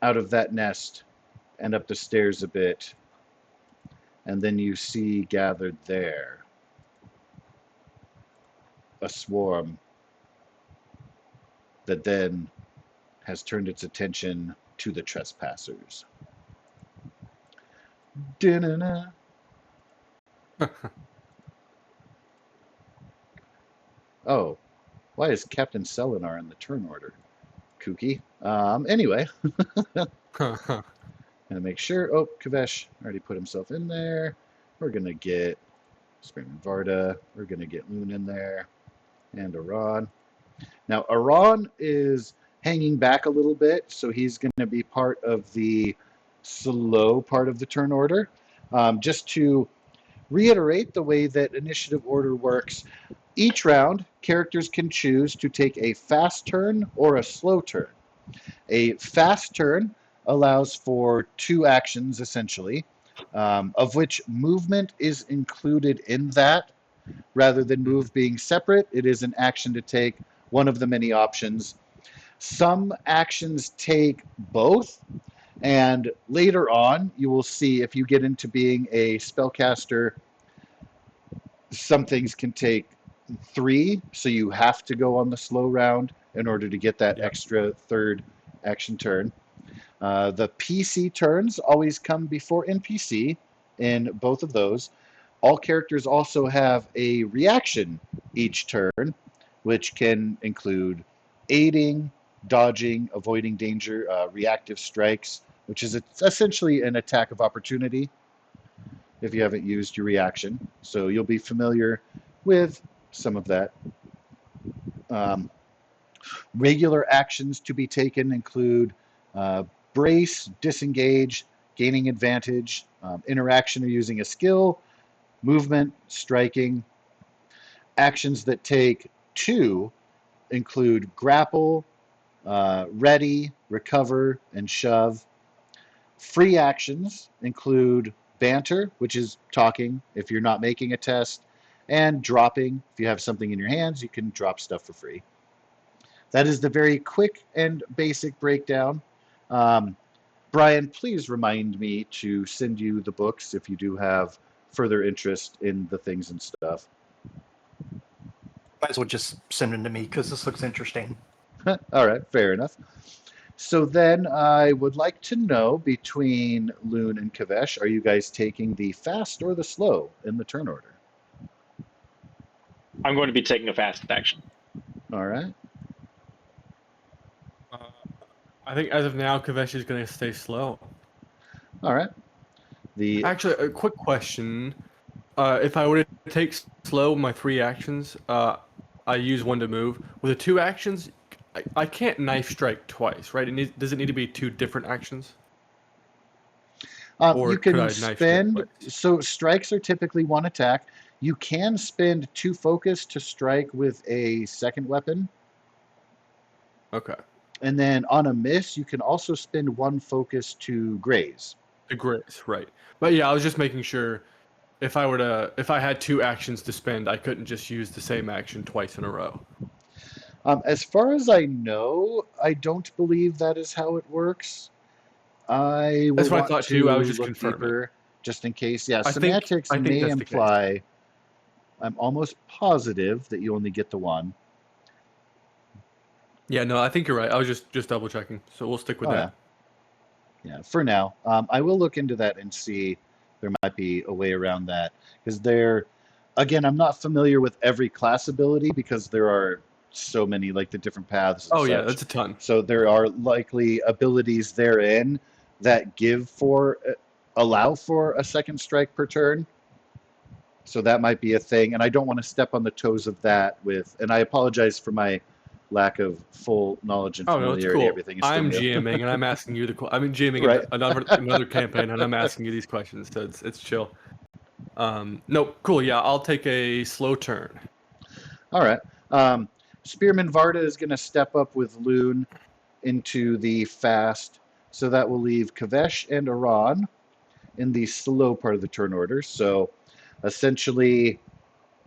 out of that nest and up the stairs a bit. And then you see gathered there a swarm that then has turned its attention to the trespassers. Da-na-na. Oh, why is Captain Selinar in the turn order? Kooky. Anyway, gonna make sure. Oh, Kavesh already put himself in there. We're gonna get Spearman Varda. We're gonna get Loon in there, and Aran. Now, Aran is hanging back a little bit, so he's gonna be part of the slow part of the turn order. Just to reiterate the way that initiative order works, Each round, characters can choose to take a fast turn or a slow turn. A fast turn allows for 2 actions, essentially, of which movement is included in that. Rather than move being separate, it is an action to take one of the many options. Some actions take both, and later on, you will see if you get into being a spellcaster, some things can take 3, so you have to go on the slow round in order to get that extra third action turn. The PC turns always come before NPC in both of those. All characters also have a reaction each turn, which can include aiding, dodging, avoiding danger, reactive strikes, which is essentially an attack of opportunity if you haven't used your reaction. So you'll be familiar with some of that. Regular actions to be taken include brace, disengage, gaining advantage, interaction or using a skill, movement, striking. Actions that take 2 include grapple, ready, recover, and shove. Free actions include banter, which is talking if you're not making a test, and dropping. If you have something in your hands, you can drop stuff for free. That is the very quick and basic breakdown. Brian, please remind me to send you the books if you do have further interest in the things and stuff. Might as well just send them to me because this looks interesting. All right, fair enough. So then I would like to know, between Loon and Kavesh, are you guys taking the fast or the slow in the turn order? I'm going to be taking a fast action. All right. I think as of now, Kavesh is going to stay slow. All right. Actually, a quick question. If I were to take slow my 3 actions, I use 1 to move. With the 2 actions, I can't knife strike twice, right? Does it need to be 2 different actions? Or you could I can knife strike spend, twice? so strikes are typically 1 attack. You can spend 2 focus to strike with a second weapon. Okay. And then on a miss, you can also spend 1 focus to graze. To graze, right. But yeah, I was just making sure if I had 2 actions to spend, I couldn't just use the same action twice in a row. As far as I know, I don't believe that is how it works. I will That's what I want thought to too. I was just look confirming. deeper just in case. Yeah, I think semantics that's may the case. imply. I'm almost positive that you only get the 1. Yeah, no, I think you're right. I was just double checking. So we'll stick with that. Yeah, for now. I will look into that and see there might be a way around that. Because again, I'm not familiar with every class ability because there are so many, like the different paths and Oh yeah, such. that's a ton. So there are likely abilities therein that allow for a second strike per turn. So that might be a thing. And I don't want to step on the toes of that and I apologize for my lack of full knowledge and Oh no, it's familiarity. cool. Everything is still I'm new. GMing and I'm asking you I'm GMing Right. another campaign and I'm asking you these questions. So it's chill. No, cool. Yeah, I'll take a slow turn. All right. Spearman Varda is going to step up with Loon into the fast. So that will leave Kavesh and Iran in the slow part of the turn order. So essentially,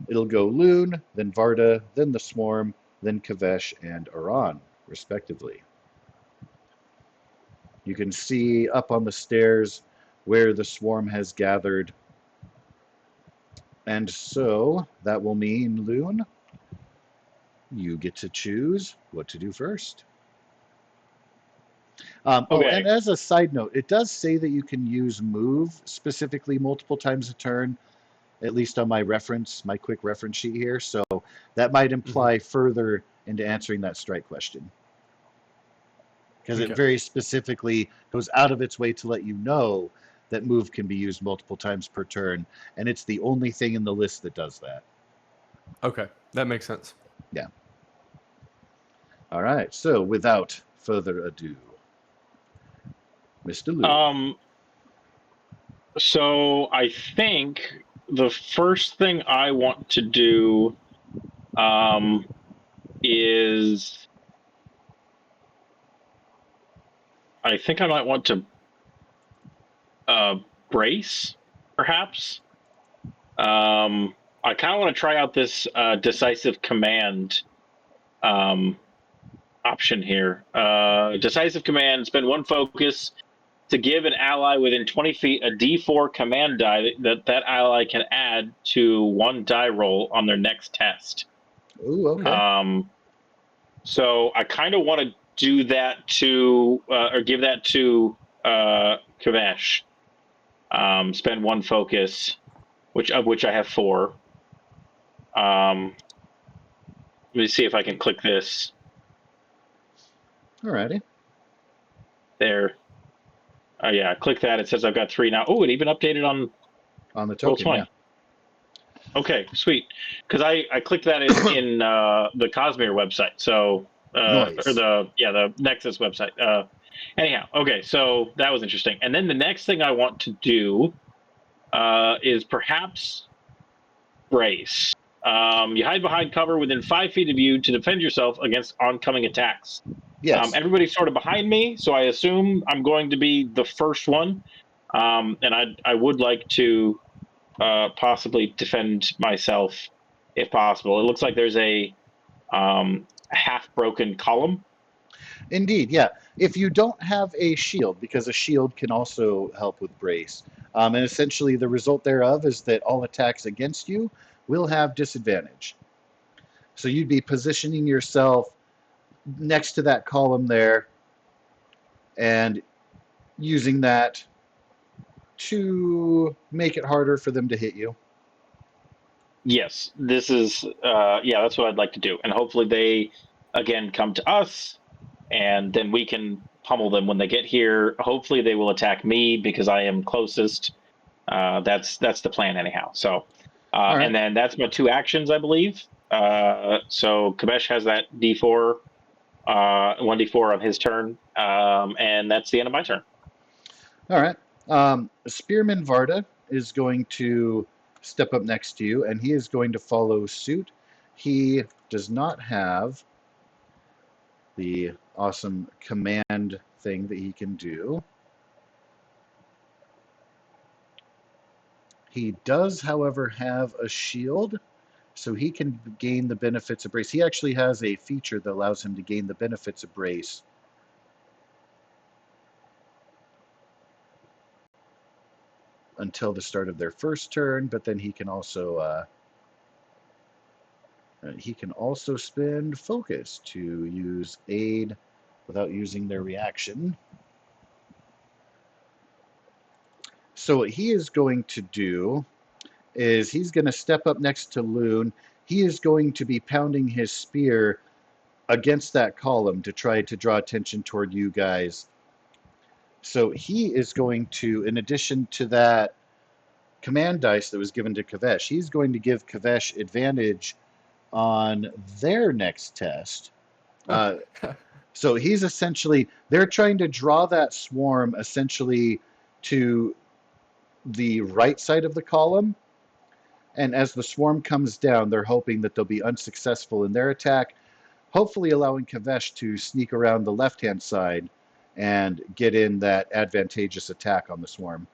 it'll go Loon, then Varda, then the Swarm, then Kavesh and Iran, respectively. You can see up on the stairs where the Swarm has gathered. And so that will mean, Loon, you get to choose what to do first. Okay. Oh, and as a side note, it does say that you can use move specifically multiple times a turn, at least on my quick reference sheet here. So that might imply further into answering that strike question. Because it very specifically goes out of its way to let you know that move can be used multiple times per turn. And it's the only thing in the list that does that. Okay, that makes sense. Yeah. All right. So without further ado, Mr. Lou. So I think the first thing I want to do is I think I might want to brace, perhaps. I kind of want to try out this decisive command option here. Decisive command, spend 1 focus to give an ally within 20 feet a d4 command die that ally can add to 1 die roll on their next test. Ooh, okay. So I kind of want to do that to, or give that to Kavesh. Spend 1 focus, of which I have 4. Let me see if I can click this. Alrighty. There. Yeah, click that. It says I've got 3 now. Oh, it even updated On the token, Roll20. yeah. Okay, sweet. Because I clicked that in the Cosmere website. So Nice. or the Nexus website. Anyhow, okay, so that was interesting. And then the next thing I want to do is perhaps brace. You hide behind cover within 5 feet of you to defend yourself against oncoming attacks. Yes. Everybody's sort of behind me, so I assume I'm going to be the first one. And I would like to possibly defend myself if possible. It looks like there's a half-broken column. Indeed, yeah. If you don't have a shield, because a shield can also help with brace, and essentially the result thereof is that all attacks against you will have disadvantage. So you'd be positioning yourself next to that column there and using that to make it harder for them to hit you. Yes, this is yeah, that's what I'd like to do, and hopefully they again come to us, and then we can pummel them when they get here. Hopefully they will attack me because I am closest. That's the plan anyhow. So, right. and then that's my 2 actions, I believe. So Kabesh has that D4, 1d4 on his turn, and that's the end of my turn. All right. Spearman Varda is going to step up next to you, and he is going to follow suit. He does not have the awesome command thing that he can do. He does, however, have a shield, so he can gain the benefits of brace. He actually has a feature that allows him to gain the benefits of brace until the start of their first turn, but then he can also spend focus to use aid without using their reaction. So what he is going to do is he's going to step up next to Loon. He is going to be pounding his spear against that column to try to draw attention toward you guys. So he is going to, in addition to that command dice that was given to Kavesh, he's going to give Kavesh advantage on their next test. So he's essentially, they're trying to draw that swarm essentially to the right side of the column. And as the swarm comes down, they're hoping that they'll be unsuccessful in their attack, hopefully allowing Kavesh to sneak around the left-hand side and get in that advantageous attack on the swarm.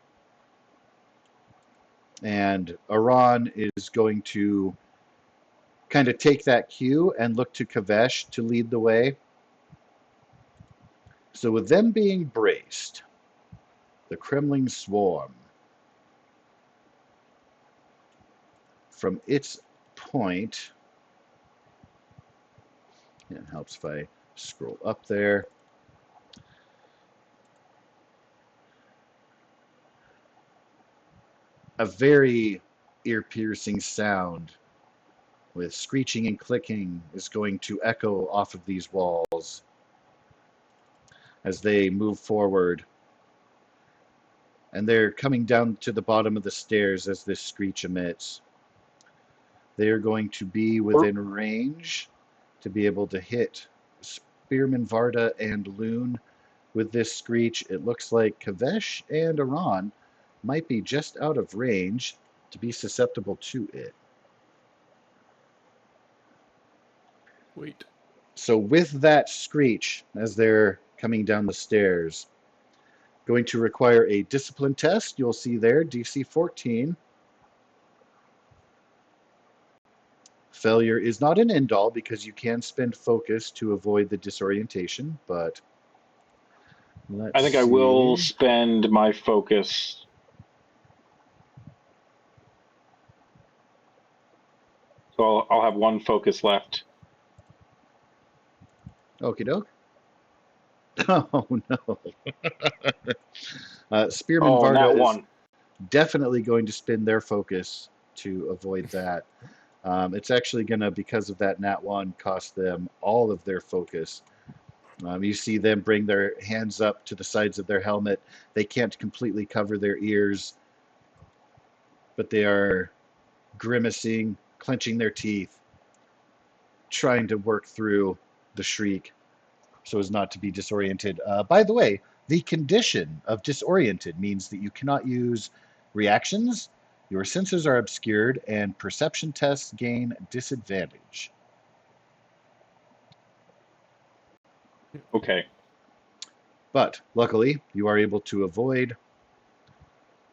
And Aran is going to kind of take that cue and look to Kavesh to lead the way. So with them being braced, the Kremling Swarm, from its point, it helps if I scroll up there. A very ear-piercing sound with screeching and clicking is going to echo off of these walls as they move forward. And they're coming down to the bottom of the stairs as this screech emits. They are going to be within range to be able to hit Spearman Varda and Loon with this screech. It looks like Kavesh and Aran might be just out of range to be susceptible to it. Wait. So with that screech, as they're coming down the stairs, going to require a discipline test. You'll see there, DC 14. Failure is not an end all because you can spend focus to avoid the disorientation, but let's I think I see. will spend my focus. So I'll have one focus left. Okie doke. Oh no. Spearman Oh, Varda that is one. definitely going to spend their focus to avoid that. It's actually going to, because of that nat 1, cost them all of their focus. You see them bring their hands up to the sides of their helmet. They can't completely cover their ears, but they are grimacing, clenching their teeth, trying to work through the shriek so as not to be disoriented. By the way, the condition of disoriented means that you cannot use reactions, your senses are obscured, and perception tests gain disadvantage. Okay. But luckily, you are able to avoid.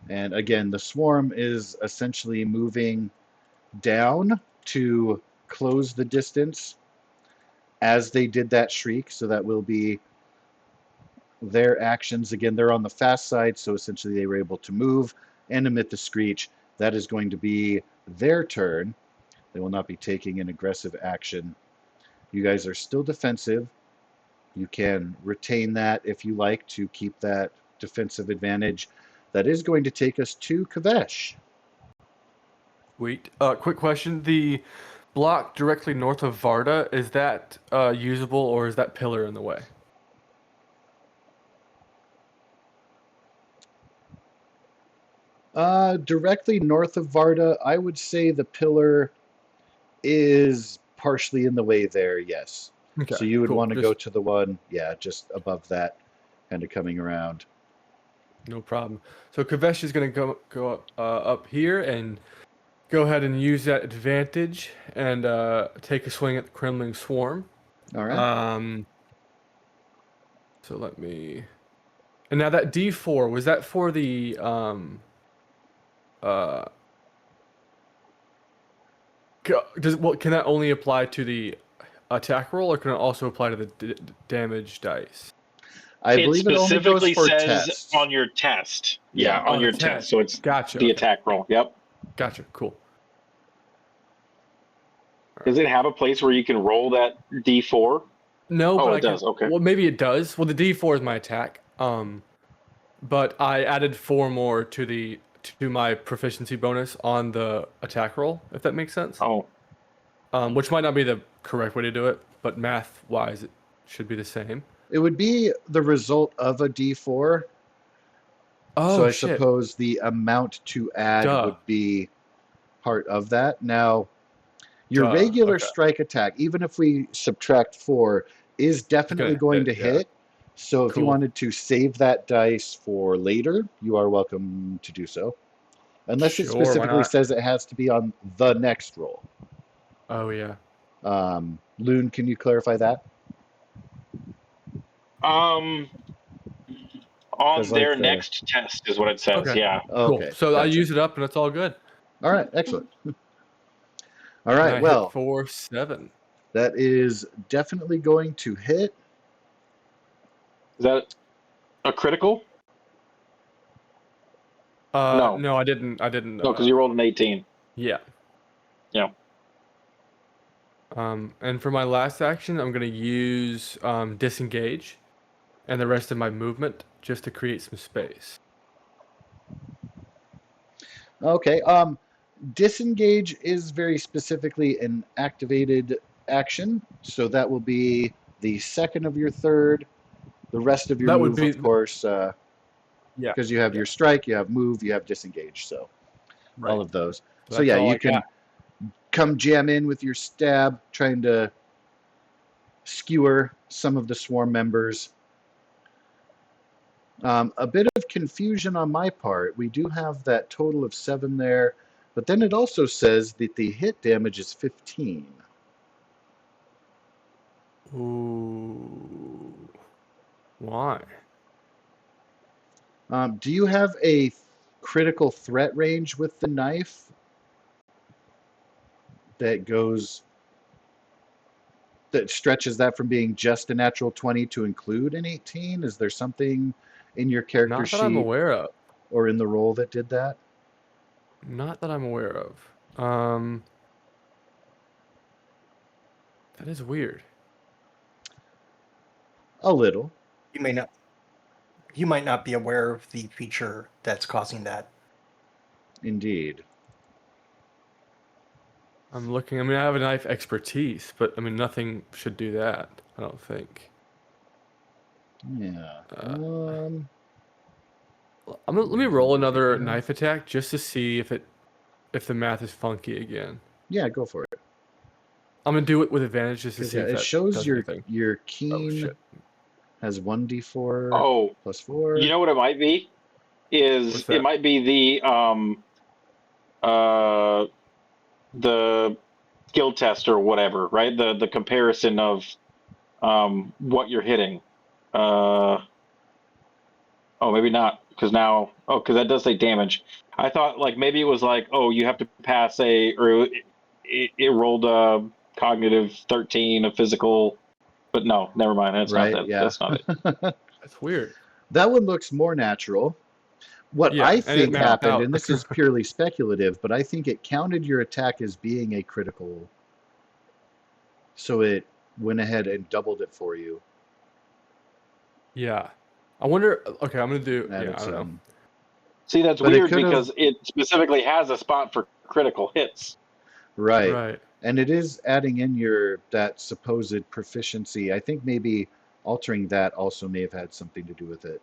And again, the swarm is essentially moving down to close the distance as they did that shriek. So that will be their actions. Again, they're on the fast side, so essentially they were able to move and emit the screech. That is going to be their turn. They will not be taking an aggressive action. You guys are still defensive. You can retain that if you like to keep that defensive advantage. That is going to take us to Kavesh. Wait. Quick question. The block directly north of Varda, is that usable or is that pillar in the way? Directly north of Varda, I would say the pillar is partially in the way there, yes. Okay, So you would cool. want to go to the one, yeah, just above that, kind of coming around. No problem. So Kavesh is going to go up here and go ahead and use that advantage and take a swing at the Kremling Swarm. All right. So let me. And now that D4, was that for the can that only apply to the attack roll, or can it also apply to the damage dice? I It believe it only goes specifically for says tests. on your test. Yeah. Yeah, on your test. So it's Gotcha. the Okay. attack roll. Yep. Gotcha. Cool. Does it have a place where you can roll that D4? No, Oh, but it I can. does. Okay. Well, maybe it does. Well, the D4 is my attack. But I added 4 more to my proficiency bonus on the attack roll, if that makes sense. Oh, Which might not be the correct way to do it, but math-wise, it should be the same. It would be the result of a D4. Oh, So I shit. suppose the amount to add Duh. would be part of that. Now, your Duh, regular okay. strike attack, even if we subtract 4, is definitely going to yeah. hit. So if you Cool. wanted to save that dice for later, you are welcome to do so. Unless it Sure, why specifically not? says it has to be on the next roll. Oh, yeah. Loon, can you clarify that? on 'Cause, like, their next test is what it says. Okay. Yeah. Okay, Cool. So I gotcha. use it up and it's all good. All right, excellent. All And right, I well, hit for 7. that is definitely going to hit. Is that a critical? No. No, I didn't. No, because you rolled an 18. Yeah. Yeah. And for my last action, I'm gonna use disengage, and the rest of my movement just to create some space. Okay, disengage is very specifically an activated action, so that will be the second of your third. The rest of your That would move, be- of course, Yeah. because you have your strike, you have move, you have disengage, so all of those. So That's yeah, all you I can got. come jam in with your stab, trying to skewer some of the swarm members. A bit of confusion on my part. We do have that total of 7 there, but then it also says that the hit damage is 15. Ooh. Why? Do you have a critical threat range with the knife that stretches that from being just a natural 20 to include an 18? Is there something in your character Not that I'm sheet aware of. or in the roll that did that? Not that I'm aware of. That is weird. A little. You may not. You might not be aware of the feature that's causing that. Indeed. I'm looking. I mean, I have a knife expertise, but I mean, nothing should do that. I don't think. Yeah. Let me roll another knife attack just to see if the math is funky again. Yeah, go for it. I'm gonna do it with advantage just to 'Cause, see yeah, if it that shows does your anything. Oh keen shit! has 1d4 Oh, plus 4. you know what it might be? What's It that? might be the skill test or whatever, right? The comparison of what you're hitting. Oh, maybe not, because because that does say damage. I thought like maybe it was like, oh, you have to pass or it rolled a cognitive 13, a physical, but no, never mind. That's not Right, that. yeah. That's not it. That's weird. That one looks more natural. What Yeah, I and it think mapped happened, out. and this is purely speculative, but I think it counted your attack as being a critical, so it went ahead and doubled it for you. Yeah. I wonder. Okay, I'm gonna do. Yeah, Added I don't know. some. See, that's But it weird could have, because it specifically has a spot for critical hits. right. Right. And it is adding in that supposed proficiency. I think maybe altering that also may have had something to do with it.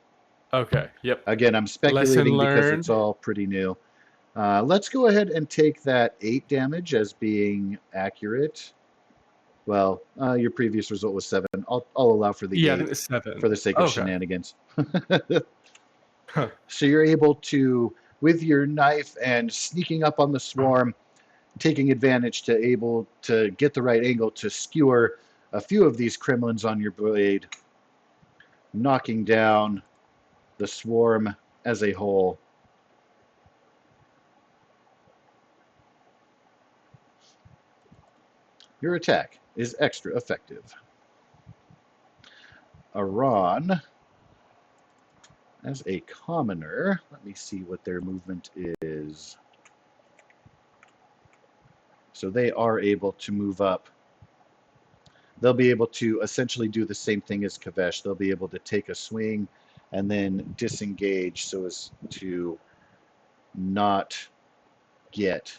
Okay. Yep. Again, I'm Lesson speculating because learned. it's all pretty new. Let's go ahead and take that 8 damage as being accurate. Well, your previous result was 7. I'll allow for the Yeah, I 8 think it's 7. for the sake of Okay. shenanigans. Huh. So you're able to, with your knife and sneaking up on the swarm, taking advantage to able to get the right angle to skewer a few of these kremlins on your blade, knocking down the swarm as a whole. Your attack is extra effective. Aran, as a commoner, let me see what their movement is. So they are able to move up. They'll be able to essentially do the same thing as Kavesh. They'll be able to take a swing and then disengage so as to not get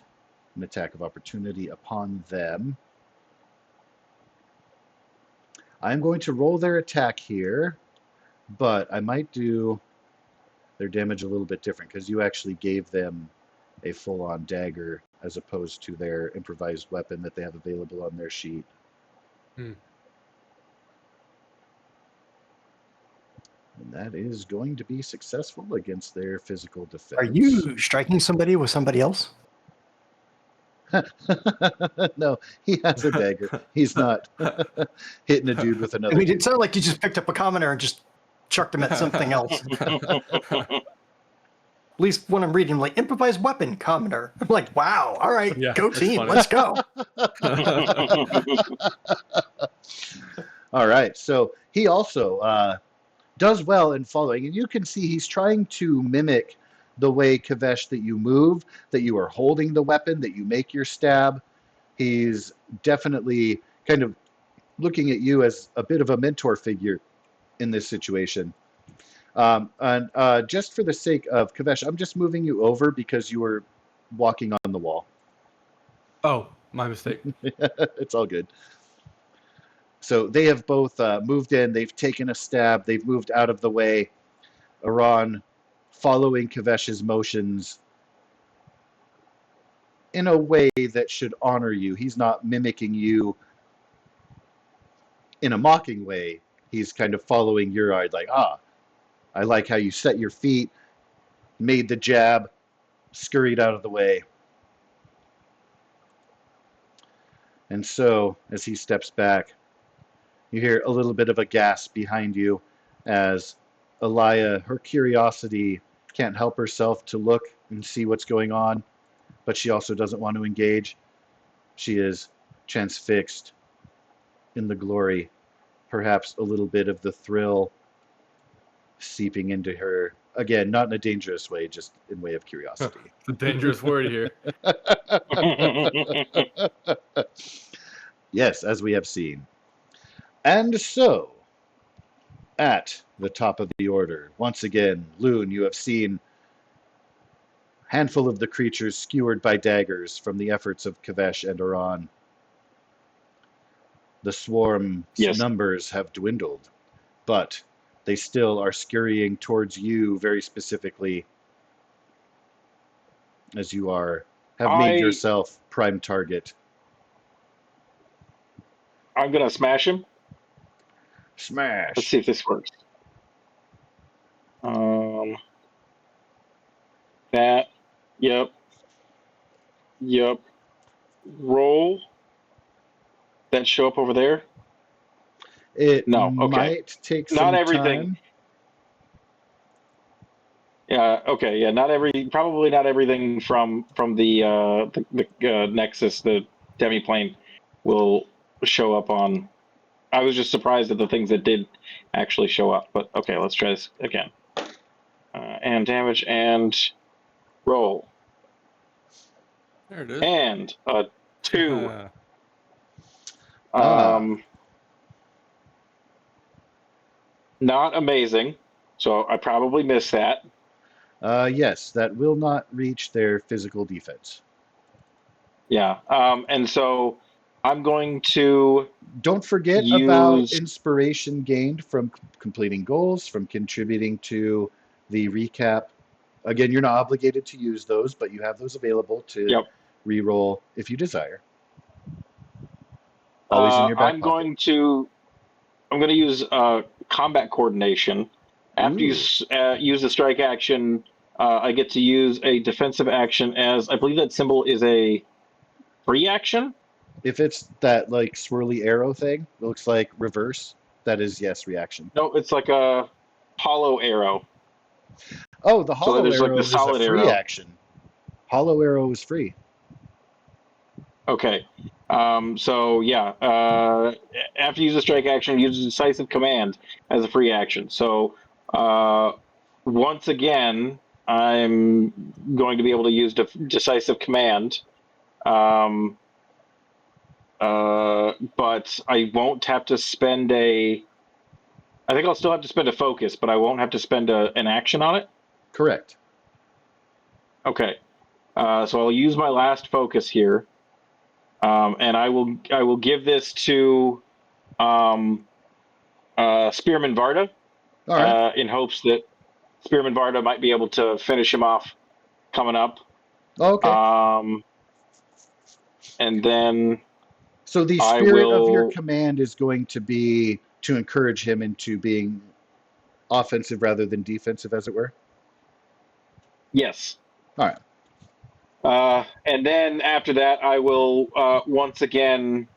an attack of opportunity upon them. I'm going to roll their attack here, but I might do their damage a little bit different because you actually gave them a full-on dagger as opposed to their improvised weapon that they have available on their sheet. Hmm. And that is going to be successful against their physical defense. Are you striking somebody with somebody else? No, he has a dagger. He's not hitting a dude with I another mean, it dude. sounded like you just picked up a commoner and just chucked him at something else. At least when I'm reading, like, improvised weapon, commoner. I'm like, wow, all right, Yeah, go that's team, funny. let's go. All right, so he also does well in following, and you can see he's trying to mimic the way Kavesh that you move, that you are holding the weapon, that you make your stab. He's definitely kind of looking at you as a bit of a mentor figure in this situation. And just for the sake of Kavesh, I'm just moving you over because you were walking on the wall. Oh, my mistake. It's all good. So they have both moved in. They've taken a stab. They've moved out of the way. Aran following Kavesh's motions in a way that should honor you. He's not mimicking you in a mocking way. He's kind of following your eye, like, I like how you set your feet, made the jab, scurried out of the way. And so, as he steps back, You hear a little bit of a gasp behind you as Elia, her curiosity can't help herself to look and see what's going on, but she also doesn't want to engage. She is transfixed in the glory, perhaps a little bit of the thrill seeping into her. Again, not in a dangerous way, just in way of curiosity. It's a dangerous word here. Yes, as we have seen. And so, at the top of the order, once again, Loon, you have seen a handful of the creatures skewered by daggers from the efforts of Kavesh and Oran. The swarm's Yes. numbers have dwindled, but they still are scurrying towards you very specifically, as you have made yourself prime target. I'm gonna smash him. Smash. Let's see if this works. That. Yep. Roll. That show up over there? It No, okay. might take some Not everything. time. Yeah. Okay. Yeah. Probably not everything from the Nexus, the demiplane, will show up on. I was just surprised at the things that did actually show up. But okay, let's try this again. And damage and roll. There it is. And a 2. Ah. Not amazing. So I probably missed that. Yes, that will not reach their physical defense. Yeah. And so I'm going to Don't forget about inspiration gained from completing goals, from contributing to the recap. Again, you're not obligated to use those, but you have those available to reroll if you desire. Always in your back I'm pocket. I'm going to use combat coordination. After you use the strike action, I get to use a defensive action as I believe that symbol is a free action. If it's that like swirly arrow thing, it looks like reverse. That is yes, reaction. No, it's like a hollow arrow. Oh, the hollow there's arrow like the is a solid free arrow. action. Hollow arrow is free. Okay. So yeah, after you use a strike action, use a decisive command as a free action. So once again, I'm going to be able to use decisive command. But I won't have to spend I think I'll still have to spend a focus, but I won't have to spend an action on it. Correct. Okay. So I'll use my last focus here. And I will give this to Spearman Varda, All right. in hopes that Spearman Varda might be able to finish him off coming up. Okay. And then so the spirit of your command is going to be to encourage him into being offensive rather than defensive, as it were? Yes. All right. And then after that, I will once again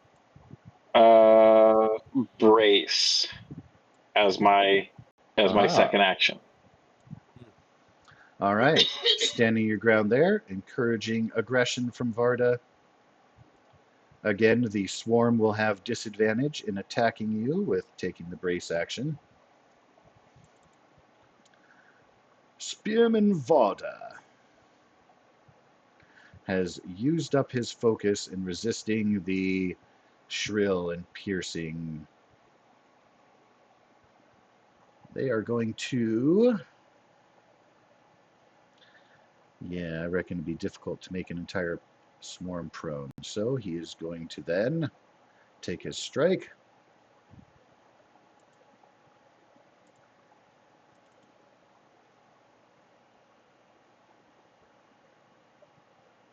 brace as my second action. All right. Standing your ground there, encouraging aggression from Varda. Again, the swarm will have disadvantage in attacking you with taking the brace action. Spearman Varda has used up his focus in resisting the shrill and piercing. They are going to... Yeah, I reckon it'd be difficult to make an entire swarm prone. So he is going to then take his strike.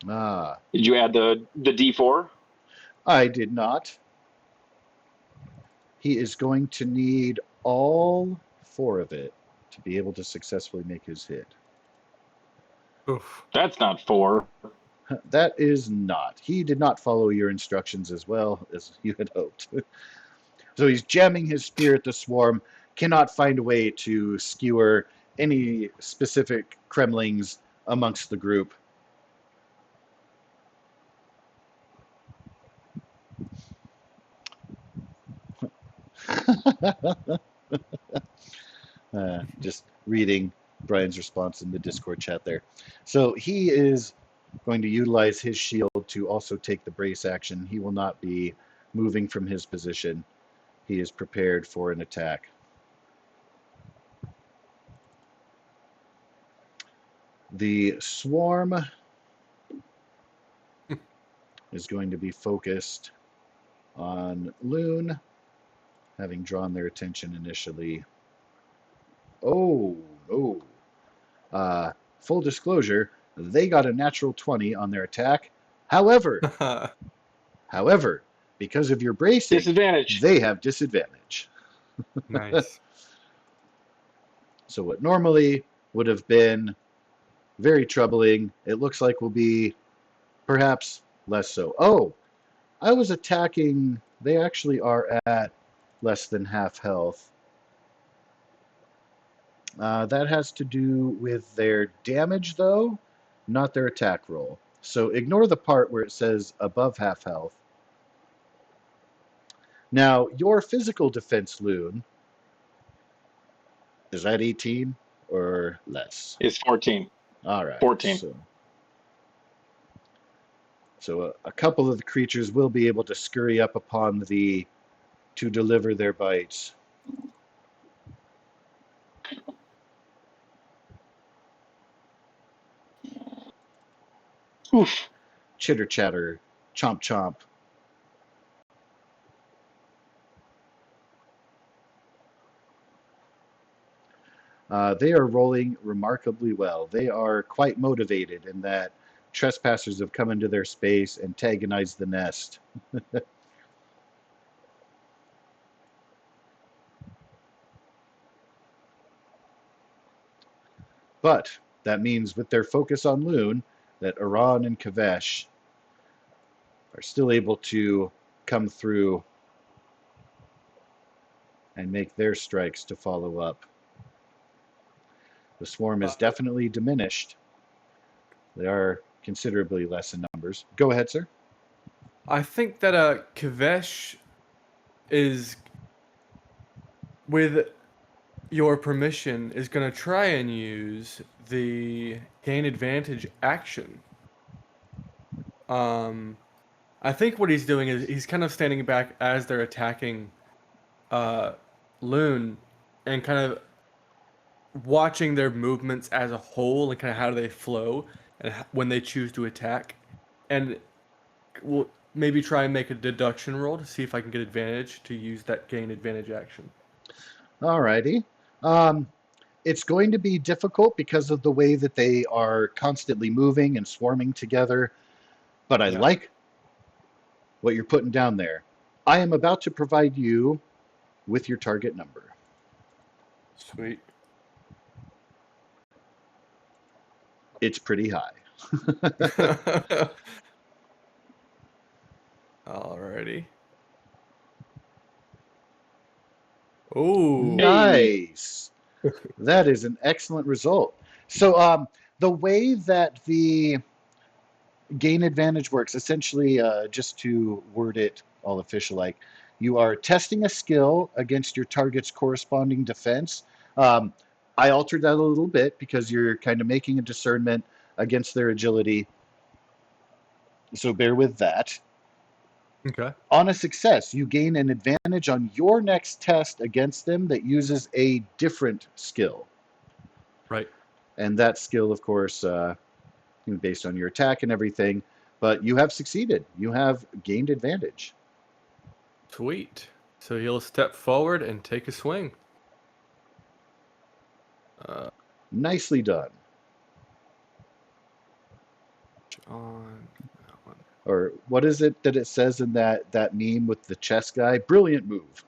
Did you add the D4? I did not. He is going to need all 4 of it to be able to successfully make his hit. Oof. That's not 4. That is not. He did not follow your instructions as well as you had hoped. So he's jamming his spear at the swarm, cannot find a way to skewer any specific Kremlings amongst the group. Just reading Brian's response in the Discord chat there. So he is going to utilize his shield to also take the brace action. He will not be moving from his position. He is prepared for an attack. The swarm is going to be focused on Loon, having drawn their attention initially. Oh, no. Full disclosure, they got a natural 20 on their attack. However, because of your bracing, Disadvantage. they have disadvantage. Nice. So what normally would have been very troubling, it looks like will be perhaps less so. Oh, I was attacking. They actually are at less than half health. That has to do with their damage, though, not their attack roll. So ignore the part where it says above half health. Now, your physical defense, Loon, is that 18 or less? Is 14. All right. 14. So a couple of the creatures will be able to scurry up upon thee to deliver their bites. Oof. Chitter chatter, chomp chomp. They are rolling remarkably well. They are quite motivated in that trespassers have come into their space, antagonized the nest. But that means with their focus on Loon, that Iran and Kavesh are still able to come through and make their strikes to follow up. The swarm is definitely diminished. They are considerably less in numbers. Go ahead, sir. I think that Kavesh is, with your permission, is going to try and use the gain advantage action. I think what he's doing is he's kind of standing back as they're attacking Loon and kind of watching their movements as a whole and kind of how do they flow and when they choose to attack. And we'll maybe try and make a deduction roll to see if I can get advantage to use that gain advantage action. Alrighty. It's going to be difficult because of the way that they are constantly moving and swarming together, but I like what you're putting down there. I am about to provide you with your target number. Sweet. It's pretty high. Alrighty. Ooh. Nice. That is an excellent result. So the way that the gain advantage works, essentially, just to word it all official like, you are testing a skill against your target's corresponding defense. I altered that a little bit because you're kind of making a discernment against their agility. So bear with that. Okay. On a success, you gain an advantage on your next test against them that uses a different skill. Right. And that skill, of course, based on your attack and everything, but you have succeeded. You have gained advantage. Sweet. So he'll step forward and take a swing. Nicely done. On that one. Or what is it that it says in that meme with the chess guy? Brilliant move.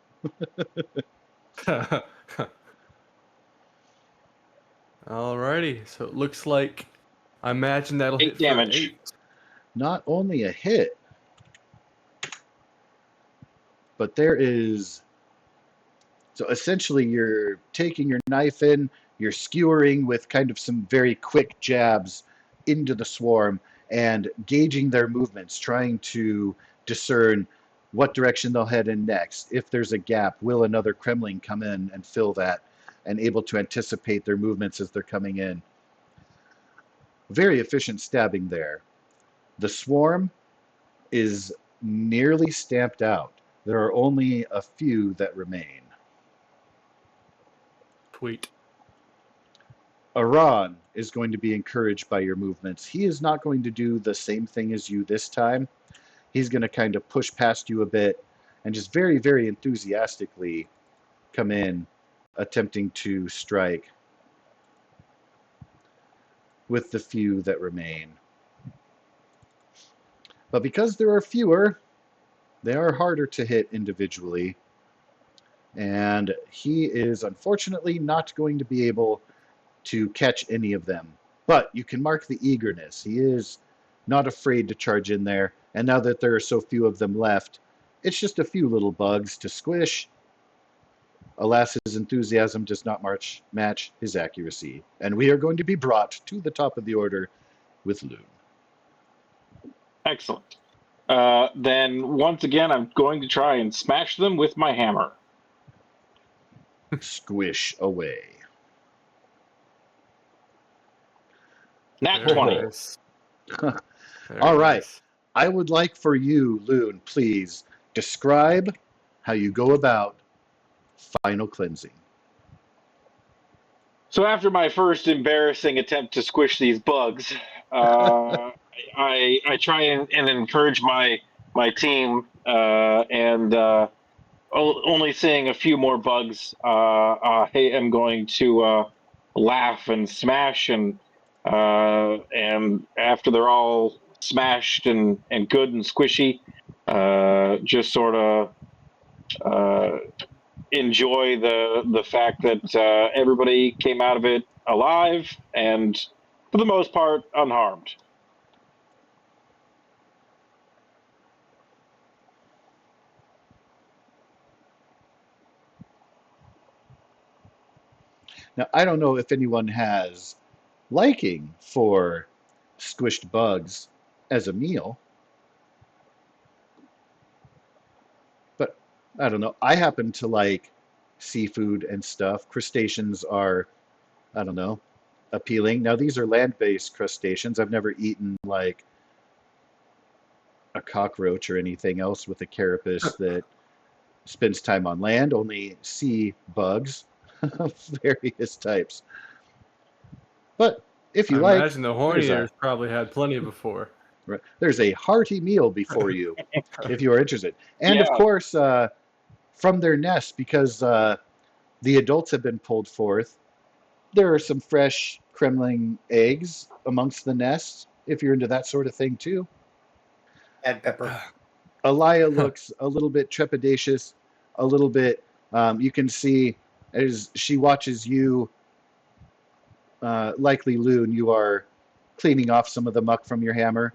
Alrighty. So it looks like, I imagine that'll 8 hit damage. for 8. Not only a hit, but there is So essentially, you're taking your knife in, you're skewering with kind of some very quick jabs into the swarm and gauging their movements, trying to discern what direction they'll head in next. If there's a gap, will another Kremling come in and fill that, and able to anticipate their movements as they're coming in. Very efficient stabbing there. The swarm is nearly stamped out. There are only a few that remain. Tweet. Iran is going to be encouraged by your movements. He is not going to do the same thing as you this time. He's going to kind of push past you a bit and just very, very enthusiastically come in, attempting to strike with the few that remain. But because there are fewer, they are harder to hit individually. And he is unfortunately not going to be able to catch any of them. But you can mark the eagerness. He is not afraid to charge in there. And now that there are so few of them left, it's just a few little bugs to squish. Alas, his enthusiasm does not match his accuracy. And we are going to be brought to the top of the order with Loon. Excellent. Then once again, I'm going to try and smash them with my hammer. Squish away. Nat Very 20. nice. Very All right. nice. I would like for you, Loon, please describe how you go about final cleansing. So after my first embarrassing attempt to squish these bugs, I try and encourage my team, and only seeing a few more bugs, I am going to laugh and smash, and after they're all smashed and good and squishy, just sort of enjoy the fact that everybody came out of it alive and for the most part unharmed. Now, I don't know if anyone has liking for squished bugs as a meal, but I don't know. I happen to like seafood and stuff. Crustaceans are, I don't know, appealing. Now, these are land-based crustaceans. I've never eaten like a cockroach or anything else with a carapace that spends time on land, only sea bugs of various types. But if you I like, imagine the horn there's eaters probably had plenty before. there's a hearty meal before you if you are interested. And of Yeah. course, from their nests, because the adults have been pulled forth, there are some fresh Kremling eggs amongst the nests, if you're into that sort of thing too. Add pepper. Elia looks a little bit trepidatious, a little bit. You can see as she watches you, likely Loon, you are cleaning off some of the muck from your hammer.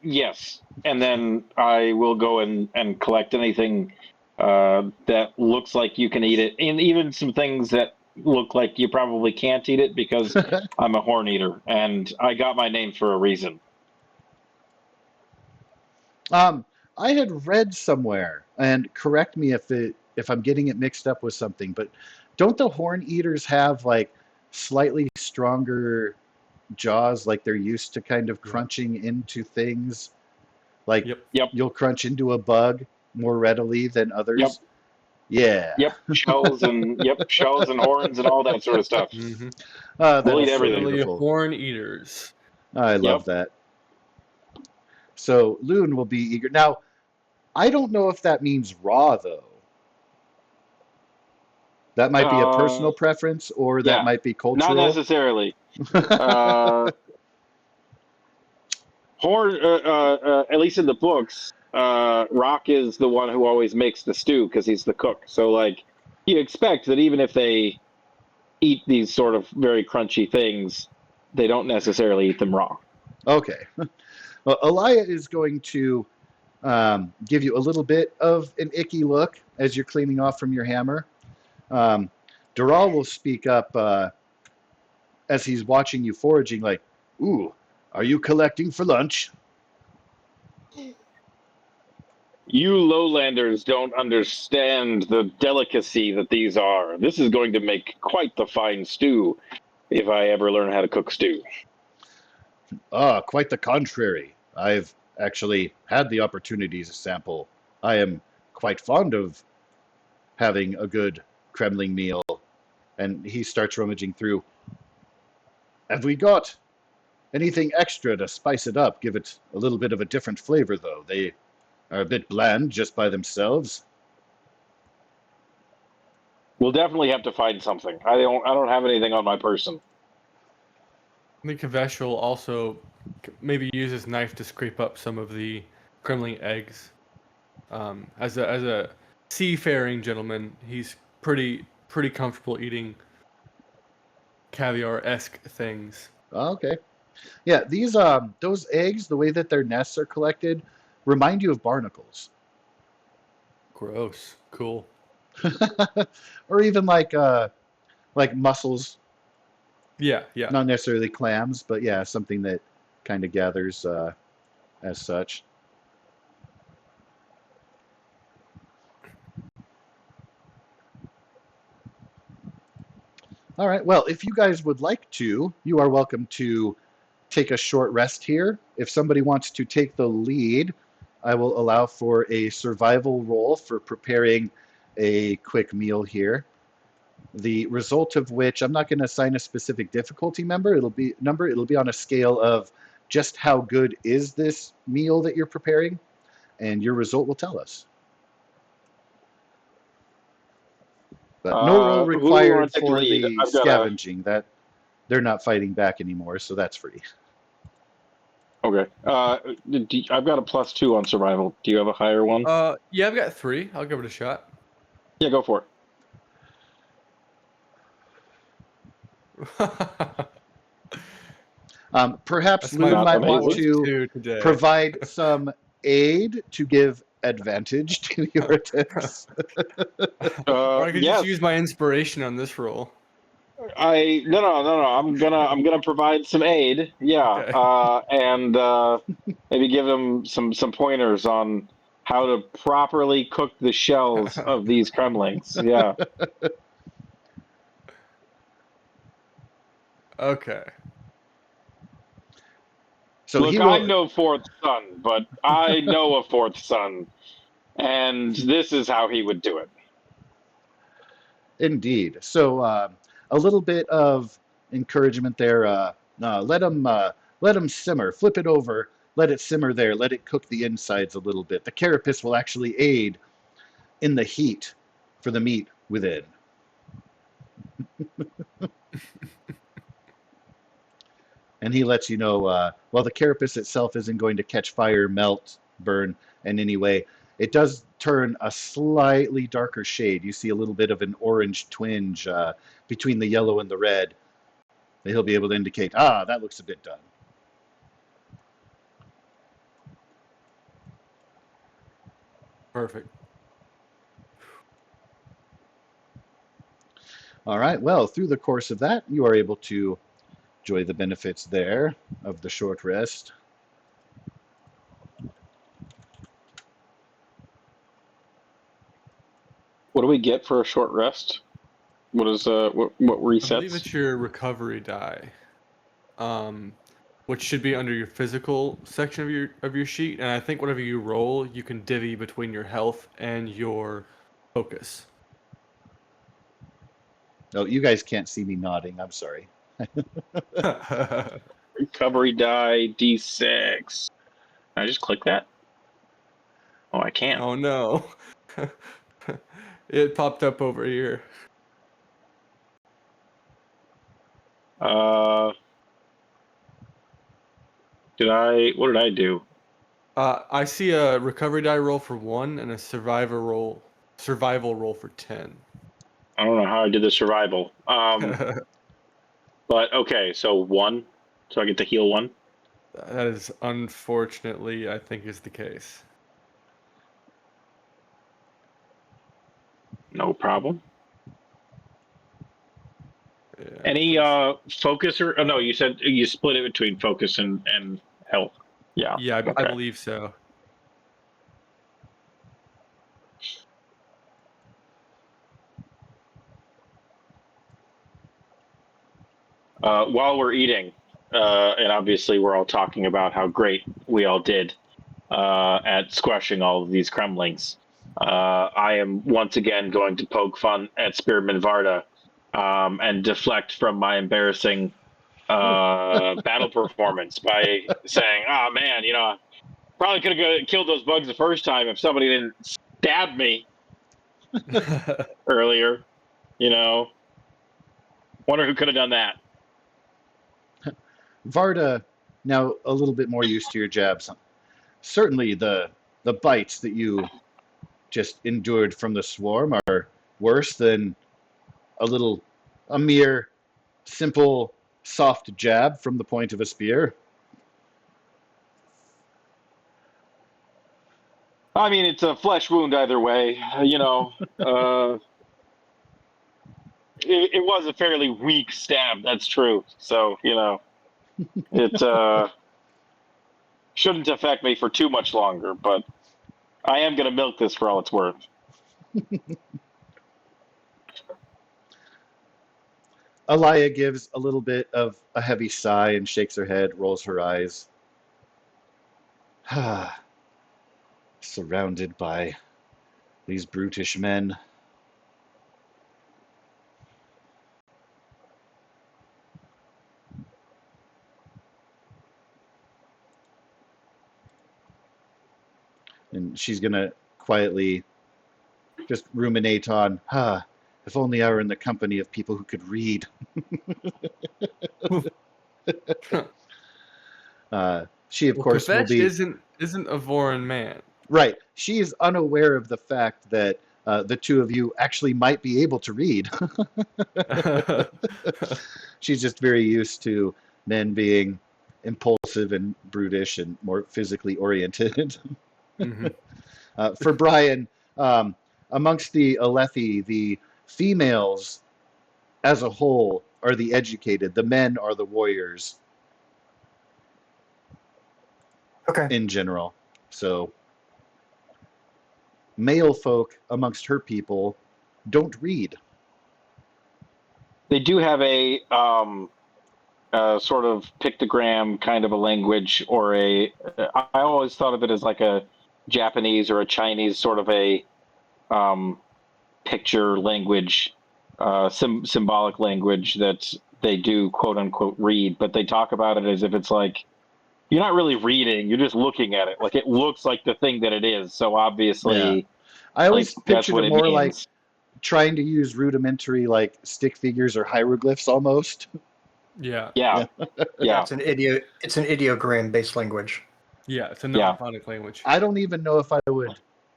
Yes, and then I will go and collect anything that looks like you can eat it, and even some things that look like you probably can't eat it, because I'm a horn eater and I got my name for a reason. I had read somewhere, and correct me if I'm getting it mixed up with something, but don't the horn eaters have like slightly stronger jaws, like they're used to kind of crunching into things? Like Yep. you'll crunch into a bug more readily than others. Yep. Yeah. Yep, shells and shells and horns and all that sort of stuff. Mm-hmm. That's We'll eat so everything. Literally beautiful. horn eaters. I love that. So Loon will be eager. Now, I don't know if that means raw though. That might be a personal preference, or that yeah, might be not cultural. necessarily. Horn, at least in the books, Rock is the one who always makes the stew because he's the cook. So, like, you expect that even if they eat these sort of very crunchy things, they don't necessarily eat them raw. Okay. Well, Elia is going to give you a little bit of an icky look as you're cleaning off from your hammer. Dural will speak up as he's watching you foraging, like, "Ooh, are you collecting for lunch?" You lowlanders don't understand the delicacy that these are. This is going to make quite the fine stew if I ever learn how to cook stew. Ah, quite the contrary. I've actually had the opportunity to sample. I am quite fond of having a good Kremling meal. And he starts rummaging through. Have we got anything extra to spice it up? Give it a little bit of a different flavor, though. They are a bit bland just by themselves. We'll definitely have to find something. I don't have anything on my person. I think Kavesh will also maybe use his knife to scrape up some of the Kremling eggs. As a seafaring gentleman, he's pretty comfortable eating caviar-esque things. Okay. Yeah, these those eggs, the way that their nests are collected, remind you of barnacles. Gross. Cool. Or even like mussels, Yeah, yeah. not necessarily clams, but yeah, something that kind of gathers as such. All right. Well, if you guys would like to, you are welcome to take a short rest here. If somebody wants to take the lead, I will allow for a survival roll for preparing a quick meal here. The result of which I'm not going to assign a specific difficulty number. It'll be on a scale of just how good is this meal that you're preparing, and your result will tell us. But no roll Who do we want required to take the for lead? the I've got scavenging. That they're not fighting back anymore, so that's free. Okay. I've got a +2 on survival. Do you have a higher one? Yeah, I've got 3. I'll give it a shot. Yeah, go for Perhaps That's my Loon might want amazing. to today. provide some aid to give advantage to your attempts. Or I could Yes. just use my inspiration on this roll. No. I'm gonna provide some aid. Yeah. Okay. And maybe give them some pointers on how to properly cook the shells of these cremlings. Yeah. Okay. So he Look, I'm will no fourth son, but I know a fourth son, and this is how he would do it. indeed. So a little bit of encouragement there. Let him simmer. Flip it over. Let it simmer there. Let it cook the insides a little bit. The carapace will actually aid in the heat for the meat within. And he lets you know, while the carapace itself isn't going to catch fire, melt, burn in any way, it does turn a slightly darker shade. You see a little bit of an orange twinge between the yellow and the red. That he'll be able to indicate, that looks a bit done. Perfect. All right, well, through the course of that, you are able to enjoy the benefits there of the short rest. What do we get for a short rest? What is what I believe resets? it's your recovery die, which should be under your physical section of your sheet. And I think whatever you roll, you can divvy between your health and your focus. Oh, you guys can't see me nodding. I'm sorry. Recovery die D6. Can I just click that? Oh, I can't. Oh no. It popped up over here. What did I do? I see a recovery die roll for 1 and a survival roll for 10. I don't know how I did the survival. But okay, so 1. So I get to heal 1. That is unfortunately, I think, is the case. No problem. Yeah. Any focus or no? You said you split it between focus and health. Yeah. Yeah, I Okay. believe so. While we're eating, and obviously we're all talking about how great we all did at squashing all of these Kremlings, I am once again going to poke fun at Spearman Varda and deflect from my embarrassing battle performance by saying, "Oh man, probably could have killed those bugs the first time if somebody didn't stab me earlier. Wonder who could have done that." Varda, now a little bit more used to your jabs. Certainly the bites that you just endured from the swarm are worse than a mere simple soft jab from the point of a spear. I mean, it's a flesh wound either way. It was a fairly weak stab. That's true. So it shouldn't affect me for too much longer. But I am going to milk this for all it's worth. Alaya gives a little bit of a heavy sigh and shakes her head, rolls her eyes. Surrounded by these brutish men. And she's going to quietly just ruminate on, if only I were in the company of people who could read. She, of course, will Kvetch be... isn't a Voron man. Right. She is unaware of the fact that the two of you actually might be able to read. She's just very used to men being impulsive and brutish and more physically oriented. Mm-hmm. For Brian, amongst the Alethi, the females as a whole are the educated. The men are the warriors. Okay. In general. So male folk amongst her people don't read. They do have a sort of pictogram kind of a language, or I always thought of it as like a Japanese or a Chinese sort of a picture language, symbolic language that they do quote unquote read, but they talk about it as if it's like you're not really reading, you're just looking at it. Like it looks like the thing that it is. So obviously, Yeah. I always pictured what it it more means. like trying to use rudimentary like stick figures or hieroglyphs almost. Yeah. Yeah. It's an ideogram based language. Yeah, it's a non-phonic language. I don't even know if I would,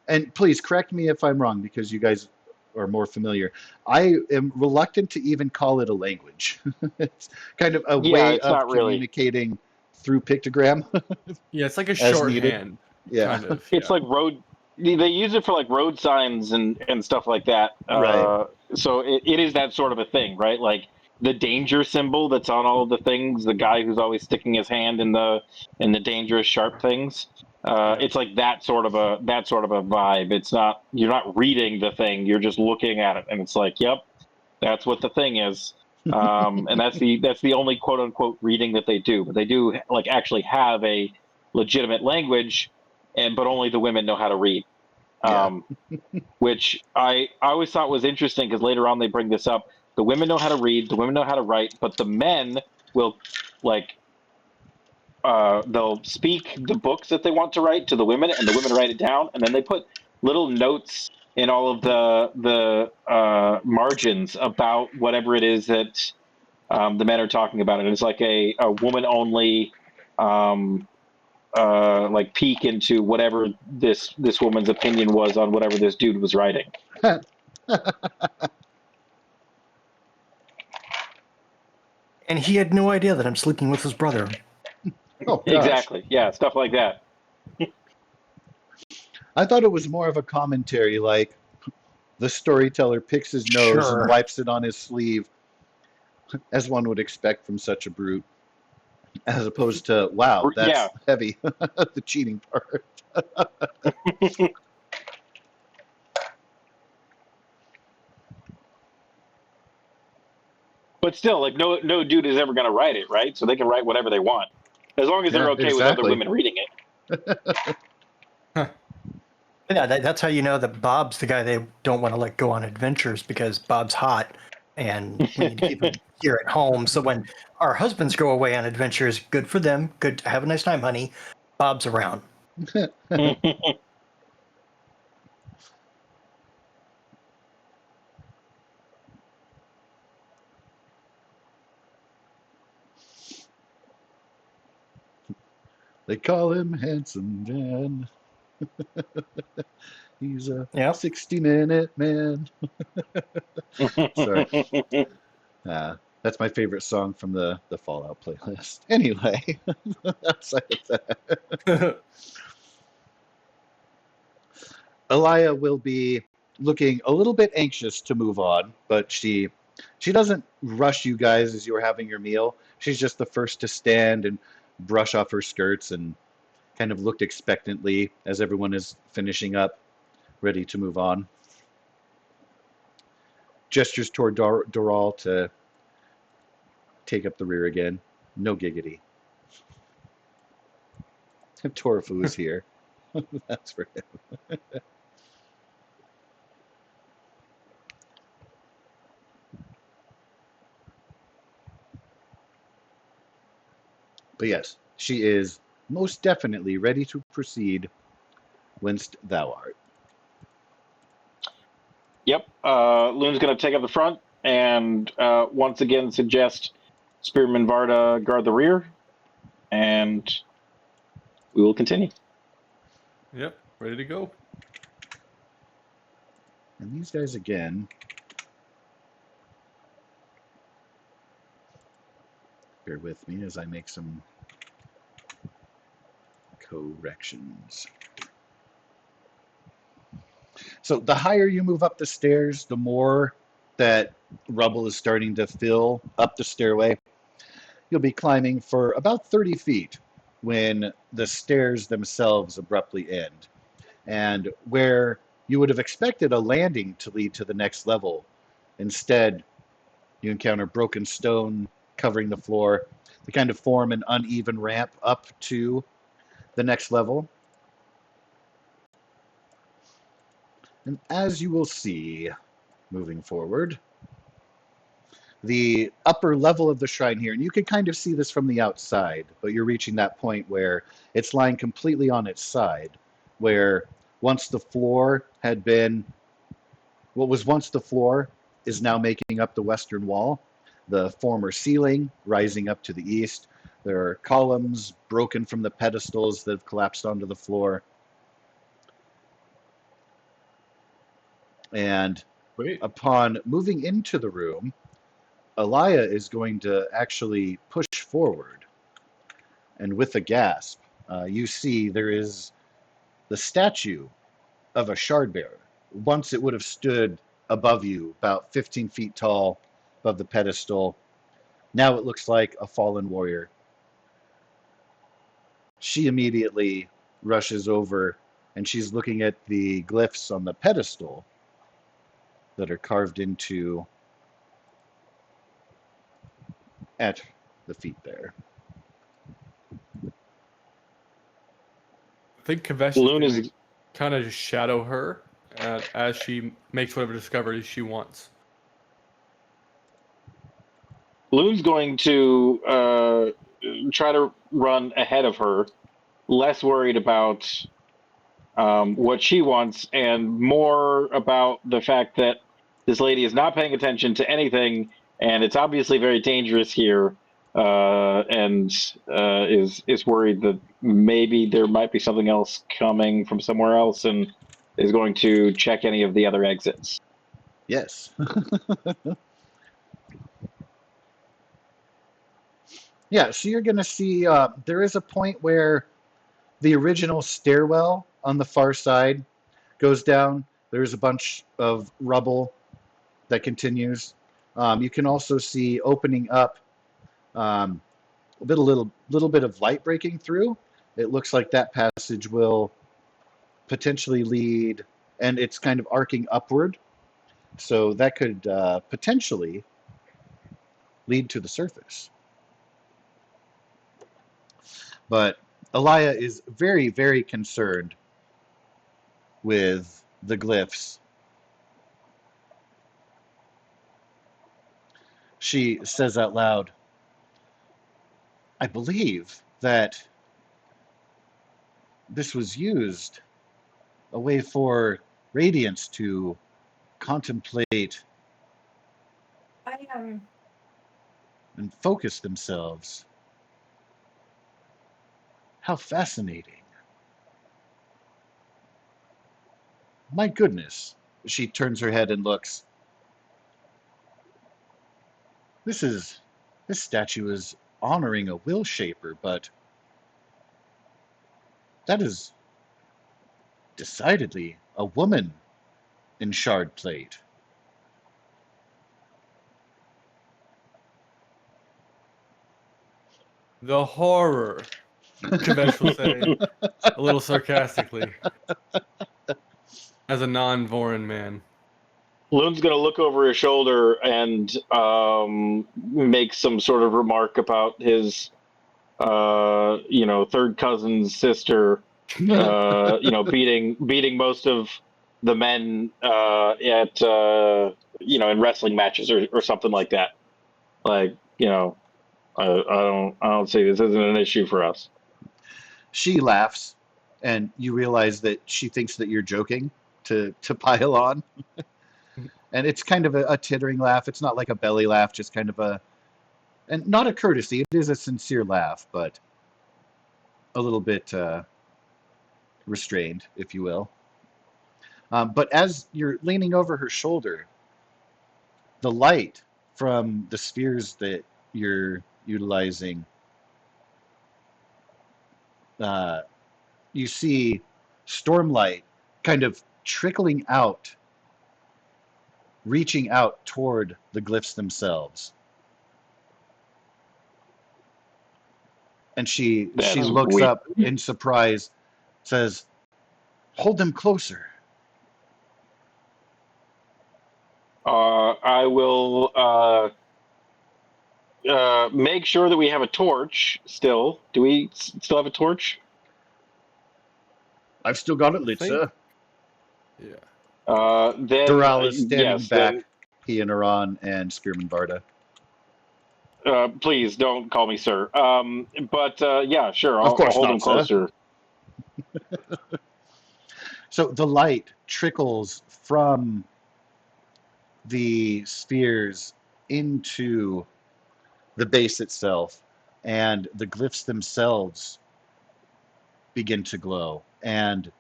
and please correct me if I'm wrong because you guys are more familiar. I am reluctant to even call it a language. It's kind of a way of communicating through pictogram. Yeah, it's like a as needed. shorthand. Yeah. Kind of. It's like road. They use it for like road signs and stuff like that. Right. So it is that sort of a thing, right? Like the danger symbol that's on all of the things. The guy who's always sticking his hand in the dangerous sharp things. It's like that sort of a vibe. It's not, you're not reading the thing. You're just looking at it, and it's like, yep, that's what the thing is. And that's the only quote unquote reading that they do. But they do like actually have a legitimate language, but only the women know how to read. Which I always thought was interesting because later on they bring this up. The women know how to read, the women know how to write, but the men will they'll speak the books that they want to write to the women, and the women write it down, and then they put little notes in all of the margins about whatever it is that the men are talking about. And it's like a woman only like peek into whatever this woman's opinion was on whatever this dude was writing. And he had no idea that I'm sleeping with his brother. Oh, gosh. Exactly. Yeah, stuff like that. I thought it was more of a commentary, like, The storyteller picks his nose and Sure. wipes it on his sleeve, as one would expect from such a brute, as opposed to, wow, that's Yeah. heavy, the cheating part. But still, like no dude is ever going to write it, right? So they can write whatever they want, as long as they're Yeah, okay with other exactly. women reading it. Yeah, that's how you know that Bob's the guy they don't want to let go on adventures, because Bob's hot and we need to keep him here at home. So when our husbands go away on adventures, good for them. Good. Have a nice time, honey. Bob's around. They call him Handsome Dan. He's a Yep. 60-minute man. Sorry. That's my favorite song from the Fallout playlist. Anyway, outside of that, Elia will be looking a little bit anxious to move on, but she doesn't rush you guys as you are having your meal. She's just the first to stand and brush off her skirts and kind of looked expectantly as everyone is finishing up, ready to move on. Gestures toward Doral to take up the rear again. No giggity. Torafu is here. That's for him. But yes, she is most definitely ready to proceed whence thou art. Yep. Loon's going to take up the front and once again suggest Spearman Varda guard the rear, and we will continue. Yep, ready to go. And these guys again. Bear with me as I make some corrections. So the higher you move up the stairs, the more that rubble is starting to fill up the stairway. You'll be climbing for about 30 feet when the stairs themselves abruptly end. And where you would have expected a landing to lead to the next level, instead you encounter broken stone covering the floor. They kind of form an uneven ramp up to the next level. And as you will see, moving forward, the upper level of the shrine here, and you can kind of see this from the outside, but you're reaching that point where it's lying completely on its side, where once the floor had been, what was once the floor is now making up the western wall, the former ceiling rising up to the east. There are columns broken from the pedestals that have collapsed onto the floor. And Wait. upon moving into the room, Elia is going to actually push forward. And with a gasp, you see there is the statue of a shard bearer. Once it would have stood above you, about 15 feet tall, above the pedestal. Now it looks like a fallen warrior. She immediately rushes over and she's looking at the glyphs on the pedestal that are carved into at the feet there. I think Kavesh Loon is is going to kind of shadow her as she makes whatever discoveries she wants. Loon's going to try to run ahead of her, less worried about what she wants and more about the fact that this lady is not paying attention to anything, and it's obviously very dangerous here, and is worried that maybe there might be something else coming from somewhere else, and is going to check any of the other exits. Yes. Yeah, so you're going to see there is a point where the original stairwell on the far side goes down, There's a bunch of rubble that continues. You can also see opening up a little bit of light breaking through. It looks like that passage will potentially lead, and it's kind of arcing upward. So that could potentially lead to the surface. But Alaya is very, very concerned with the glyphs. She says out loud, I believe that this was used a way for Radiance to contemplate and focus themselves. How fascinating. My goodness. She turns her head and looks. This statue is honoring a will shaper, but that is decidedly a woman in shard plate. The horror, Kavesh will say, a little sarcastically, as a non-Voran man. Loon's gonna look over his shoulder and make some sort of remark about his, third cousin's sister, beating most of the men at in wrestling matches or something like that. Like, I don't see this isn't an issue for us. She laughs, and you realize that she thinks that you're joking to pile on. And it's kind of a tittering laugh. It's not like a belly laugh, just kind of and not a courtesy. It is a sincere laugh, but a little bit restrained, if you will. But as you're leaning over her shoulder, the light from the spheres that you're utilizing, you see stormlight kind of trickling out, reaching out toward the glyphs themselves. And she looks weird. up in surprise, says, "Hold them closer." I will make sure that we have a torch still. Do we still have a torch? I've still got it lit, Think- sir. Yeah. Then Doral is standing yes, back. then, He and Iran and Spearman Varda. please don't call me sir. But yeah, sure. Of I'll course hold not, them closer. So the light trickles from the spheres into the base itself, and the glyphs themselves begin to glow, and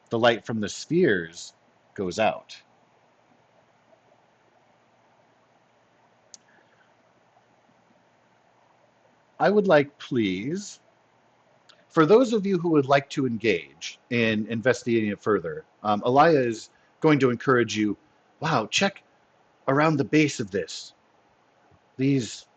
the light from the spheres goes out. I would like, please, for those of you who would like to engage in investigating it further, Alaya is going to encourage you, wow, check around the base of this. These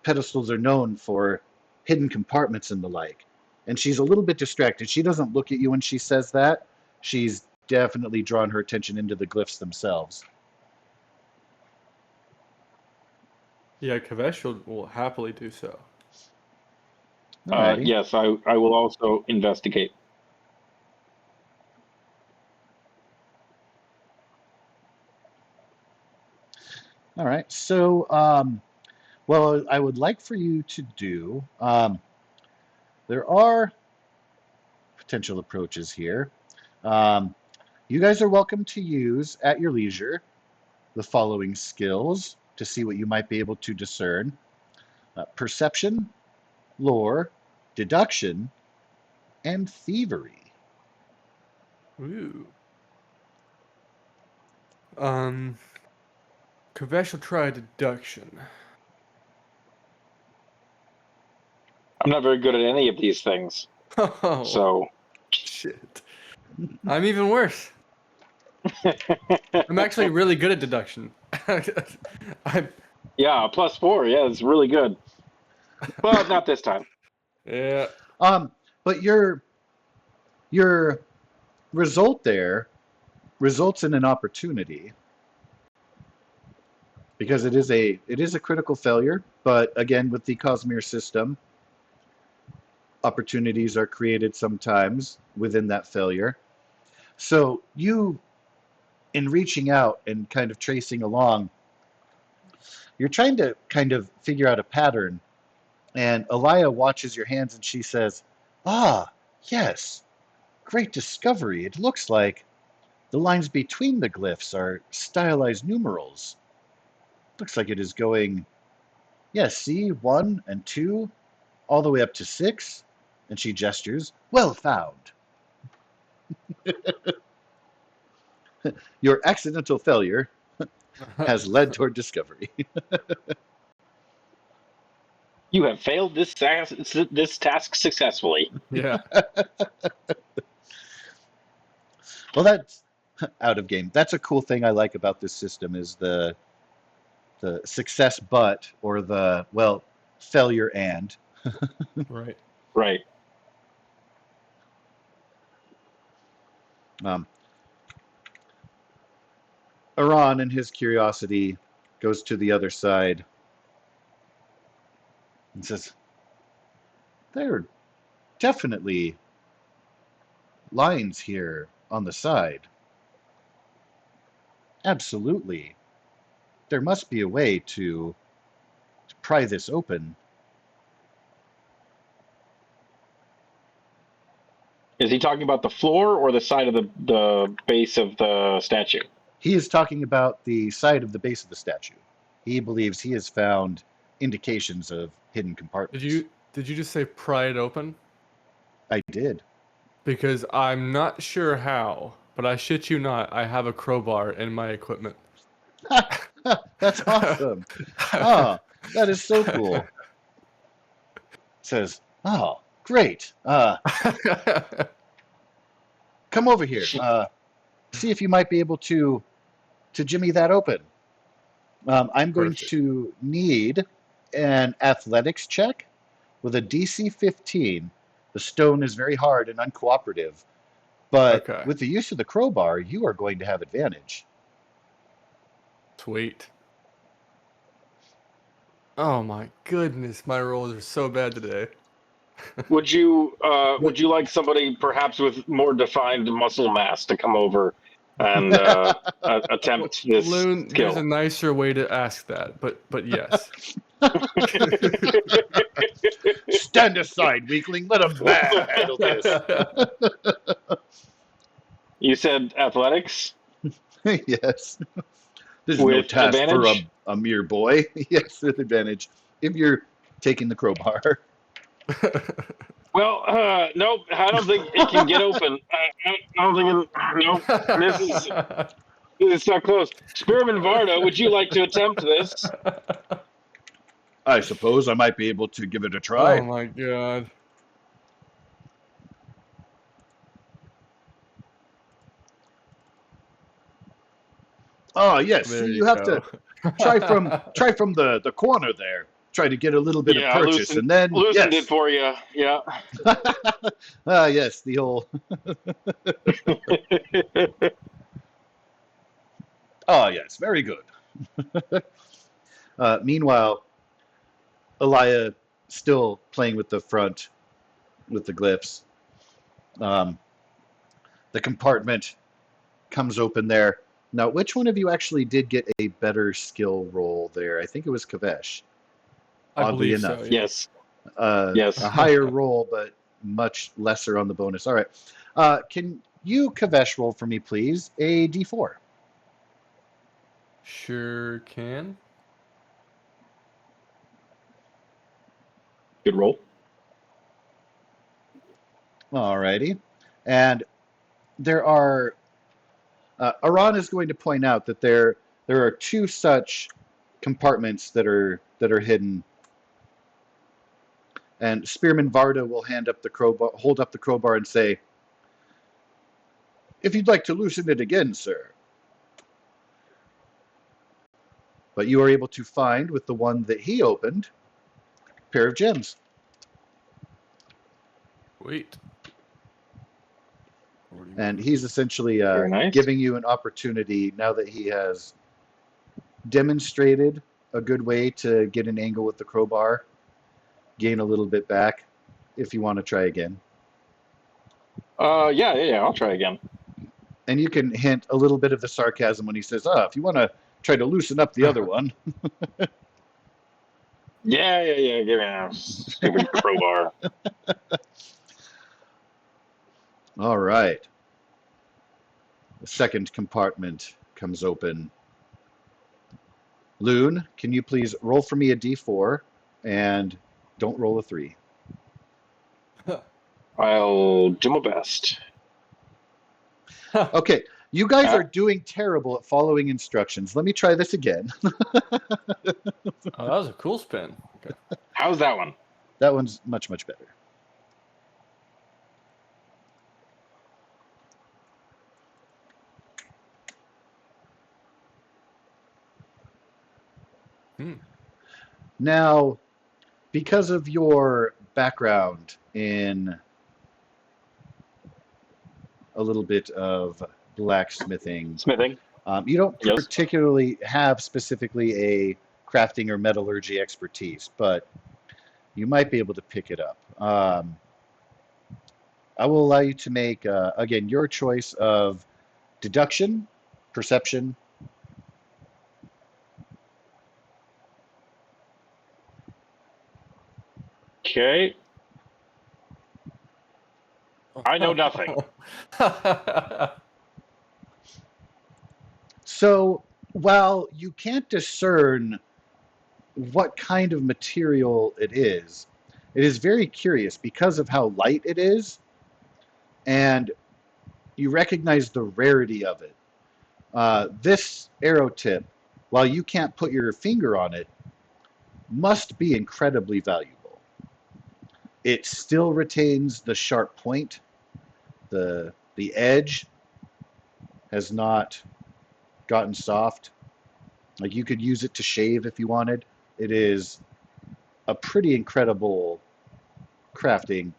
pedestals are known for hidden compartments and the like. And she's a little bit distracted. She doesn't look at you when she says that. She's definitely drawn her attention into the glyphs themselves. Yeah, Kavesh will happily do so. Alrighty. Yes, I will also investigate. All right. So, well, I would like for you to do. There are potential approaches here. You guys are welcome to use at your leisure the following skills to see what you might be able to discern: perception, lore, deduction, and thievery. Ooh. Kavesh will try deduction. I'm not very good at any of these things, Oh, so shit. I'm even worse. I'm actually really good at deduction. I'm, Yeah, +4. Yeah, it's really good. But not this time. yeah. But your result there results in an opportunity because it is a critical failure. But again, with the Cosmere system, opportunities are created sometimes within that failure. So you, in reaching out and kind of tracing along, you're trying to kind of figure out a pattern. And Elia watches your hands and she says, "Ah, yes, great discovery. It looks like the lines between the glyphs are stylized numerals. Looks like it is going, yes, see, 1 and 2, all the way up to 6." And she gestures, "Well found. Your accidental failure has led toward discovery." You have failed this task successfully. Yeah. Well, that's out of game. That's a cool thing I like about this system is the success but or the well failure and. Right. Right. Um, Iran, in his curiosity, goes to the other side and says, "There are definitely lines here on the side. Absolutely. There must be a way to pry this open." Is he talking about the floor or the side of the base of the statue? He is talking about the side of the base of the statue. He believes he has found indications of hidden compartments. Did you just say pry it open? I did. Because I'm not sure how, but I shit you not, I have a crowbar in my equipment. That's awesome. Oh, that is so cool. Says, "Oh, great. Come over here. See if you might be able to jimmy that open." I'm going Perfect. to need an athletics check with a DC 15. The stone is very hard and uncooperative, but Okay. with the use of the crowbar, you are going to have advantage. Sweet. Oh my goodness, my rolls are so bad today. Would you like somebody perhaps with more defined muscle mass to come over and attempt this Loon, skill? there's a nicer way to ask that, but yes. Stand aside, weakling. Let a man handle this. You said athletics Yes. This is no with task advantage? for a mere boy. Yes, with advantage. If you're taking the crowbar. Well, nope. I don't think it can get open. I don't think it. Nope. It's not close. Spearman Varda, would you like to attempt this? I suppose I might be able to give it a Oh try. my god. Oh, yes. There See, you you have go. to try from the corner there. Try to get a little bit of Yeah, purchase, and then loosened yes. it for you. Yeah. Ah, yes, the whole. Oh, yes, very good. Meanwhile, Elia still playing with the front, with the glyphs. The compartment comes open there. Now, which one of you actually did get a better skill roll there? I think it was Kavesh. I Oddly believe enough. so. Yeah. Yes. Yes. A higher roll, but much lesser on the bonus. All right. Can you, Kavesh, roll for me, please? A D4. Sure can. Good roll. All righty. And there are. Aran is going to point out that there are two such compartments that are hidden. And Spearman Varda will hold up the crowbar and say, "If you'd like to loosen it again, sir, But you are able to find, with the one that he opened, a pair of gems. Wait. And he's essentially Very nice. giving you an opportunity, now that he has demonstrated a good way to get an angle with the crowbar, gain a little bit back if you want to try again. Yeah, I'll try again. And you can hint a little bit of the sarcasm when he says, if you want to try to loosen up the other one. Yeah. Give me a stupid crowbar. All right. The second compartment comes open. Loon, can you please roll for me a d4 and don't roll a 3? I'll do my best. Okay, you guys are doing terrible at following instructions. Let me try this again. Oh, that was a cool spin. Okay. How's that one? That one's much, much better. Now, because of your background in a little bit of blacksmithing, you don't particularly have specifically a crafting or metallurgy expertise, but you might be able to pick it up. I will allow you to make, again, your choice of deduction, perception. Okay. I know nothing. So while you can't discern what kind of material it is very curious because of how light it is, and you recognize the rarity of it. This arrow tip, while you can't put your finger on it, must be incredibly valuable. It still retains the sharp point. The edge has not gotten soft. Like, you could use it to shave if you wanted. It is a pretty incredible crafting.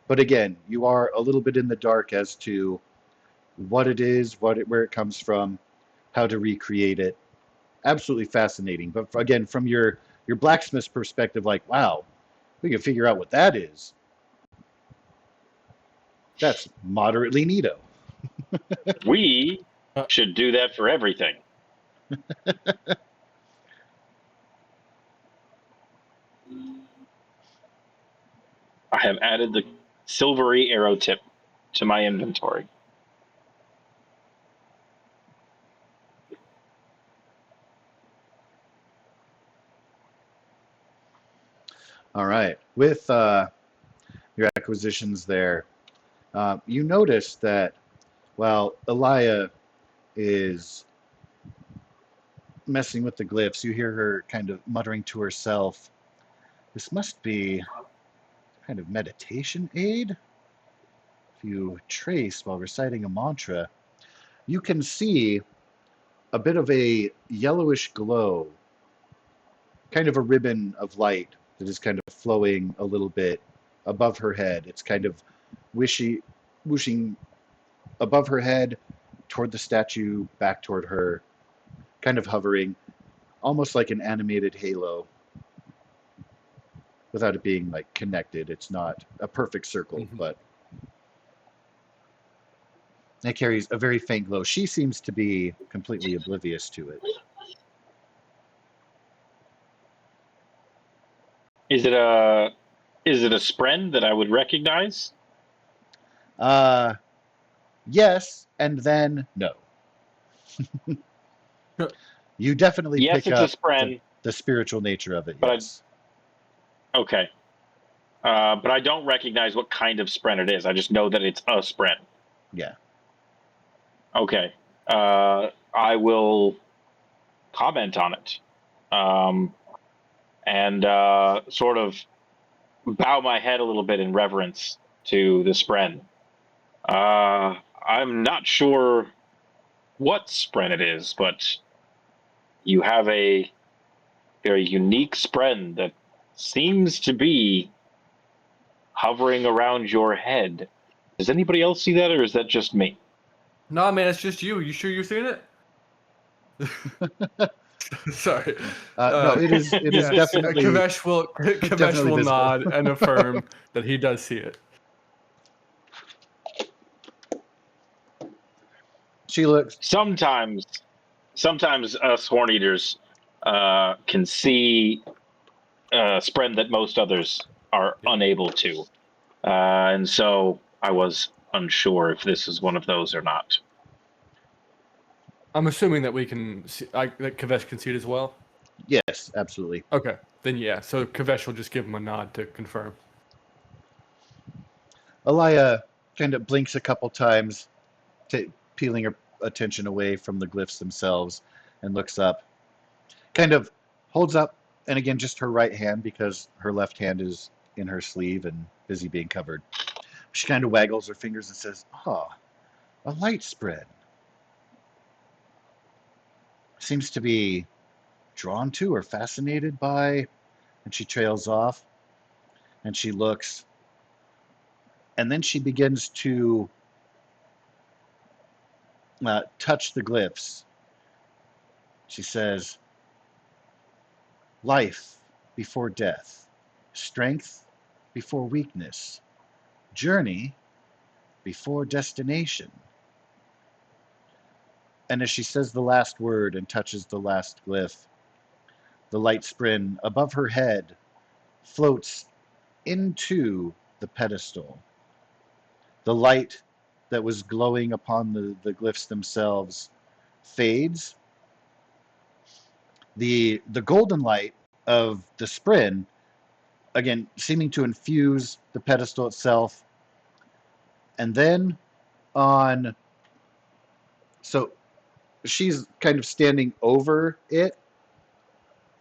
But again, you are a little bit in the dark as to what it is, where it comes from, how to recreate it. Absolutely fascinating. But again, from your blacksmith's perspective, like, wow, we can figure out what that is. That's moderately neato. We should do that for everything. I have added the silvery arrow tip to my inventory. All right. With your acquisitions there, you notice that while Elia is messing with the glyphs, you hear her kind of muttering to herself, this must be kind of meditation aid. If you trace while reciting a mantra, you can see a bit of a yellowish glow, kind of a ribbon of light that is kind of flowing a little bit above her head. It's kind of whooshing above her head, toward the statue, back toward her, kind of hovering, almost like an animated halo, without it being like connected. It's not a perfect circle, but it carries a very faint glow. She seems to be completely oblivious to it. Is it a spren that I would recognize? Yes, and then no. You definitely Yes, pick it's up a spren, the spiritual nature of it, but yes. Okay. But I don't recognize what kind of spren it is. I just know that it's a spren. Yeah. Okay. I will comment on it. And sort of bow my head a little bit in reverence to the spren. I'm not sure what spren it is, but you have a very unique spren that seems to be hovering around your head. Does anybody else see that, or is that just me? Nah, man, it's just you. You sure you're seeing it? Sorry. No, it is Yes, definitely Kavesh definitely will visible. nod and affirm that he does see it. She looks. Sometimes us horn eaters can see spren that most others are unable to, and so I was unsure if this is one of those or not. I'm assuming that we can see, that Kavesh can see it as well. Yes, absolutely. Okay, then yeah. So Kavesh will just give him a nod to confirm. Alaya kind of blinks a couple times, peeling her attention away from the glyphs themselves, and looks up. Kind of holds up, and again, just her right hand because her left hand is in her sleeve and busy being covered. She kind of waggles her fingers and says, "Ah, a light spread. Seems to be drawn to or fascinated by." And she trails off, and she looks, and then she begins to touch the glyphs. She says, "Life before death, strength before weakness, journey before destination." And as she says the last word and touches the last glyph, the light spren above her head floats into the pedestal. The light that was glowing upon the glyphs themselves fades. The golden light of the spren, again, seeming to infuse the pedestal itself. And then on, so she's kind of standing over it,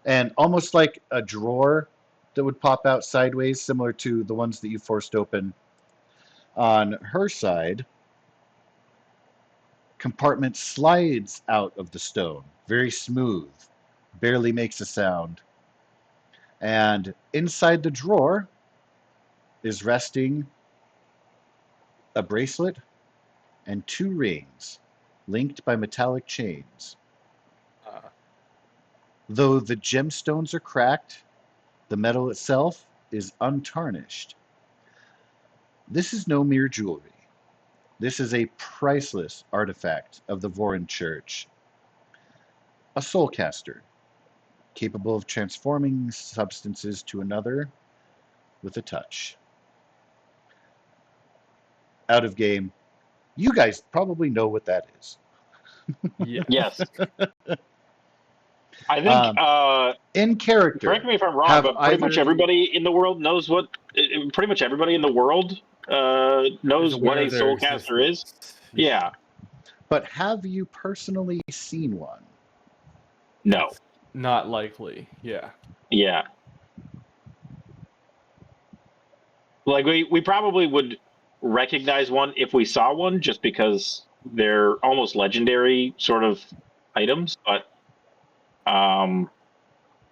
and almost like a drawer that would pop out sideways, similar to the ones that you forced open on her side. Compartment slides out of the stone, very smooth, barely makes a sound. And inside the drawer is resting a bracelet and two rings linked by metallic chains. Though the gemstones are cracked, the metal itself is untarnished. This is no mere jewelry. This is a priceless artifact of the Vorin Church. A soulcaster, capable of transforming substances to another with a touch. Out of game, you guys probably know what that is. Yeah. Yes. I think, In character, correct me if I'm wrong, have but pretty much either everybody in the world knows what. Pretty much everybody in the world Is knows what aware a of their soulcaster is. existence. Yeah. but have you personally seen one? No. Not likely. Yeah. Yeah. Like we probably would recognize one if we saw one, just because they're almost legendary sort of items, but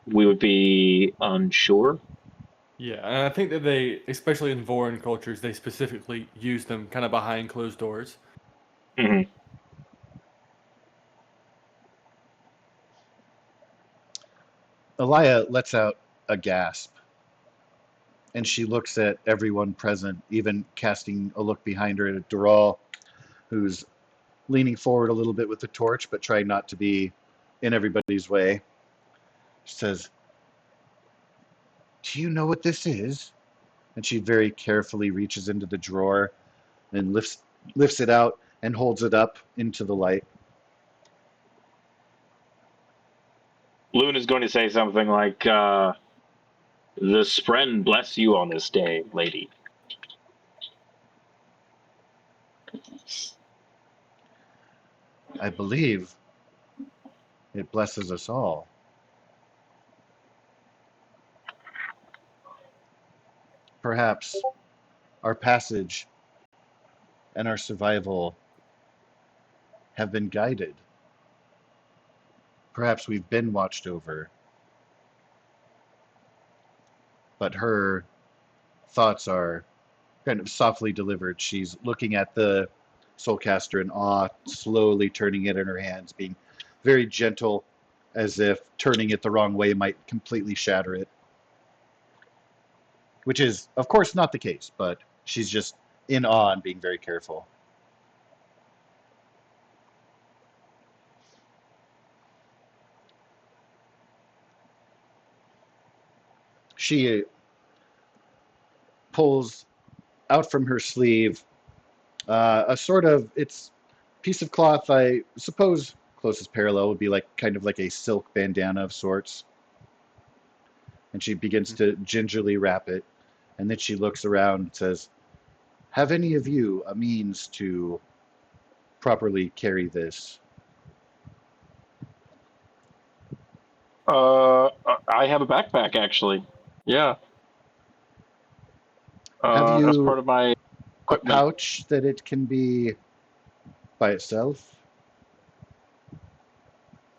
we would be unsure. Yeah, and I think that they, especially in Vorin cultures, they specifically use them kind of behind closed doors. Hmm. Elia lets out a gasp, and she looks at everyone present, even casting a look behind her at Dural, who's leaning forward a little bit with the torch, but trying not to be in everybody's way. She says, "Do you know what this is?" And she very carefully reaches into the drawer and lifts it out and holds it up into the light. Loon is going to say something like, "The Spren bless you on this day, lady." I believe it blesses us all. Perhaps our passage and our survival have been guided perhaps we've been watched over. But her thoughts are kind of softly delivered. She's looking at the soulcaster in awe, slowly turning it in her hands, being very gentle, as if turning it the wrong way might completely shatter it. Which is, of course, not the case, but she's just in awe and being very careful. She pulls out from her sleeve a sort of, it's piece of cloth, I suppose closest parallel would be like kind of like a silk bandana of sorts. And she begins to gingerly wrap it. And then she looks around and says, have any of you a means to properly carry this? I have a backpack actually. Yeah. Have As you part of my a equipment. pouch that it can be by itself?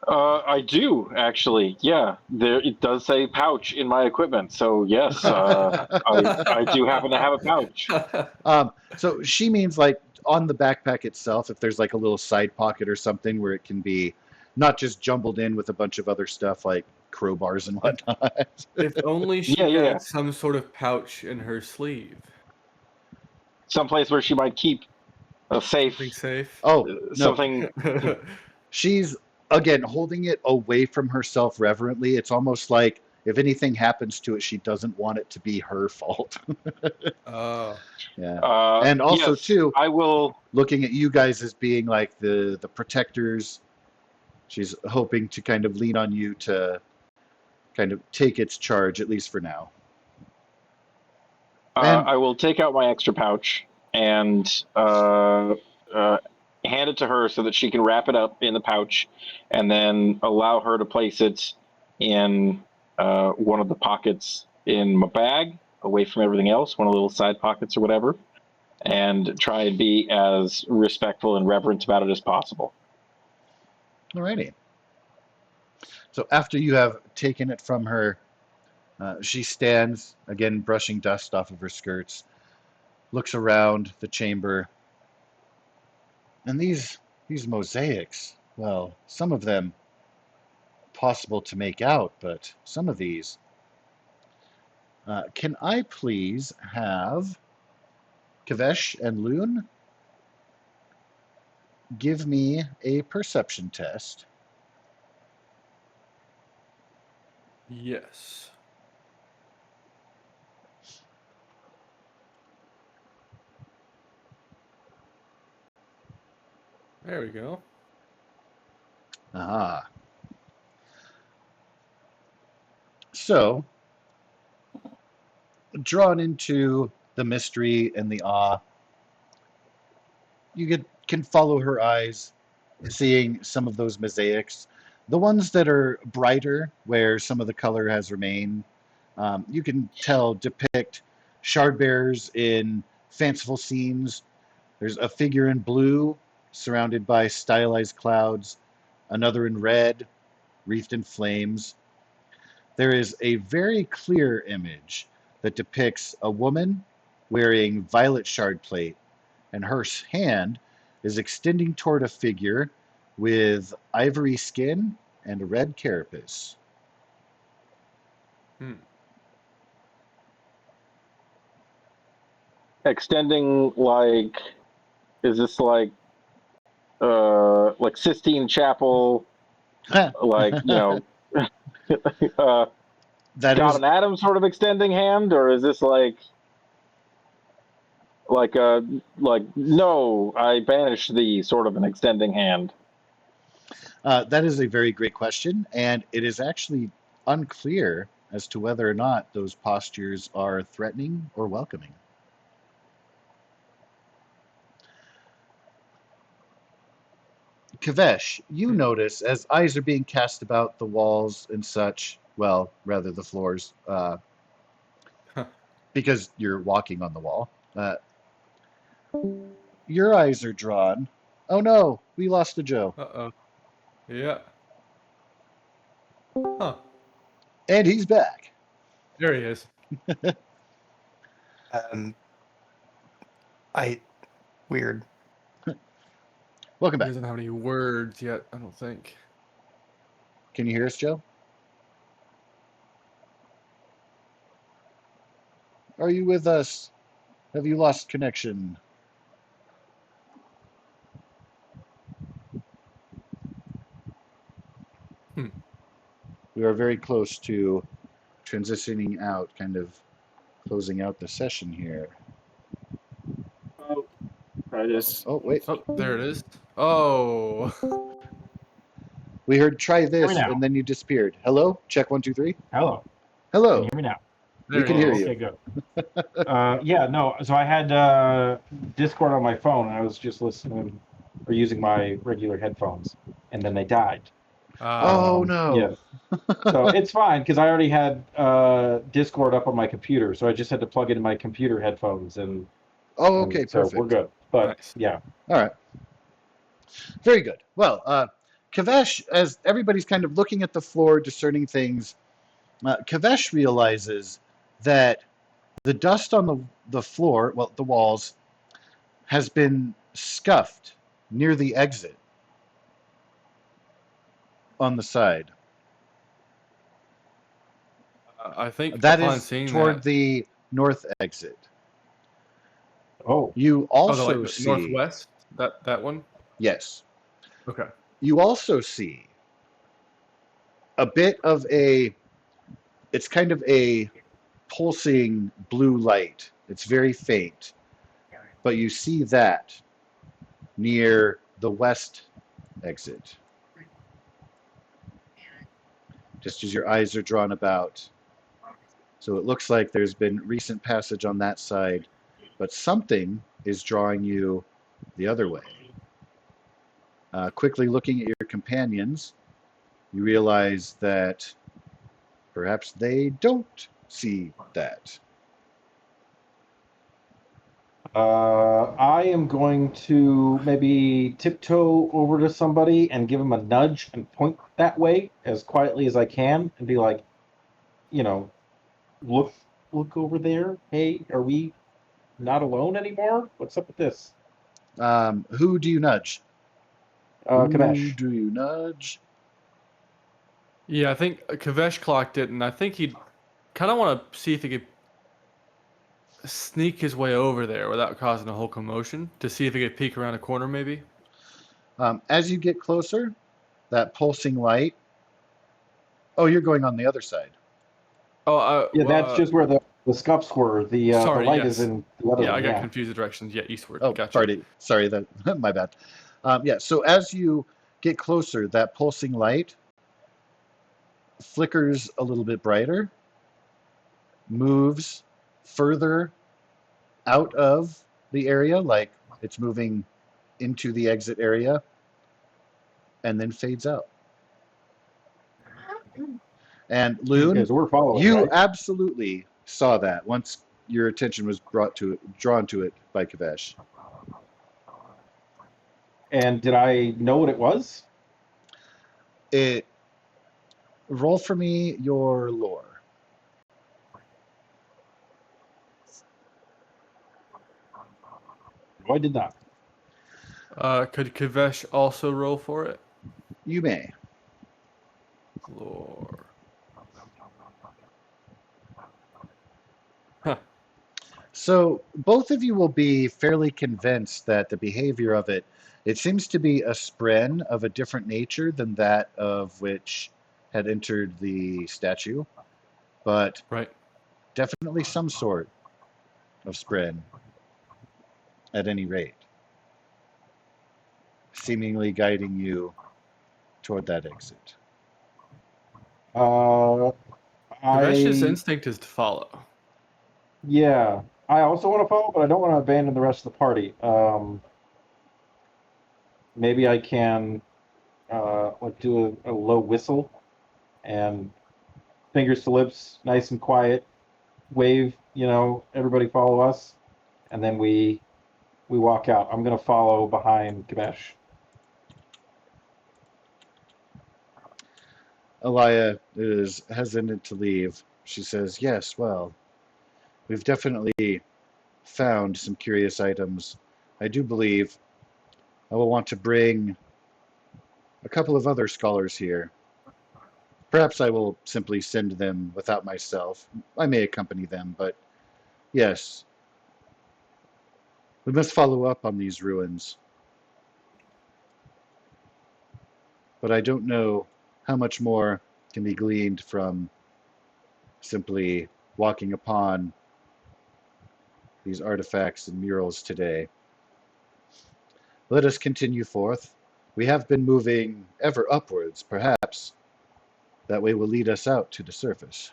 I do actually. Yeah, there it does say pouch in my equipment. So yes, I do happen to have a pouch. So she means like on the backpack itself, if there's like a little side pocket or something where it can be not just jumbled in with a bunch of other stuff like crowbars and whatnot. If only she Yeah. had some sort of pouch in her sleeve. Someplace where she might keep a safe, Something safe. Oh, no. something. She's, again, holding it away from herself reverently. It's almost like if anything happens to it, she doesn't want it to be her fault. Oh. Yeah. And also, yes, too, I will. looking at you guys as being like the protectors, she's hoping to kind of lean on you to kind of take its charge, at least for now. And I will take out my extra pouch and hand it to her so that she can wrap it up in the pouch, and then allow her to place it in one of the pockets in my bag, away from everything else, one of the little side pockets or whatever, and try and be as respectful and reverent about it as possible. alrighty. So after you have taken it from her, she stands, again brushing dust off of her skirts, looks around the chamber, and these mosaics, well, some of them possible to make out, but some of these. Can I please have Kavesh and Loon give me a perception test? Yes. There we go. Aha. So, drawn into the mystery and the awe, you can follow her eyes, seeing some of those mosaics. The ones that are brighter, where some of the color has remained, you can tell depict shard bearers in fanciful scenes. There's a figure in blue, surrounded by stylized clouds, another in red, wreathed in flames. There is a very clear image that depicts a woman wearing violet shard plate, and her hand is extending toward a figure with ivory skin and a red carapace. Extending like, is this like Sistine Chapel, like That Scott is and Adam sort of extending hand, or is this like no, I banish thee sort of an extending hand? that is a very great question, and it is actually unclear as to whether or not those postures are threatening or welcoming. Kavesh, you notice as eyes are being cast about the walls and such, well, rather the floors, because you're walking on the wall, your eyes are drawn. Oh no, we lost a Joe. Uh-oh. Yeah. Huh. And he's back. There he is. Weird. Welcome He back. doesn't have any words yet, I don't think. Can you hear us, Joe? Are you with us? Have you lost connection? We are very close to transitioning out, kind of closing out the session here. Oh, try this. Oh, wait. Oh, there it is. Oh. We heard try Hear me this, now. and then you disappeared. Hello? Check 1, 2, 3. Hello. Can Hello. you hear me now? There We can he hear is. you. Okay, good. Yeah, no. So I had Discord on my phone, and I was just listening or using my regular headphones, and then they died. Oh, no. Yeah. So it's fine because I already had Discord up on my computer, so I just had to plug in my computer headphones, and Oh, okay, so perfect. we're good. But Nice. yeah, All right. Very good. Well, Kavesh, as everybody's kind of looking at the floor, discerning things, Kavesh realizes that the dust on the floor, well, the walls, has been scuffed near the exit on the side. I think That upon is seeing toward that, the north exit. oh, You oh, also the see, northwest, that one. yes, Okay. you also see a bit of it's kind of a pulsing blue light. It's very faint, but you see that near the west exit. Just as your eyes are drawn about. So it looks like there's been recent passage on that side, but something is drawing you the other way. Quickly looking at your companions, you realize that perhaps they don't see that. I am going to maybe tiptoe over to somebody and give him a nudge and point that way as quietly as I can, and be like, you know, look over there. Hey, are we not alone anymore? What's up with this? Who do you nudge? Who Kamesh. do you nudge? Yeah, I think Kavesh clocked it, and I think he'd kind of want to see if he could sneak his way over there without causing a whole commotion to see if he could peek around a corner, maybe. As you get closer, that pulsing light. Oh, you're going on the other side. Oh, Yeah, that's just where the scuffs were. The sorry, light yes. is in the other Yeah, one. I got Yeah. confused the directions. Yeah, eastward. Oh, Gotcha. sorry, that my bad. Yeah, so as you get closer, that pulsing light flickers a little bit brighter, moves further out of the area, like it's moving into the exit area, and then fades out. And Loon, Okay, so we're following, you right? absolutely saw that once your attention was drawn to it by Kavesh. And did I know what it was? It roll for me your lore. No, I did not. Could Kavesh also roll for it? You may. Lore. Huh. So both of you will be fairly convinced that the behavior of it seems to be a spren of a different nature than that of which had entered the statue, but Right. definitely some sort of spren at any rate, seemingly guiding you toward that exit. Kavesh's I instinct is to follow. Yeah, I also want to follow, but I don't want to abandon the rest of the party. Maybe I can like do a low whistle and fingers to lips, nice and quiet, wave, everybody follow us, and then we walk out. I'm gonna follow behind Gamesh. Elia is hesitant to leave. She says, yes, well, we've definitely found some curious items. I do believe I will want to bring a couple of other scholars here. Perhaps I will simply send them without myself. I may accompany them, but yes, we must follow up on these ruins. But I don't know how much more can be gleaned from simply walking upon these artifacts and murals today. Let us continue forth. We have been moving ever upwards, perhaps. That way will lead us out to the surface.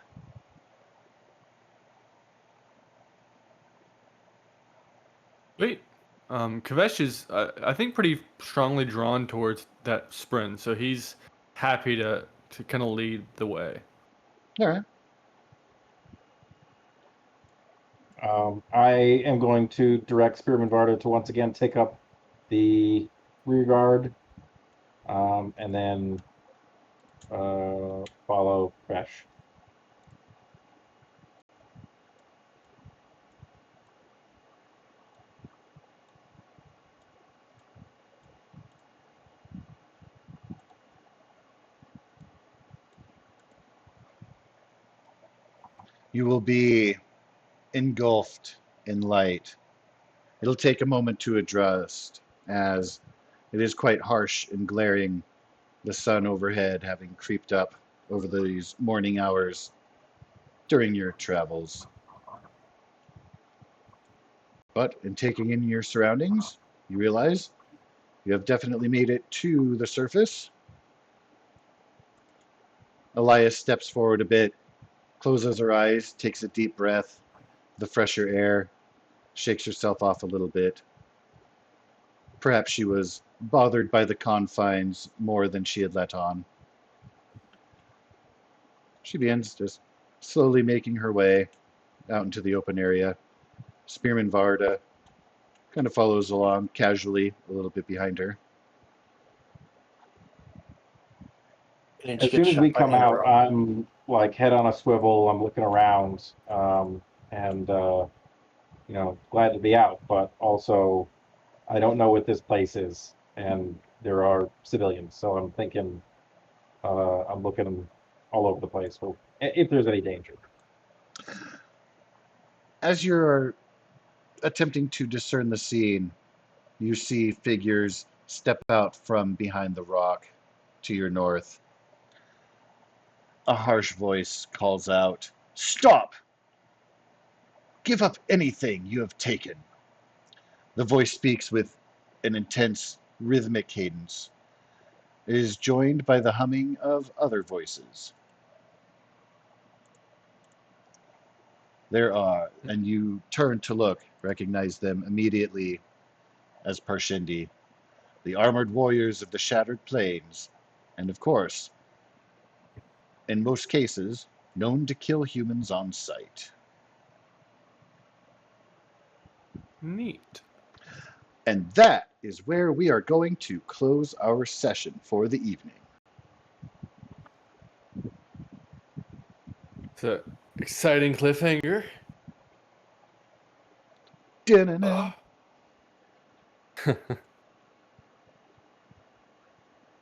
Wait, Kavesh is, I think, pretty strongly drawn towards that sprint, so he's happy to kind of lead the way. All right. I am going to direct Spearman Varda to once again take up the rear guard, and then follow Crash. You will be engulfed in light. It'll take a moment to adjust, as it is quite harsh and glaring, the sun overhead having creeped up over these morning hours during your travels. But in taking in your surroundings, you realize you have definitely made it to the surface. Elias steps forward a bit, closes her eyes, takes a deep breath, the fresher air, shakes herself off a little bit. Perhaps she was bothered by the confines more than she had let on. She begins just slowly making her way out into the open area. Spearman Varda kind of follows along casually a little bit behind her. And As soon as we come out, I'm like head on a swivel. I'm looking around, and glad to be out, but also I don't know what this place is, and there are civilians, so I'm thinking, I'm looking all over the place for if there's any danger. As you're attempting to discern the scene, you see figures step out from behind the rock to your north. A harsh voice calls out, "Stop! Give up anything you have taken." The voice speaks with an intense, rhythmic cadence. It is joined by the humming of other voices. There are, and you turn to look, recognize them immediately as Parshindi, the armored warriors of the Shattered Plains, and of course, in most cases, known to kill humans on sight. Neat. And that is where we are going to close our session for the evening. It's an exciting cliffhanger. Da-na-na.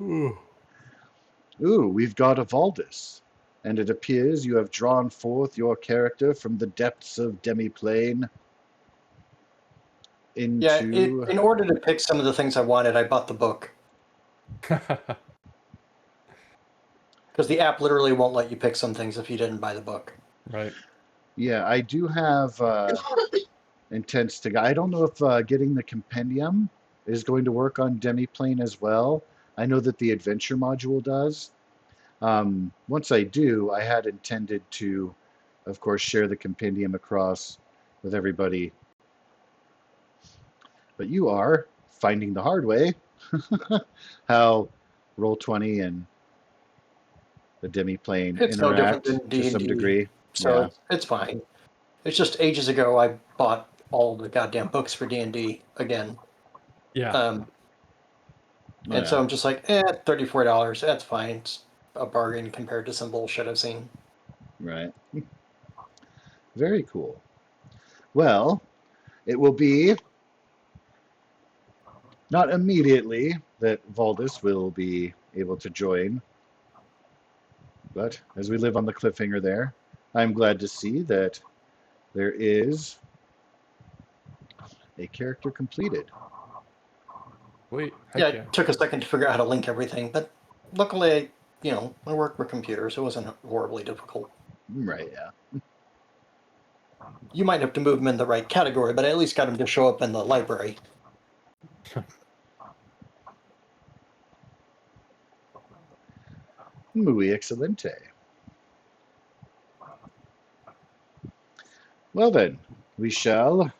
Ooh. Ooh, we've got a Valdis, and it appears you have drawn forth your character from the depths of Demiplane Yeah, into... in order to pick some of the things I wanted, I bought the book. Because the app literally won't let you pick some things if you didn't buy the book. Right. Yeah, I do have intents to... I don't know if getting the compendium is going to work on Demiplane as well. I know that the adventure module does. Once I do, I had intended to, of course, share the compendium across with everybody. But you are finding the hard way how Roll20 and the Demiplane It's no different interact than to some D&D, degree. so Yeah. it's fine. It's just ages ago I bought all the goddamn books for D&D again. Yeah. And so I'm just like, $34, that's fine. a bargain compared to some bullshit I've seen. Right. Very cool. Well, it will be not immediately that Valdis will be able to join, but as we live on the cliffhanger there, I'm glad to see that there is a character completed. Wait, Yeah, heck yeah. it took a second to figure out how to link everything, but luckily, I work with computers. It wasn't horribly difficult. Right, yeah. You might have to move them in the right category, but I at least got them to show up in the library. Muy excelente. Well then, we shall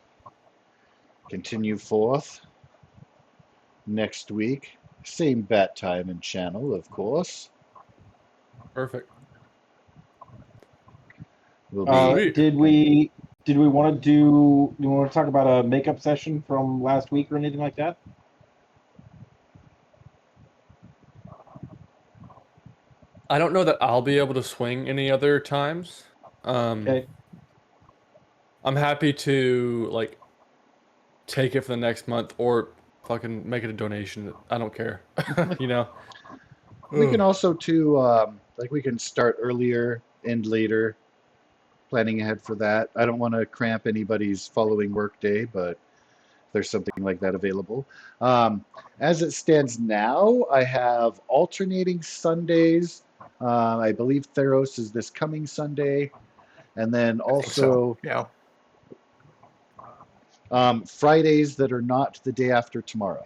continue forth next week. Same bat time and channel, of course. Perfect. Will be Did we want to do? You want to talk about a makeup session from last week or anything like that? I don't know that I'll be able to swing any other times. Okay. I'm happy to take it for the next month or fucking make it a donation. I don't care. you know. we can Ugh. also we can start earlier, end later, planning ahead for that. I don't want to cramp anybody's following work day, but if there's something like that available. As it stands now, I have alternating Sundays. I believe Theros is this coming Sunday, and then I think so. also Yeah. Fridays that are not the day after tomorrow.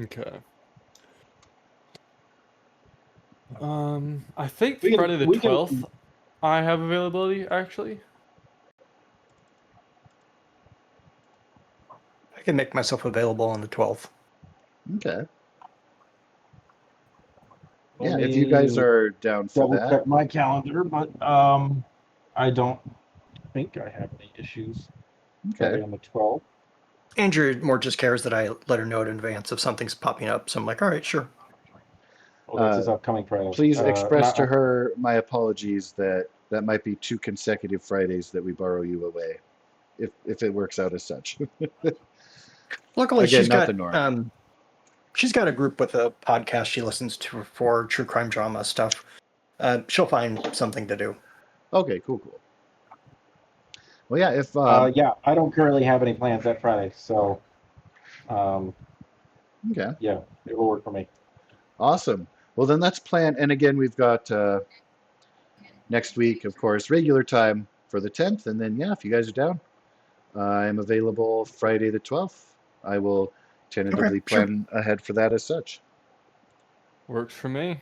Okay. I think We can- Friday the we can- 12th I have availability actually. I can make myself available on the 12th. Okay. Let Yeah, if you guys me are down for double that. check my calendar, but I don't think I have any issues. Friday Okay. on the 12th. Andrew more just cares that I let her know in advance if something's popping up. So I'm like, all right, sure. Oh, that's his upcoming Friday. Please express and to her my apologies that might be 2 consecutive Fridays that we borrow you away, if it works out as such. Luckily, Again, she's not got the norm. she's got a group with a podcast she listens to for true crime drama stuff. She'll find something to do. Okay, cool. Well, yeah, if yeah, I don't currently have any plans that Friday, so okay, yeah, it will work for me. awesome. Well, then let's plan. And again, we've got next week, of course, regular time for the 10th, and then yeah, if you guys are down, I am available Friday the 12th. I will tentatively Okay, sure. plan ahead for that as such. Works for me.